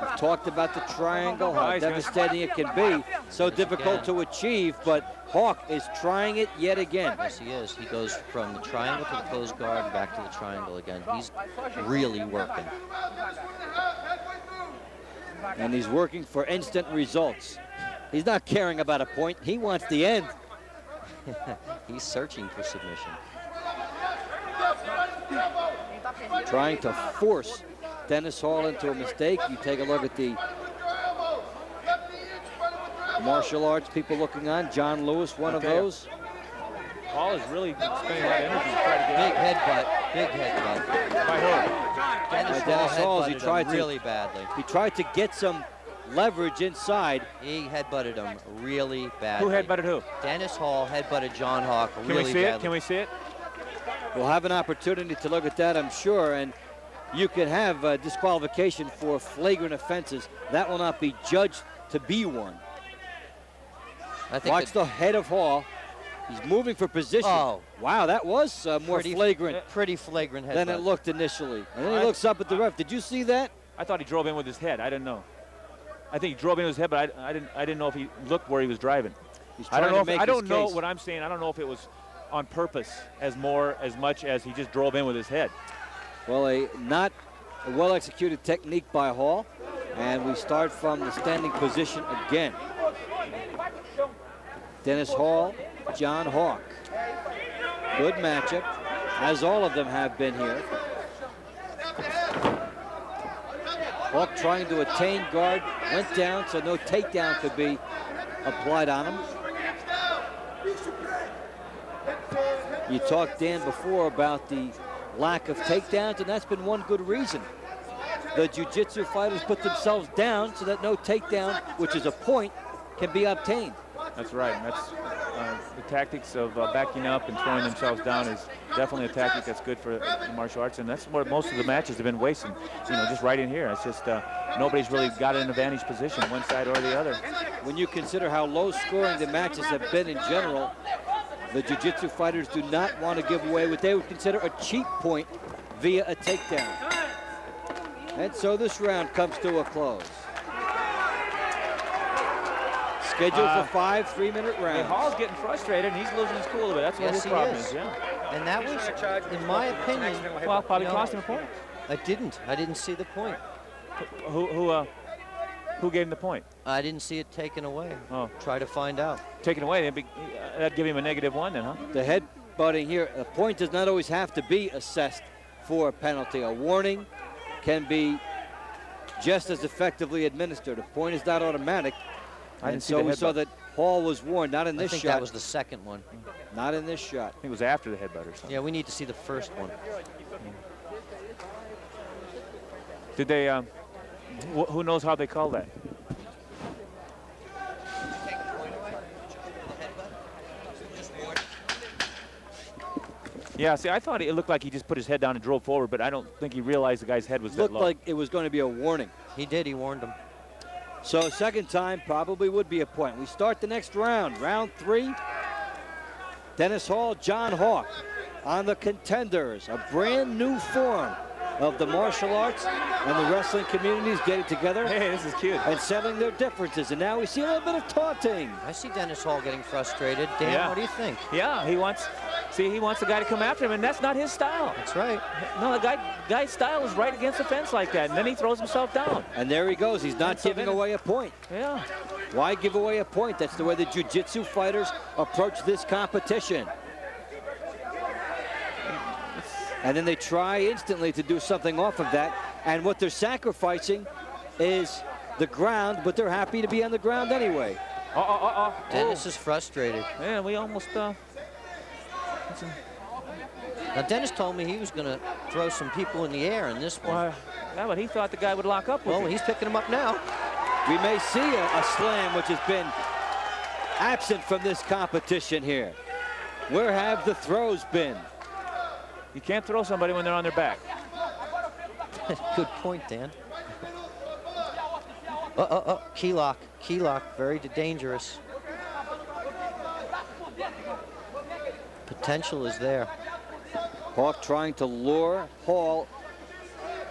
We've talked about the triangle, how devastating it can be. So difficult to achieve, but Hawk is trying it yet again. Yes, he is. He goes from the triangle to the closed guard, back to the triangle again. He's really working. And he's working for instant results. He's not caring about a point. He wants the end. He's searching for submission. Trying to force Dennis Hall into a mistake. You take a look at the martial arts people looking on. John Lewis, one of those. Hall is really spending a lot of energy to try to get Big out. headbutt. Big headbutt. By who? Dennis Hall he headbutted tried him really badly. He tried to get some leverage inside. He headbutted him really badly. Who headbutted who? Dennis Hall headbutted John Hawk really badly. Can we see it? Can we see it? We'll have an opportunity to look at that, I'm sure, and you can have disqualification for flagrant offenses. That will not be judged to be one. Watch the head of Hall. He's moving for position. Oh. Wow, that was more flagrant. Pretty flagrant headbutt. Than it looked initially. And then he looks up at the ref. Did you see that? I thought he drove in with his head. I didn't know. I think he drove in with his head, but I didn't know if he looked where he was driving. He's I don't trying know. to make I don't his know case. what I'm saying. I don't know if it was on purpose as much as he just drove in with his head. Well, a well-executed technique by Hall. And we start from the standing position again. Dennis Hall, John Hawk. Good matchup, as all of them have been here. Hawk trying to attain guard, went down, so no takedown could be applied on him. You talked, Dan, before about the lack of takedowns, and that's been one good reason. The jiu-jitsu fighters put themselves down so that no takedown, which is a point, can be obtained. That's right. And that's the tactics of backing up and throwing themselves down is definitely a tactic that's good for martial arts, and that's where most of the matches have been wasting. You know, just right in here. It's just nobody's really got an advantage position, one side or the other. When you consider how low-scoring the matches have been in general, the jiu-jitsu fighters do not want to give away what they would consider a cheap point via a takedown. And so this round comes to a close. Scheduled for 5 3-minute rounds. Hall's getting frustrated, and he's losing his cool a bit. That's what his problem is. Yeah. And that was, in my opinion, well, probably cost him a point. I didn't see the point. Who gave him the point? I didn't see it taken away. Oh. Try to find out. Taken away, that'd give him a -1 then, huh? The headbutting here, a point does not always have to be assessed for a penalty. A warning can be just as effectively administered. A point is not automatic. And so we saw that Hall was warned, not in this shot. I think that was the second one. Not in this shot. I think it was after the headbutt or something. Yeah, we need to see the first one. Did they, who knows how they call that? Yeah, see, I thought it looked like he just put his head down and drove forward, but I don't think he realized the guy's head was that Looked low. like it was going to be a warning. He did, he warned him. So second time probably would be a point. We start the next round, round 3. Dennis Hall, John Hawk on the contenders, a brand new form of the martial arts and the wrestling communities getting together. Hey, this is cute. And settling their differences. And now we see a little bit of taunting. I see Dennis Hall getting frustrated. Dan, Yeah. what do you think? Yeah, he wants the guy to come after him, and that's not his style. That's right. No, the guy's style is right against the fence like that, and then he throws himself down. And there he goes. He's not giving away a point. Yeah. Why give away a point? That's the way the jiu-jitsu fighters approach this competition. And then they try instantly to do something off of that. And what they're sacrificing is the ground, but they're happy to be on the ground anyway. Dennis is frustrated. Yeah, we almost... Now, Dennis told me he was going to throw some people in the air in this one. Yeah, but he thought the guy would lock up with him. Well, he's picking him up now. We may see a slam, which has been absent from this competition here. Where have the throws been? You can't throw somebody when they're on their back. Good point, Dan. Key lock, very dangerous. Potential is there. Hawk trying to lure Hall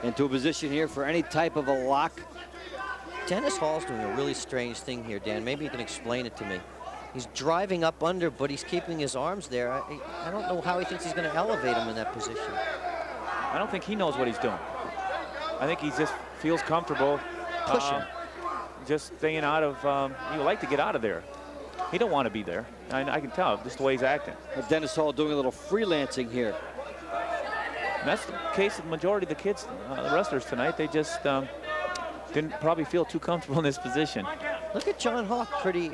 into a position here for any type of a lock. Dennis Hall's doing a really strange thing here, Dan. Maybe you can explain it to me. He's driving up under, but he's keeping his arms there. I don't know how he thinks he's going to elevate him in that position. I don't think he knows what he's doing. I think he just feels comfortable pushing. Just staying out of, you like to get out of there. He don't want to be there. I can tell just the way he's acting. Dennis Hall doing a little freelancing here. And that's the case of the majority of the kids, the wrestlers tonight. They just didn't probably feel too comfortable in this position. Look at John Hawk, pretty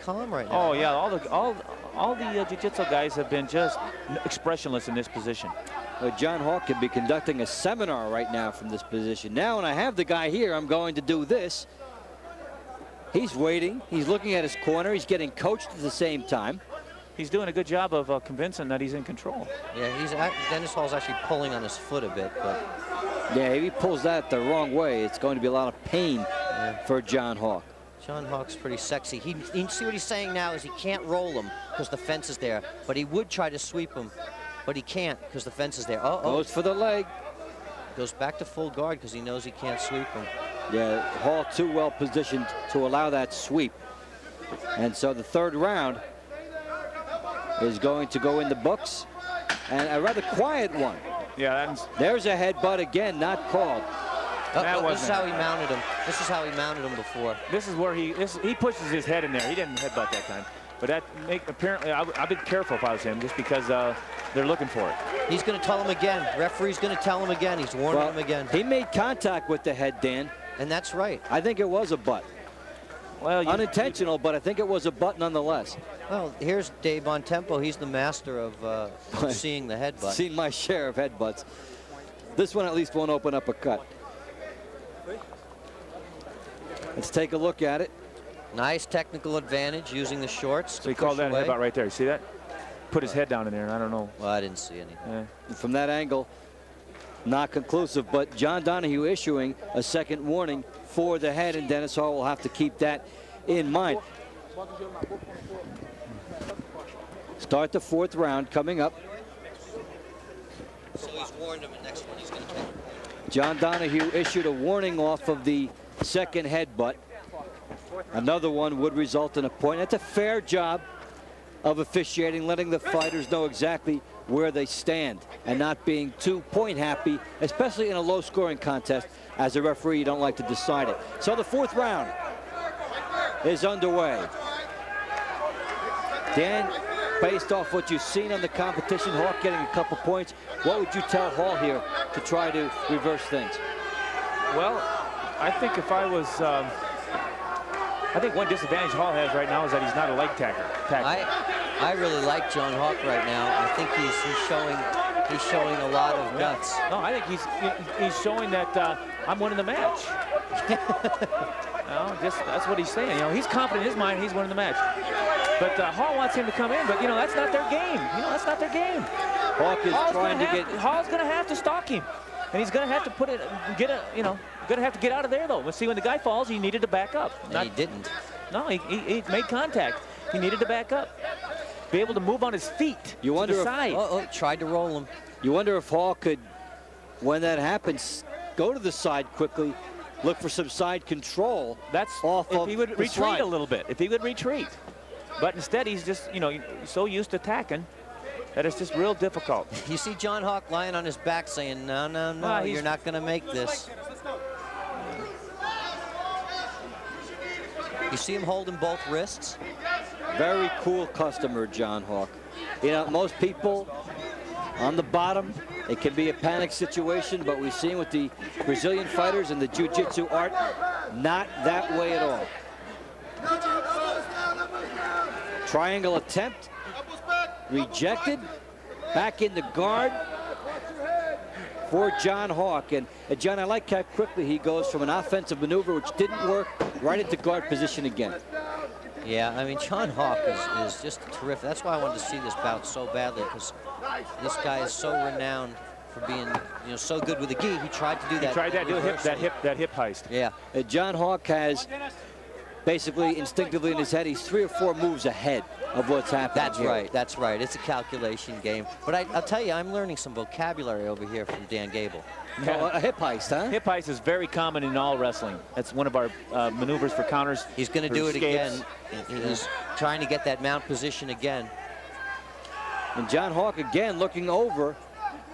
calm right now. Oh yeah, all the jiu-jitsu guys have been just expressionless in this position. John Hawk could be conducting a seminar right now from this position. Now, when I have the guy here, I'm going to do this. He's waiting. He's looking at his corner. He's getting coached at the same time. He's doing a good job of convincing that he's in control. Yeah, Dennis Hall's actually pulling on his foot a bit, but yeah, if he pulls that the wrong way, it's going to be a lot of pain for John Hawk. John Hawk's pretty sexy. He see what he's saying now is he can't roll him because the fence is there, but he would try to sweep him, but he can't because the fence is there. Goes for the leg. Goes back to full guard because he knows he can't sweep him. Yeah, Hall too well positioned to allow that sweep. And so the third round is going to go in the books, and a rather quiet one. Yeah, there's a headbutt again, not called. This is how he mounted him. This is how he mounted him before. This is where he pushes his head in there. He didn't headbutt that time. But apparently, I've been careful if I was him, just because they're looking for it. He's going to tell him again. Referee's going to tell him again. He's warning him again. He made contact with the head, Dan. And that's right. I think it was a butt. Well, unintentional, but I think it was a butt nonetheless. Well, here's Dave Bontempo. He's the master of seeing the headbutt. Seen my share of headbutts. This one at least won't open up a cut. Let's take a look at it. Nice technical advantage using the shorts. So he called that a headbutt right there. You see that? Put his head down in there, and I don't know. Well, I didn't see anything. Yeah. From that angle, not conclusive, but John Donahue issuing a second warning for the head, and Dennis Hall will have to keep that in mind. Start the fourth round coming up. So he's warned him, and next one he's going to take. John Donahue issued a warning off of the second headbutt. Another one would result in a point. That's a fair job of officiating, letting the fighters know exactly where they stand and not being too point happy, especially in a low scoring contest. As a referee, you don't like to decide it. So the fourth round is underway. Dan, based off what you've seen on the competition, Hawk getting a couple points, what would you tell Hall here to try to reverse things? Well, I think if I was, I think one disadvantage Hall has right now is that he's not a leg tackler. I really like John Hawk right now. I think he's showing a lot of guts. No, I think he's showing that I'm winning the match. That's what he's saying. You know, he's confident in his mind he's winning the match. But Hall wants him to come in, but you know that's not their game. That's not their game. Hawk is trying to get. Hall's going to have to stalk him, and he's going to have to going to have to get out of there though. Let's see, when the guy falls, he needed to back up. He didn't. No, he made contact. He needed to back up. Be able to move on his feet you wonder to the side. Tried to roll him. You wonder if Hall could, when that happens, go to the side quickly, look for some side control. That's off if of he would the retreat slide. a little bit. If he would retreat. But instead, he's just, so used to attacking that it's just real difficult. You see John Hawk lying on his back saying, no, you're not going to make this. You see him holding both wrists? Very cool customer, John Hawk. You know, most people on the bottom, it can be a panic situation, but we've seen with the Brazilian fighters and the jiu-jitsu art, not that way at all. Triangle attempt, rejected, back in the guard for John Hawk. And John, I like how quickly he goes from an offensive maneuver, which didn't work, right into guard position again. Yeah, I mean, John Hawk is just terrific. That's why I wanted to see this bout so badly, because this guy is so renowned for being, so good with the gi. He tried to do that. He tried that hip heist. Yeah. John Hawk has basically instinctively in his head, he's 3 or 4 moves ahead of what's happening. That's right. That's right. It's a calculation game. But I'll tell you, I'm learning some vocabulary over here from Dan Gable. A hip heist, huh? Hip heist is very common in all wrestling. That's one of our maneuvers for counters. He's going to do it again. He's trying to get that mount position again. And John Hawk again looking over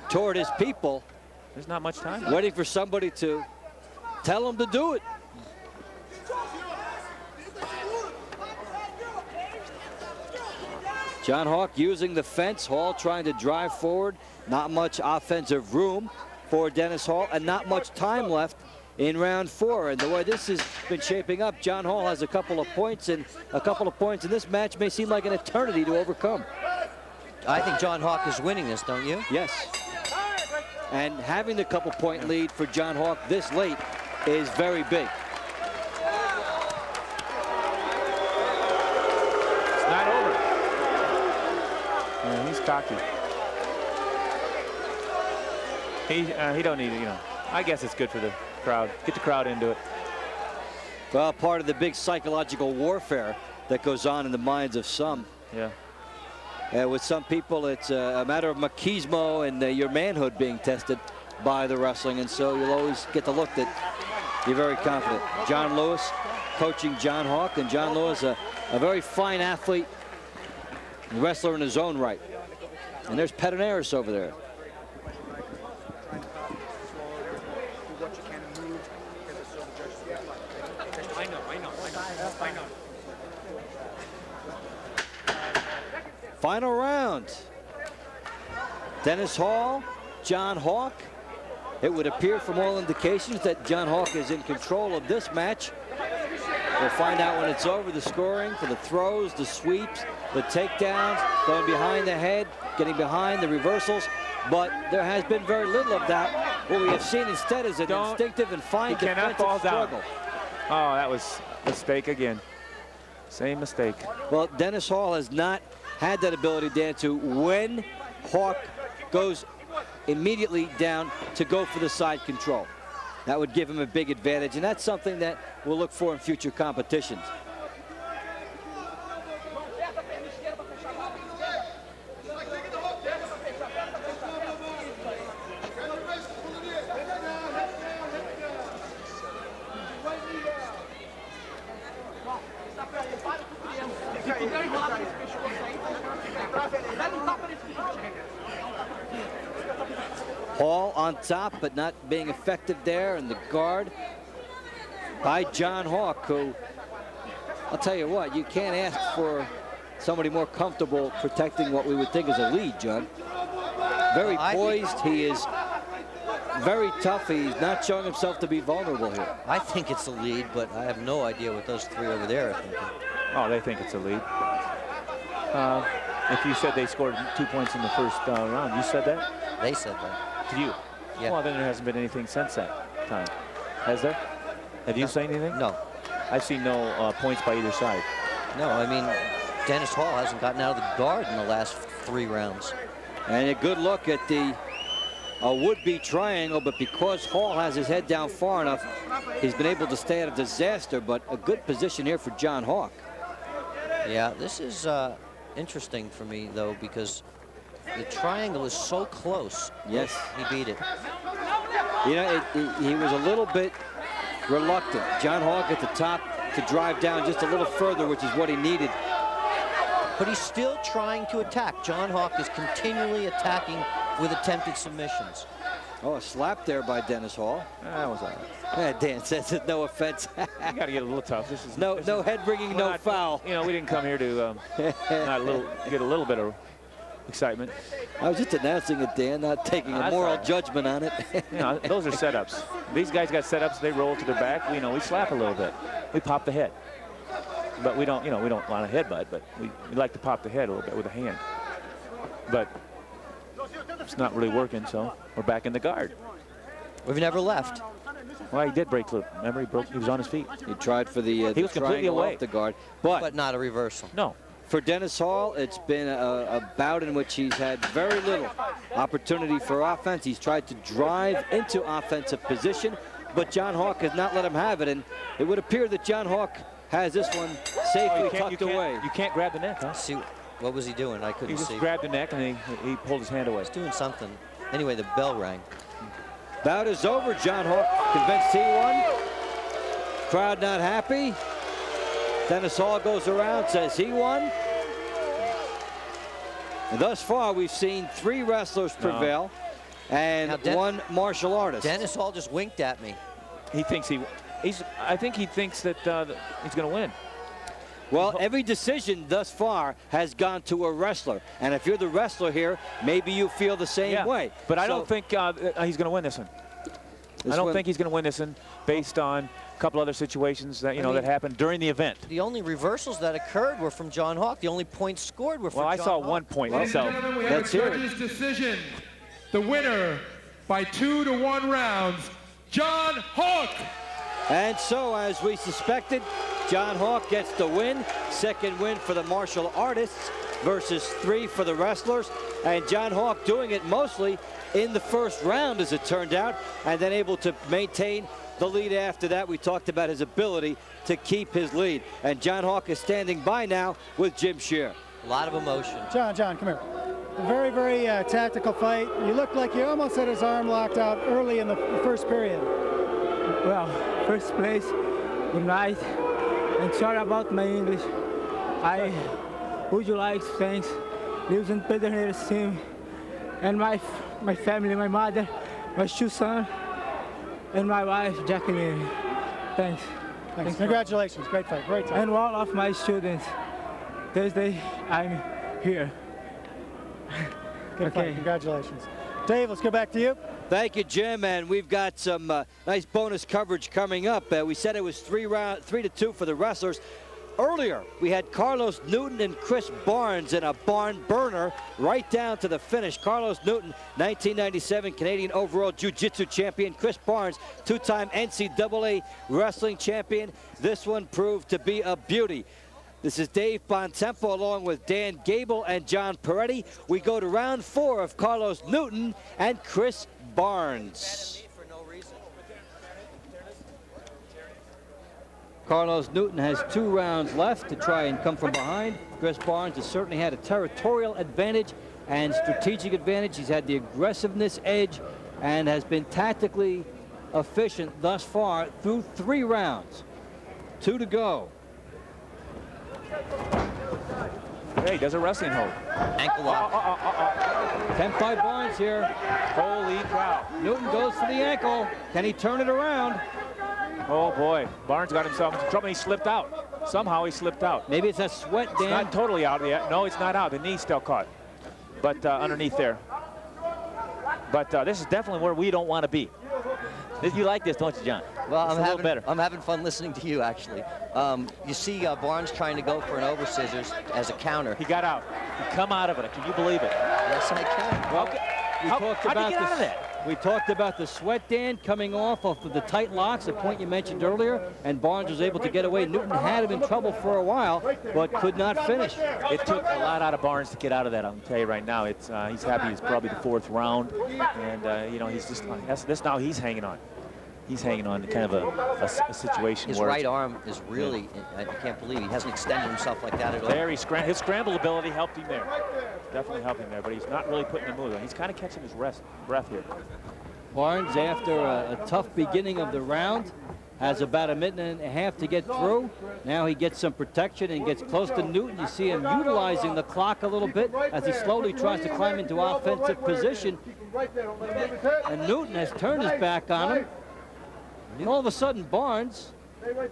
toward his people. There's not much time. Waiting for somebody to tell him to do it. John Hawk using the fence. Hall trying to drive forward. Not much offensive room for Dennis Hall, and not much time left in round 4. And the way this has been shaping up, John Hall has a couple of points, and a couple of points in this match may seem like an eternity to overcome. I think John Hawk is winning this, don't you? Yes. And having the couple-point lead for John Hawk this late is very big. It's not over. Yeah, he's cocky. He don't need it, you know. I guess it's good for the crowd. Get the crowd into it. Well, part of the big psychological warfare that goes on in the minds of some. Yeah. With some people, it's a matter of machismo and your manhood being tested by the wrestling, and so you'll always get the look that you're very confident. John Lewis coaching John Hawk, and John Lewis, a very fine athlete, wrestler in his own right. And there's Pederneiras over there. Final round. Dennis Hall, John Hawk. It would appear from all indications that John Hawk is in control of this match. We'll find out when it's over, the scoring for the throws, the sweeps, the takedowns, going behind the head, getting behind the reversals. But there has been very little of that. What we have seen instead is an instinctive and fine defensive struggle. Oh, that was a mistake again. Same mistake. Well, Dennis Hall has not had that ability, Dan, to when Hawk goes immediately down to go for the side control. That would give him a big advantage, and that's something that we'll look for in future competitions. Hall on top, but not being effective there, and the guard by John Hawk, who, I'll tell you what, you can't ask for somebody more comfortable protecting what we would think is a lead, John. Very poised, he is very tough, he's not showing himself to be vulnerable here. I think it's a lead, but I have no idea what those three over there are thinking. Oh, they think it's a lead. If you said they scored 2 points in the first round, you said that? They said that. To you? Yeah. Well, then there hasn't been anything since that time. Has there? Have you seen anything? No. I've seen no points by either side. No, I mean, Dennis Hall hasn't gotten out of the guard in the last 3 rounds. And a good look at the would-be triangle, but because Hall has his head down far enough, he's been able to stay out of disaster, but a good position here for John Hawk. Yeah, this is interesting for me, though, because the triangle is so close. Yes. He beat it. You know, he was a little bit reluctant. John Hawk at the top to drive down just a little further, which is what he needed. But he's still trying to attack. John Hawk is continually attacking with attempted submissions. Oh, a slap there by Dennis Hall. That was all right. Yeah, Dan says it, no offense. You got to get a little tough. This is no head bringing, no foul. You know, we didn't come here to get a little bit of excitement. I was just announcing it, Dan, not taking a moral judgment on it. You know, those are setups. These guys got setups. They roll to their back. We slap a little bit. We pop the head, but we don't. You know, we don't want a headbutt, but we like to pop the head a little bit with a hand. But it's not really working, so we're back in the guard. We've never left. Well, he did break through. Remember, he was on his feet. He tried for the he was completely away off the guard, but not a reversal. No. For Dennis Hall, it's been a bout in which he's had very little opportunity for offense. He's tried to drive into offensive position, but John Hawk has not let him have it, and it would appear that John Hawk has this one safely tucked away. You can't grab the neck, huh? See, what was he doing? I couldn't see. He just grabbed the neck and he pulled his hand away. He's doing something. Anyway, the bell rang. Bout is over. John Hawk convinced he won. Crowd not happy. Dennis Hall goes around, says he won. And thus far, we've seen 3 wrestlers prevail and 1 martial artist. Dennis Hall just winked at me. He thinks I think he thinks that he's going to win. Well, every decision thus far has gone to a wrestler. And if you're the wrestler here, maybe you feel the same way. But I don't think he's going to win this one. I don't think he's going to win this one based on a couple other situations that, that happened during the event. The only reversals that occurred were from John Hawk. The only points scored were from John Hawk. Well, I saw 1 point. Ladies and gentlemen, we have a judge's decision. The winner by 2-1 rounds, John Hawk. And so, as we suspected, John Hawk gets the win. Second win for the martial artists versus 3 for the wrestlers. And John Hawk doing it mostly in the first round, as it turned out, and then able to maintain the lead after that. We talked about his ability to keep his lead. And John Hawk is standing by now with Jim Scheer. A lot of emotion. John, come here. A very, very tactical fight. You looked like you almost had his arm locked out early in the first period. Well, first place, good night, and sorry about my English. I would like to thank lives in Pederneiras team and my family, my mother, my 2 sons, and my wife, Jacqueline. Thanks. Congratulations, great fight, great time. And all of my students. Thursday, I'm here. Good fight, congratulations. Dave, let's go back to you. Thank you, Jim, and we've got some nice bonus coverage coming up. We said it was 3-2 for the wrestlers. Earlier, we had Carlos Newton and Chris Barnes in a barn burner right down to the finish. Carlos Newton, 1997 Canadian overall Jiu-Jitsu champion. Chris Barnes, 2-time NCAA wrestling champion. This one proved to be a beauty. This is Dave Bontempo along with Dan Gable and John Peretti. We go to round 4 of Carlos Newton and Chris Barnes. Carlos Newton has 2 rounds left to try and come from behind. Chris Barnes has certainly had a territorial advantage and strategic advantage. He's had the aggressiveness edge and has been tactically efficient thus far through 3 rounds. 2 to go. Hey, he does a wrestling hold. Ankle lock. 10 by Barnes here. Holy cow. Newton goes for the ankle. Can he turn it around? Oh boy, Barnes got himself into trouble. He slipped out. Somehow he slipped out. Maybe it's a sweat, Dan. It's not totally out yet. No, it's not out. The knee's still caught. But underneath there. But this is definitely where we don't want to be. You like this, don't you, John? Well, I'm having fun listening to you, actually. You see Barnes trying to go for an over scissors as a counter. He got out. He come out of it. Can you believe it? Yes, I can. Well, we talked about the sweat, Dan, coming off of the tight locks, a point you mentioned earlier, and Barnes was able to get away. Newton had him in trouble for a while, but could not finish. It took a lot out of Barnes to get out of that. I'll tell you right now. It's he's happy. It's probably the 4th round, and he's just this now. He's hanging on. He's hanging on to kind of a situation his where right arm is really, I can't believe he hasn't extended himself like that at all. There, his scramble ability helped him there. Definitely helped him there, but he's not really putting the move on. He's kind of catching his breath here. Barnes, after a tough beginning of the round, has about a minute and a half to get through. Now he gets some protection and gets close to Newton. You see him utilizing the clock a little bit as he slowly tries to climb into offensive position. And Newton has turned his back on him. And all of a sudden, Barnes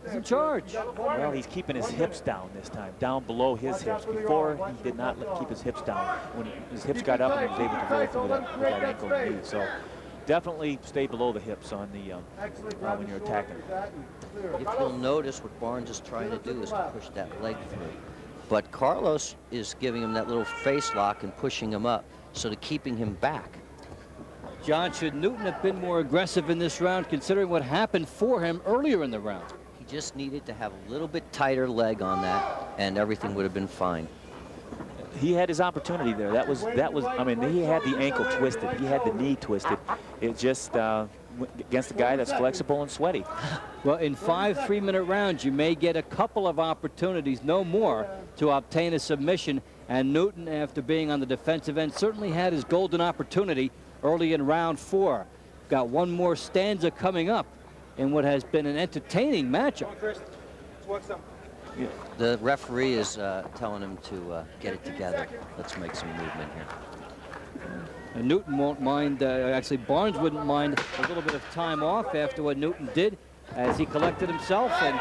is in charge. Well, he's keeping his hips down this time, down below his hips. Before, he did not keep his hips down. When his hips got up, he was able to go through with that ankle and knee. So definitely stay below the hips on the when you're attacking. If you'll notice, what Barnes is trying to do is to push that leg through. But Carlos is giving him that little face lock and pushing him up, so to keeping him back. John, should Newton have been more aggressive in this round, considering what happened for him earlier in the round? He just needed to have a little bit tighter leg on that, and everything would have been fine. He had his opportunity there. That was. I mean, he had the ankle twisted. He had the knee twisted. It just against a guy that's flexible and sweaty. Well, in 5 3-minute rounds, you may get a couple of opportunities, no more, to obtain a submission. And Newton, after being on the defensive end, certainly had his golden opportunity early in round 4. Got one more stanza coming up in what has been an entertaining matchup. Yeah. The referee is telling him to get it together. Let's make some movement here. And Newton won't mind, actually Barnes wouldn't mind a little bit of time off after what Newton did. as he collected himself, and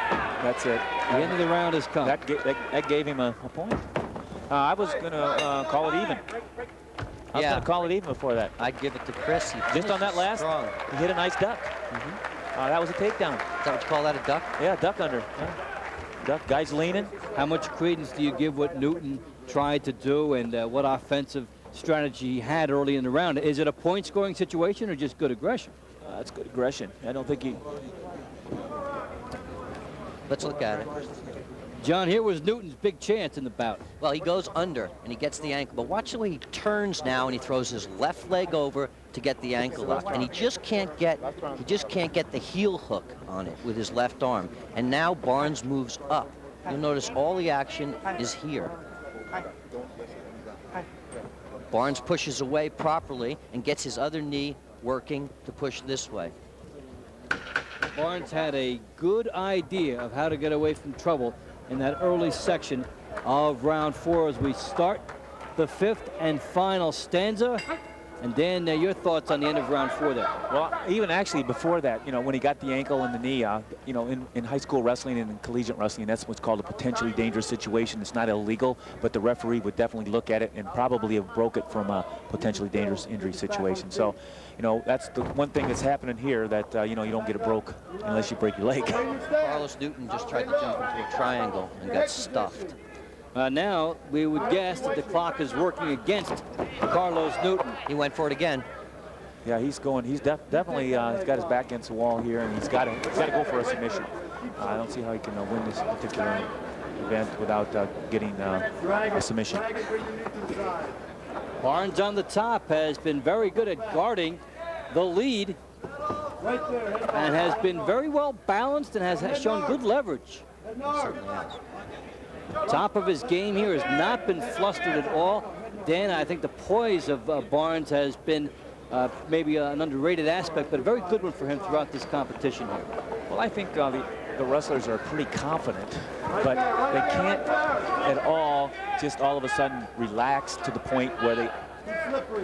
that's it. The end of the round has come. That gave him a point. I was going to call it even. I was going to call it even before that. I'd give it to Chris. Just on that last, he hit a nice duck. That was a takedown. Is that what you call that, a duck? Yeah, duck under. Yeah. Duck, guy's leaning. How much credence do you give what Newton tried to do and what offensive strategy he had early in the round? Is it a point-scoring situation or just good aggression? It's good aggression. I don't think he... Let's look at it. John, here was Newton's big chance in the bout. Well, he goes under and he gets the ankle, but watch the way he turns now and he throws his left leg over to get the ankle lock, and he just can't get the heel hook on it with his left arm. And now Barnes moves up. You'll notice all the action is here. Barnes pushes away properly and gets his other knee working to push this way. Barnes had a good idea of how to get away from trouble in that early section of round 4 as we start the 5th and final stanza. And Dan, your thoughts on the end of round 4 there? Well, even actually before that, you know, when he got the ankle and the knee, you know, in high school wrestling and in collegiate wrestling, that's what's called a potentially dangerous situation. It's not illegal, but the referee would definitely look at it and probably have broke it from a potentially dangerous injury situation. So, you know, that's the one thing that's happening here, that, you know, you don't get it broke unless you break your leg. Carlos Newton just tried to jump into a triangle and got stuffed. Now, we would guess that the clock is working against Carlos Newton. He went for it again. Yeah, he's going. He's definitely he's got his back against the wall here, and he's got to go for a submission. I don't see how he can win this particular event without getting a submission. Barnes on the top has been very good at guarding the lead and has been very well balanced and has shown good leverage. He certainly has. Top of his game here has not been flustered at all. Dan, I think the poise of Barnes has been maybe an underrated aspect, but a very good one for him throughout this competition here. Well, I think the wrestlers are pretty confident, but they can't at all just all of a sudden relax to the point where they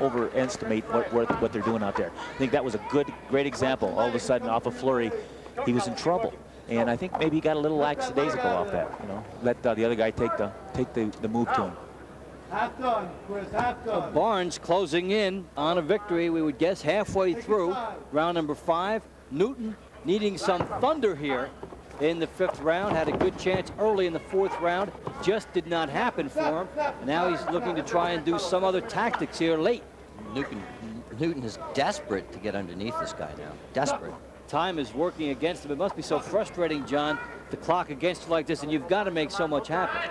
overestimate what they're doing out there. I think that was a great example. All of a sudden, off a flurry, he was in trouble. And I think maybe he got a little lackadaisical off that, you know. Let the other guy take the move to him. Half done, Chris, half done. Barnes closing in on a victory, we would guess, halfway through round number 5. Newton needing some thunder here in the 5th round. Had a good chance early in the 4th round. Just did not happen for him. Now he's looking to try and do some other tactics here late. Newton is desperate to get underneath this guy now. Desperate. Time is working against him. It must be so frustrating, John, the clock against you like this, and you've got to make so much happen.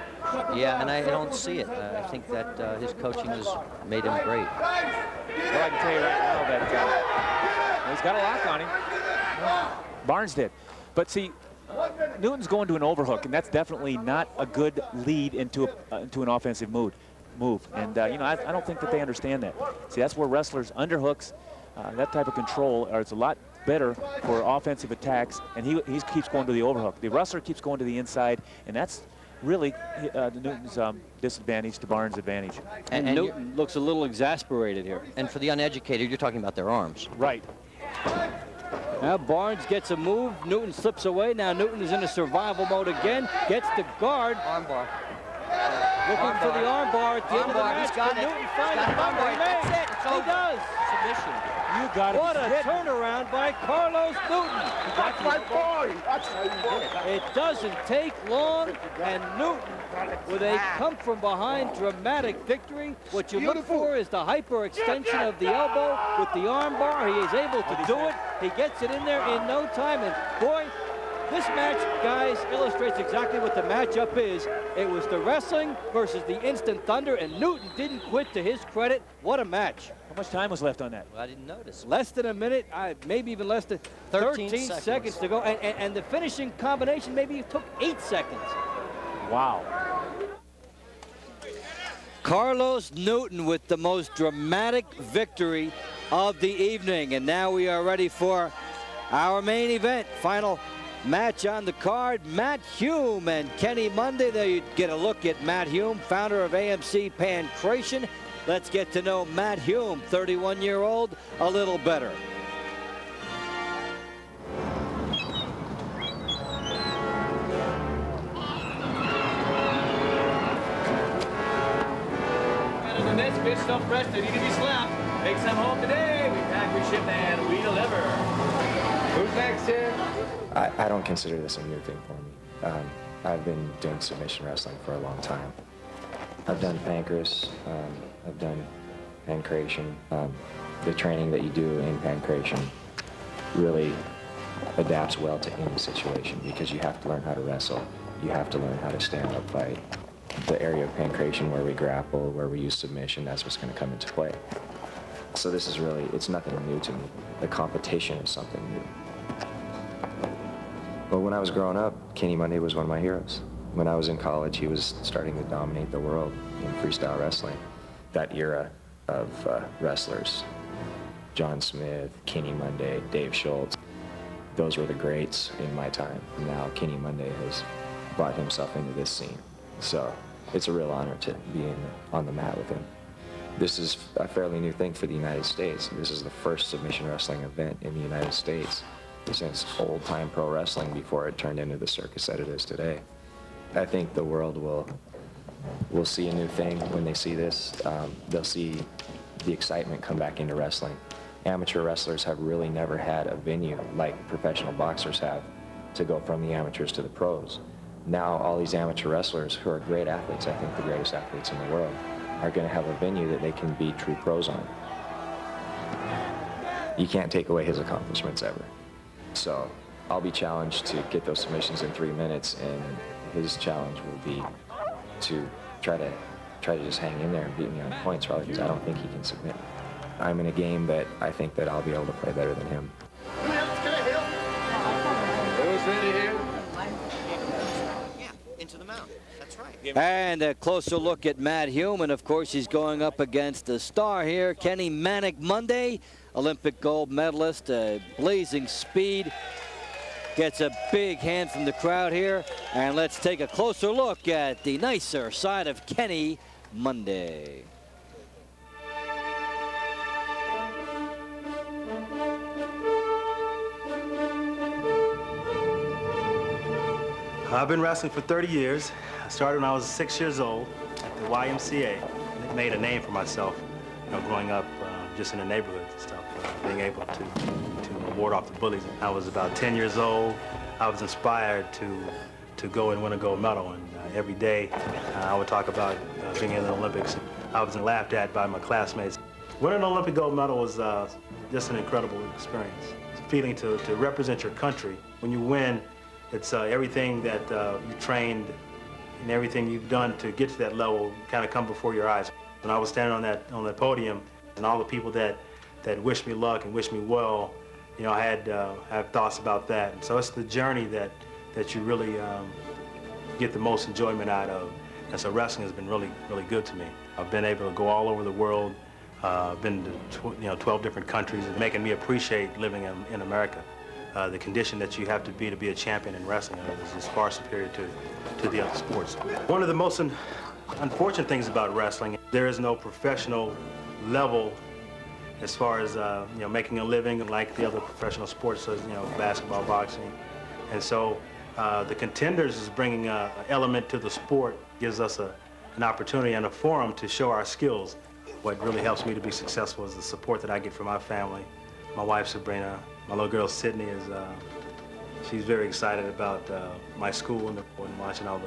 Yeah, and I don't see it. I think that his coaching has made him great. Well, I can tell you right now that he's got a lock on him. Barnes did. But see, Newton's going to an overhook, and that's definitely not a good lead into an offensive move. And, you know, I don't think that they understand that. See, that's where wrestlers underhooks, that type of control, it's a lot better for offensive attacks, and he keeps going to the overhook. The wrestler keeps going to the inside, and that's really Newton's disadvantage to Barnes' advantage. And Newton looks a little exasperated here. And for the uneducated, you're talking about their arms. Right. Now Barnes gets a move. Newton slips away. Now Newton is in a survival mode again. Gets the guard. Armbar. Looking for the armbar at the end of the match. He's got it. Newton finds the armbar. That's it. He does. Submission. You got it. What a turnaround by Carlos Newton. That's my boy. That's how you did it. It doesn't take long, and Newton, with a come-from-behind dramatic victory. What you look for is the hyperextension of the elbow with the armbar. He is able to do it. He gets it in there in no time, and boy, this match, guys, illustrates exactly what the matchup is. It was the wrestling versus the instant thunder, and Newton didn't quit, to his credit. What a match. How much time was left on that? Well, I didn't notice. Less than a minute, maybe even less than 13 seconds to go. And the finishing combination maybe took 8 seconds. Wow. Carlos Newton with the most dramatic victory of the evening. And now we are ready for our main event. Final match on the card, Matt Hume and Kenny Monday. There you get a look at Matt Hume, founder of AMC Pancration. Let's get to know Matt Hume, 31-year-old, a little better. When this fish so fresh, they need to be slapped. Take some home today. We pack, we ship, and we deliver. Who's next here? I don't consider this a new thing for me. I've been doing submission wrestling for a long time. I've done pancreas, I've done pancration. The training that you do in pancration really adapts well to any situation because you have to learn how to wrestle. You have to learn how to stand up fight. The area of pancration where we grapple, where we use submission, that's what's going to come into play. So this is really, it's nothing new to me. The competition is something new. But when I was growing up, Kenny Monday was one of my heroes. When I was in college, he was starting to dominate the world in freestyle wrestling. That era of wrestlers, John Smith, Kenny Monday, Dave Schultz, those were the greats in my time. Now Kenny Monday has brought himself into this scene. So it's a real honor to be on the mat with him. This is a fairly new thing for the United States. This is the first submission wrestling event in the United States since old-time pro wrestling before it turned into the circus that it is today. I think the world will see a new thing when they see this. They'll see the excitement come back into wrestling. Amateur wrestlers have really never had a venue like professional boxers have to go from the amateurs to the pros. Now all these amateur wrestlers who are great athletes, I think the greatest athletes in the world, are going to have a venue that they can be true pros on. You can't take away his accomplishments ever. So I'll be challenged to get those submissions in 3 minutes, and his challenge will be to try to just hang in there and beat me on points, probably because I don't think he can submit. I'm in a game that I think that I'll be able to play better than him. Who's ready here? Yeah, into the mount. That's right. And a closer look at Matt Hume, and of course he's going up against the star here, Kenny Manic Monday, Olympic gold medalist, blazing speed. Gets a big hand from the crowd here, and let's take a closer look at the nicer side of Kenny Monday. I've been wrestling for 30 years. I started when I was 6 years old at the YMCA. I made a name for myself, growing up just in the neighborhood and stuff, being able to ward off the bullies. I was about 10 years old. I was inspired to go and win a gold medal, and every day I would talk about being in the Olympics. I was laughed at by my classmates. Winning an Olympic gold medal was just an incredible experience. It's a feeling to represent your country. When you win, it's everything that you trained and everything you've done to get to that level kind of come before your eyes. When I was standing on that podium, and all the people that wished me luck and wished me well, I had thoughts about that. And so it's the journey that you really get the most enjoyment out of. And so wrestling has been really, really good to me. I've been able to go all over the world. Been to 12 different countries, and making me appreciate living in America. The condition that you have to be a champion in wrestling is far superior to the other sports. One of the most unfortunate things about wrestling, there is no professional level as far as making a living like the other professional sports, so, basketball, boxing. And so the Contenders is bringing an element to the sport, gives us an opportunity and a forum to show our skills. What really helps me to be successful is the support that I get from my family. My wife, Sabrina, my little girl, Sydney, she's very excited about my school and watching all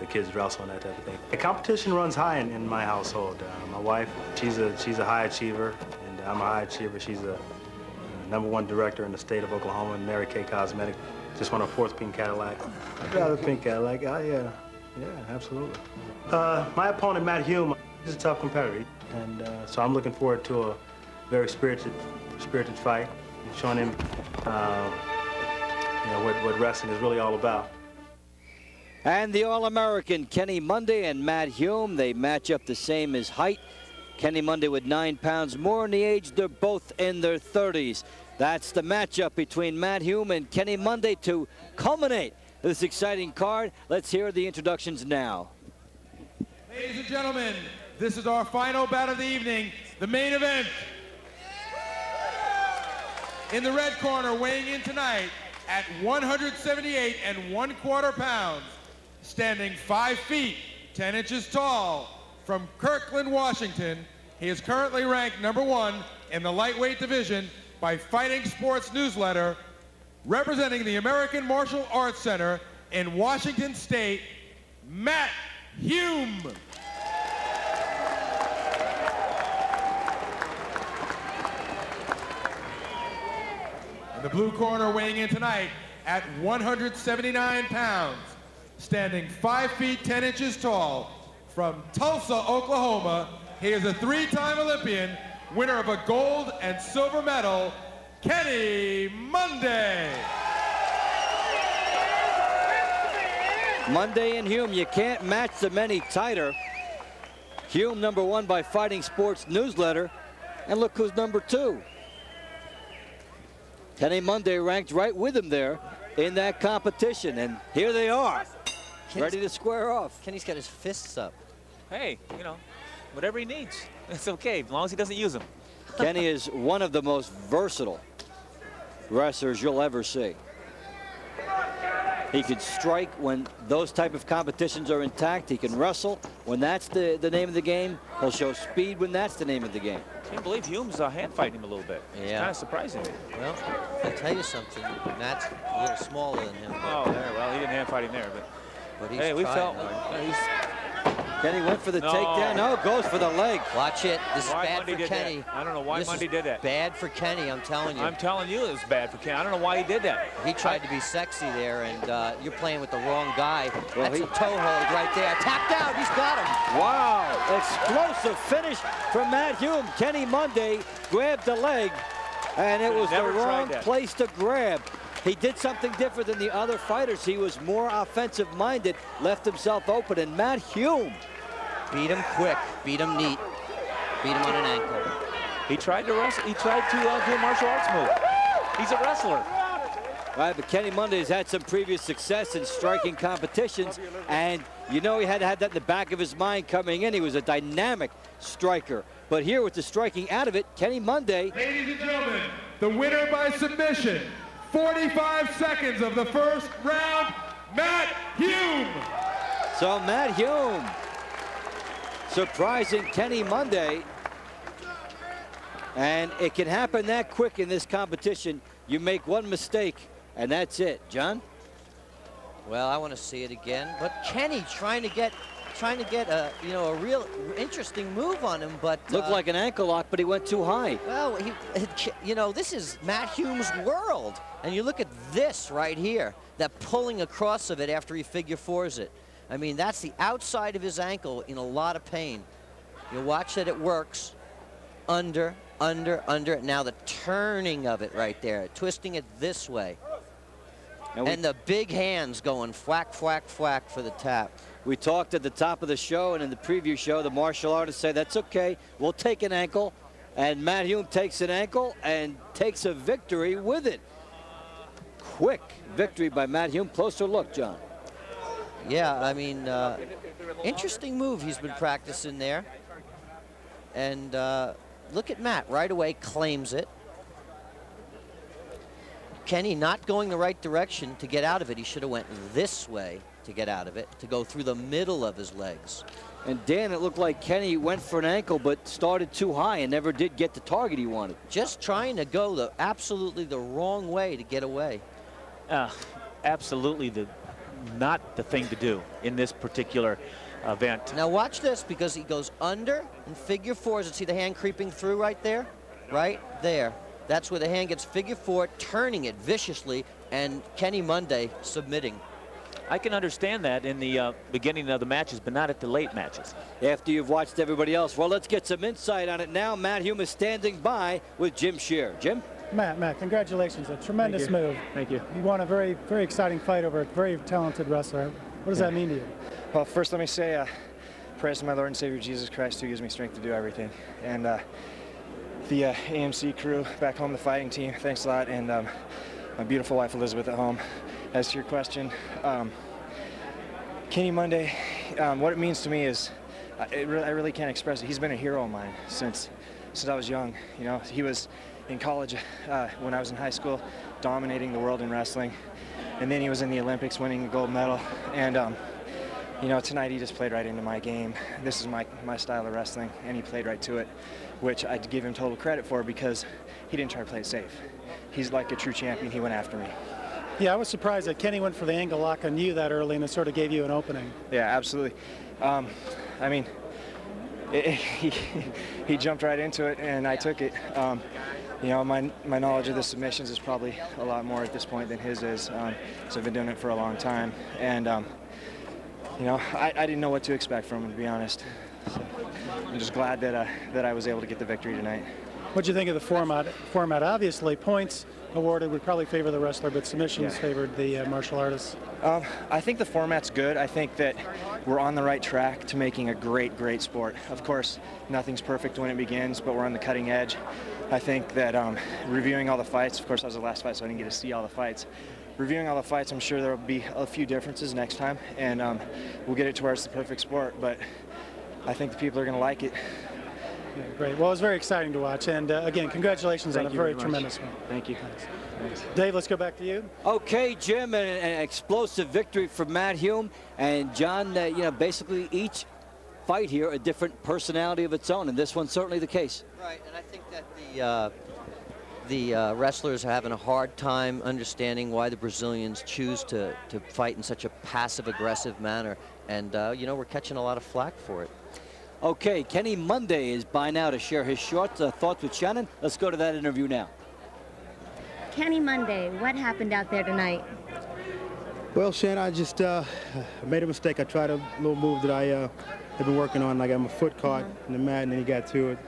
the kids wrestle and that type of thing. The competition runs high in my household. My wife, she's a high achiever, and I'm a high achiever. She's a #1 director in the state of Oklahoma in Mary Kay Cosmetics. Just won a 4th pink Cadillac. Yeah, the pink Cadillac. Yeah, absolutely. My opponent, Matt Hume, he's a tough competitor, and so I'm looking forward to a very spirited fight, showing him what wrestling is really all about. And the All-American Kenny Monday and Matt Hume, they match up the same as height. Kenny Monday with 9 pounds more in the age. They're both in their 30s. That's the matchup between Matt Hume and Kenny Monday to culminate this exciting card. Let's hear the introductions now. Ladies and gentlemen, this is our final bout of the evening, the main event. In the red corner, weighing in tonight at 178 1/4 pounds, standing 5 feet 10 inches tall, from Kirkland, Washington. He is currently ranked #1 in the lightweight division by Fighting Sports Newsletter, representing the American Martial Arts Center in Washington State, Matt Hume. In the blue corner, weighing in tonight at 179 pounds, standing 5 feet 10 inches tall, from Tulsa, Oklahoma, he is a 3-time Olympian, winner of a gold and silver medal, Kenny Monday. Monday and Hume, you can't match them any tighter. Hume #1 by Fighting Sports Newsletter, and look who's #2. Kenny Monday ranked right with him there in that competition, and here they are, ready to square off. Kenny's got his fists up. Hey, you know, whatever he needs, it's okay, as long as he doesn't use them. Kenny is one of the most versatile wrestlers you'll ever see. He can strike when those type of competitions are intact. He can wrestle when that's the name of the game. He'll show speed when that's the name of the game. Can't believe Hume's hand fighting him a little bit. Yeah. It's kind of surprising me. Well, I'll tell you something. Matt's a little smaller than him. Oh, there. Well, he didn't hand fight him there, but he's hey, we trying felt. hard. Kenny went for the takedown. No, goes for the leg. Watch it. This is Why bad Monday for did Kenny. that? I don't know why This Monday is did that. Bad for Kenny, I'm telling you. I'm telling you it's bad for Kenny. I don't know why he did that. He tried to be sexy there, and you're playing with the wrong guy. Well, That's a toe hold right there. Tapped out. He's got him. Wow, explosive finish from Matt Hume. Kenny Monday grabbed the leg, and it was the Never tried wrong that. place to grab. He did something different than the other fighters. He was more offensive-minded, left himself open, and Matt Hume beat him quick, beat him neat, beat him on an ankle. He tried to wrestle. He tried to do a martial arts move. He's a wrestler. Right, but Kenny Monday has had some previous success in striking competitions, and you know he had to have that in the back of his mind coming in. He was a dynamic striker. But here with the striking out of it, Kenny Monday. Ladies and gentlemen, the winner by submission, 45 seconds of the first round, Matt Hume. So Matt Hume surprising Kenny Monday. And it can happen that quick in this competition. You make one mistake, and that's it. John? Well, I want to see it again. But Kenny trying to get a a real interesting move on him, but looked like an ankle lock, but he went too high. Well, this is Matt Hume's world, and you look at this right here, that pulling across of it after he figure fours it. I mean, that's the outside of his ankle in a lot of pain. You watch that it works. Under. Now the turning of it right there, twisting it this way. And the big hands going whack, whack, whack for the tap. We talked at the top of the show and in the preview show, the martial artists say, that's okay, we'll take an ankle. And Matt Hume takes an ankle and takes a victory with it. Quick victory by Matt Hume. Closer look, John. Yeah, I mean, interesting move he's been practicing there. And look at Matt, right away claims it. Kenny not going the right direction to get out of it. He should have went this way to get out of it, to go through the middle of his legs. And Dan, it looked like Kenny went for an ankle but started too high and never did get the target he wanted. Just trying to go absolutely the wrong way to get away. Absolutely not the thing to do in this particular event. Now watch this, because he goes under and figure fours. And see the hand creeping through right there? Right there. That's where the hand gets figure four, turning it viciously, and Kenny Monday submitting. I can understand that in the beginning of the matches, but not at the late matches. After you've watched everybody else. Well, let's get some insight on it now. Matt Hume is standing by with Jim Scheer. Jim? Matt, congratulations. A tremendous move. Thank you. You won a very, very exciting fight over a very talented wrestler. What does that mean to you? Well, first let me say, praise to my Lord and Savior Jesus Christ, who gives me strength to do everything. And the AMC crew back home, the fighting team, thanks a lot. And my beautiful wife, Elizabeth, at home. As to your question, Kenny Monday, what it means to me is, I really can't express it. He's been a hero of mine since I was young. You know, he was in college when I was in high school, dominating the world in wrestling. And then he was in the Olympics winning a gold medal. And You know, tonight he just played right into my game. This is my style of wrestling, and he played right to it, which I give him total credit for because he didn't try to play it safe. He's like a true champion. He went after me. Yeah, I was surprised that Kenny went for the angle lock on you that early, and it sort of gave you an opening. Yeah, absolutely. I mean, he jumped right into it, and I took it. You know, my knowledge of the submissions is probably a lot more at this point than his is. So I've been doing it for a long time, and you know, I didn't know what to expect from him, to be honest. So I'm just glad that I was able to get the victory tonight. What do you think of the format? Obviously, points awarded would probably favor the wrestler, but submissions favored the martial artist. I think the format's good. I think that we're on the right track to making a great, great sport. Of course, nothing's perfect when it begins, but we're on the cutting edge. I think that reviewing all the fights, of course, that was the last fight, so I didn't get to see all the fights. Reviewing all the fights, I'm sure there will be a few differences next time, and we'll get it to where it's the perfect sport, but I think the people are going to like it. Yeah, great. Well, it was very exciting to watch, and again, congratulations on a very tremendous one. Thank you. Thanks. Dave, let's go back to you. Okay, Jim, an explosive victory for Matt Hume, and John, you know, basically each fight here a different personality of its own, and this one's certainly the case. Right, and I think that the wrestlers are having a hard time understanding why the Brazilians choose to fight in such a passive-aggressive manner, and you know, we're catching a lot of flack for it. Okay, Kenny Monday is by now to share his short thoughts with Shannon. Let's go to that interview now. Kenny Monday, what happened out there tonight? Well, Shannon, I just made a mistake. I tried a little move that I have been working on. I got my foot caught in the mat, and then he got to it.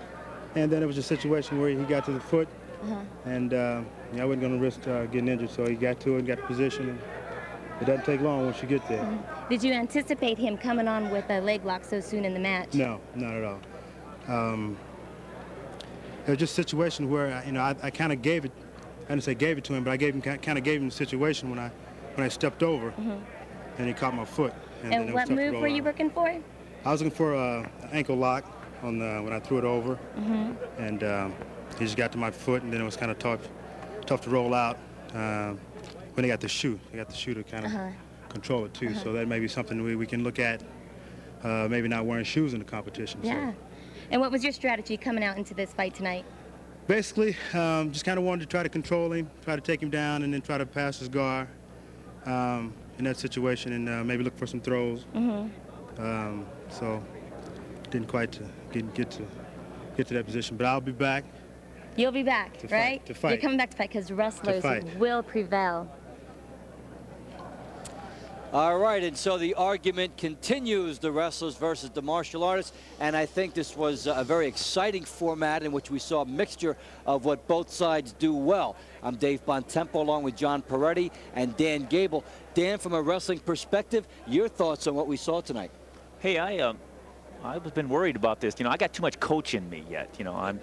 And then it was a situation where he got to the foot, and I wasn't going to risk getting injured, so he got to it, got the position. And it doesn't take long once you get there. Did you anticipate him coming on with a leg lock so soon in the match? No, not at all. It was just a situation where I kind of gave it. I didn't say gave it to him, but I kind of gave him the situation when I stepped over, and he caught my foot. And what move were you working for? I was looking for an ankle lock on when I threw it over, and he just got to my foot, and then it was kind of tough to roll out. When they got the shoe, to kind of control it too. So that may be something we can look at. Maybe not wearing shoes in the competition. Yeah. So. And what was your strategy coming out into this fight tonight? Basically, just kind of wanted to try to control him, try to take him down, and then try to pass his guard in that situation, and maybe look for some throws. So didn't quite get to that position, but I'll be back. You'll be back, right? To fight. You're coming back to fight because wrestlers will prevail. All right, and so the argument continues, the wrestlers versus the martial artists, and I think this was a very exciting format in which we saw a mixture of what both sides do well. I'm Dave Bontempo along with John Peretti and Dan Gable. Dan, from a wrestling perspective, your thoughts on what we saw tonight? Hey, I've been worried about this. You know, I got too much coach in me yet. You know,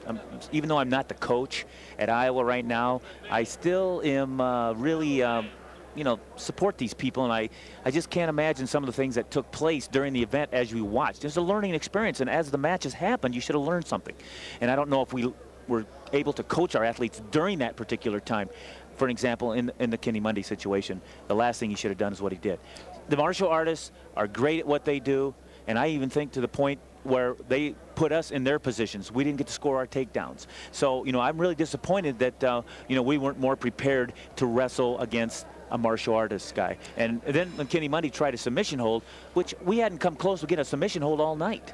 even though I'm not the coach at Iowa right now, I still am really, you know, support these people. And I just can't imagine some of the things that took place during the event as we watched. It's a learning experience. And as the matches happened, you should have learned something. And I don't know if we were able to coach our athletes during that particular time. For an example, in the Kenny Monday situation, the last thing he should have done is what he did. The martial artists are great at what they do. And I even think to the point where they put us in their positions. We didn't get to score our takedowns. So, you know, I'm really disappointed that, you know, we weren't more prepared to wrestle against a martial artist guy. And then when Kenny Monday tried a submission hold, which we hadn't come close to getting a submission hold all night.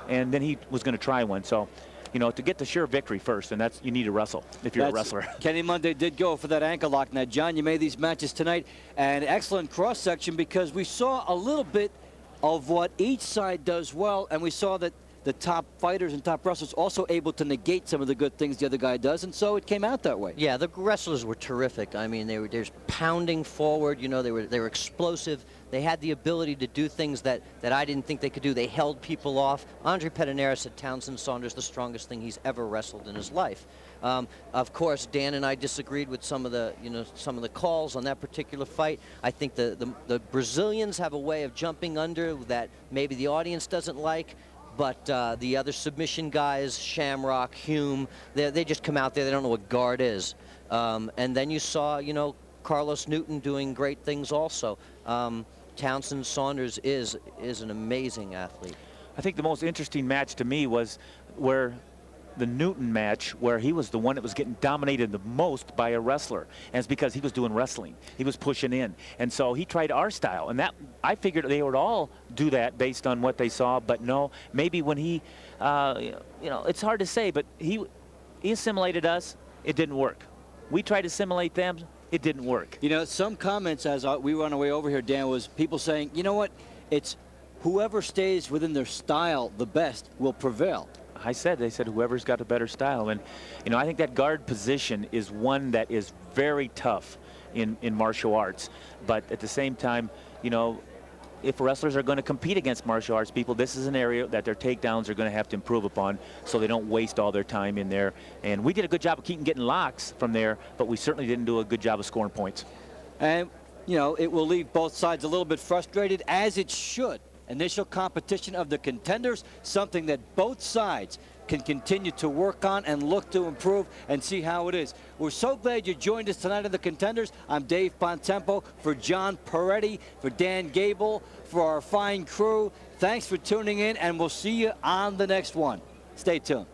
And then he was going to try one. So, you know, to get the sure victory first, and that's, you need to wrestle if you're a wrestler. Kenny Monday did go for that ankle lock. Now, John, you made these matches tonight, and excellent cross-section because we saw a little bit of what each side does well, and we saw that the top fighters and top wrestlers also able to negate some of the good things the other guy does, and so it came out that way. Yeah, the wrestlers were terrific. I mean, they were just pounding forward. You know, they were explosive. They had the ability to do things that I didn't think they could do. They held people off. Andre Pederneiras said Townsend Saunders the strongest thing he's ever wrestled in his life. Of course, Dan and I disagreed with some of the calls on that particular fight. I think the Brazilians have a way of jumping under that maybe the audience doesn't like. But the other submission guys, Shamrock, Hume, they just come out there. They don't know what guard is. And then you saw, you know, Carlos Newton doing great things also. Townsend, Saunders is an amazing athlete. I think the most interesting match to me was where the Newton match, where he was the one that was getting dominated the most by a wrestler, and it's because he was doing wrestling. He was pushing in, and so he tried our style, and that I figured they would all do that based on what they saw. But no, maybe when he, you know, it's hard to say, but he assimilated us. It didn't work. We tried to assimilate them. It didn't work. You know, some comments as we were on our way over here, Dan, was people saying, you know what, it's whoever stays within their style the best will prevail. They said whoever's got a better style. And, you know, I think that guard position is one that is very tough in martial arts. But at the same time, you know, if wrestlers are going to compete against martial arts people, this is an area that their takedowns are going to have to improve upon so they don't waste all their time in there. And we did a good job of keeping getting locks from there, but we certainly didn't do a good job of scoring points. And, you know, it will leave both sides a little bit frustrated, as it should. Initial competition of the contenders, something that both sides can continue to work on and look to improve and see how it is. We're so glad you joined us tonight in the contenders. I'm Dave Bontempo, for John Peretti, for Dan Gable, for our fine crew. Thanks for tuning in, and we'll see you on the next one. Stay tuned.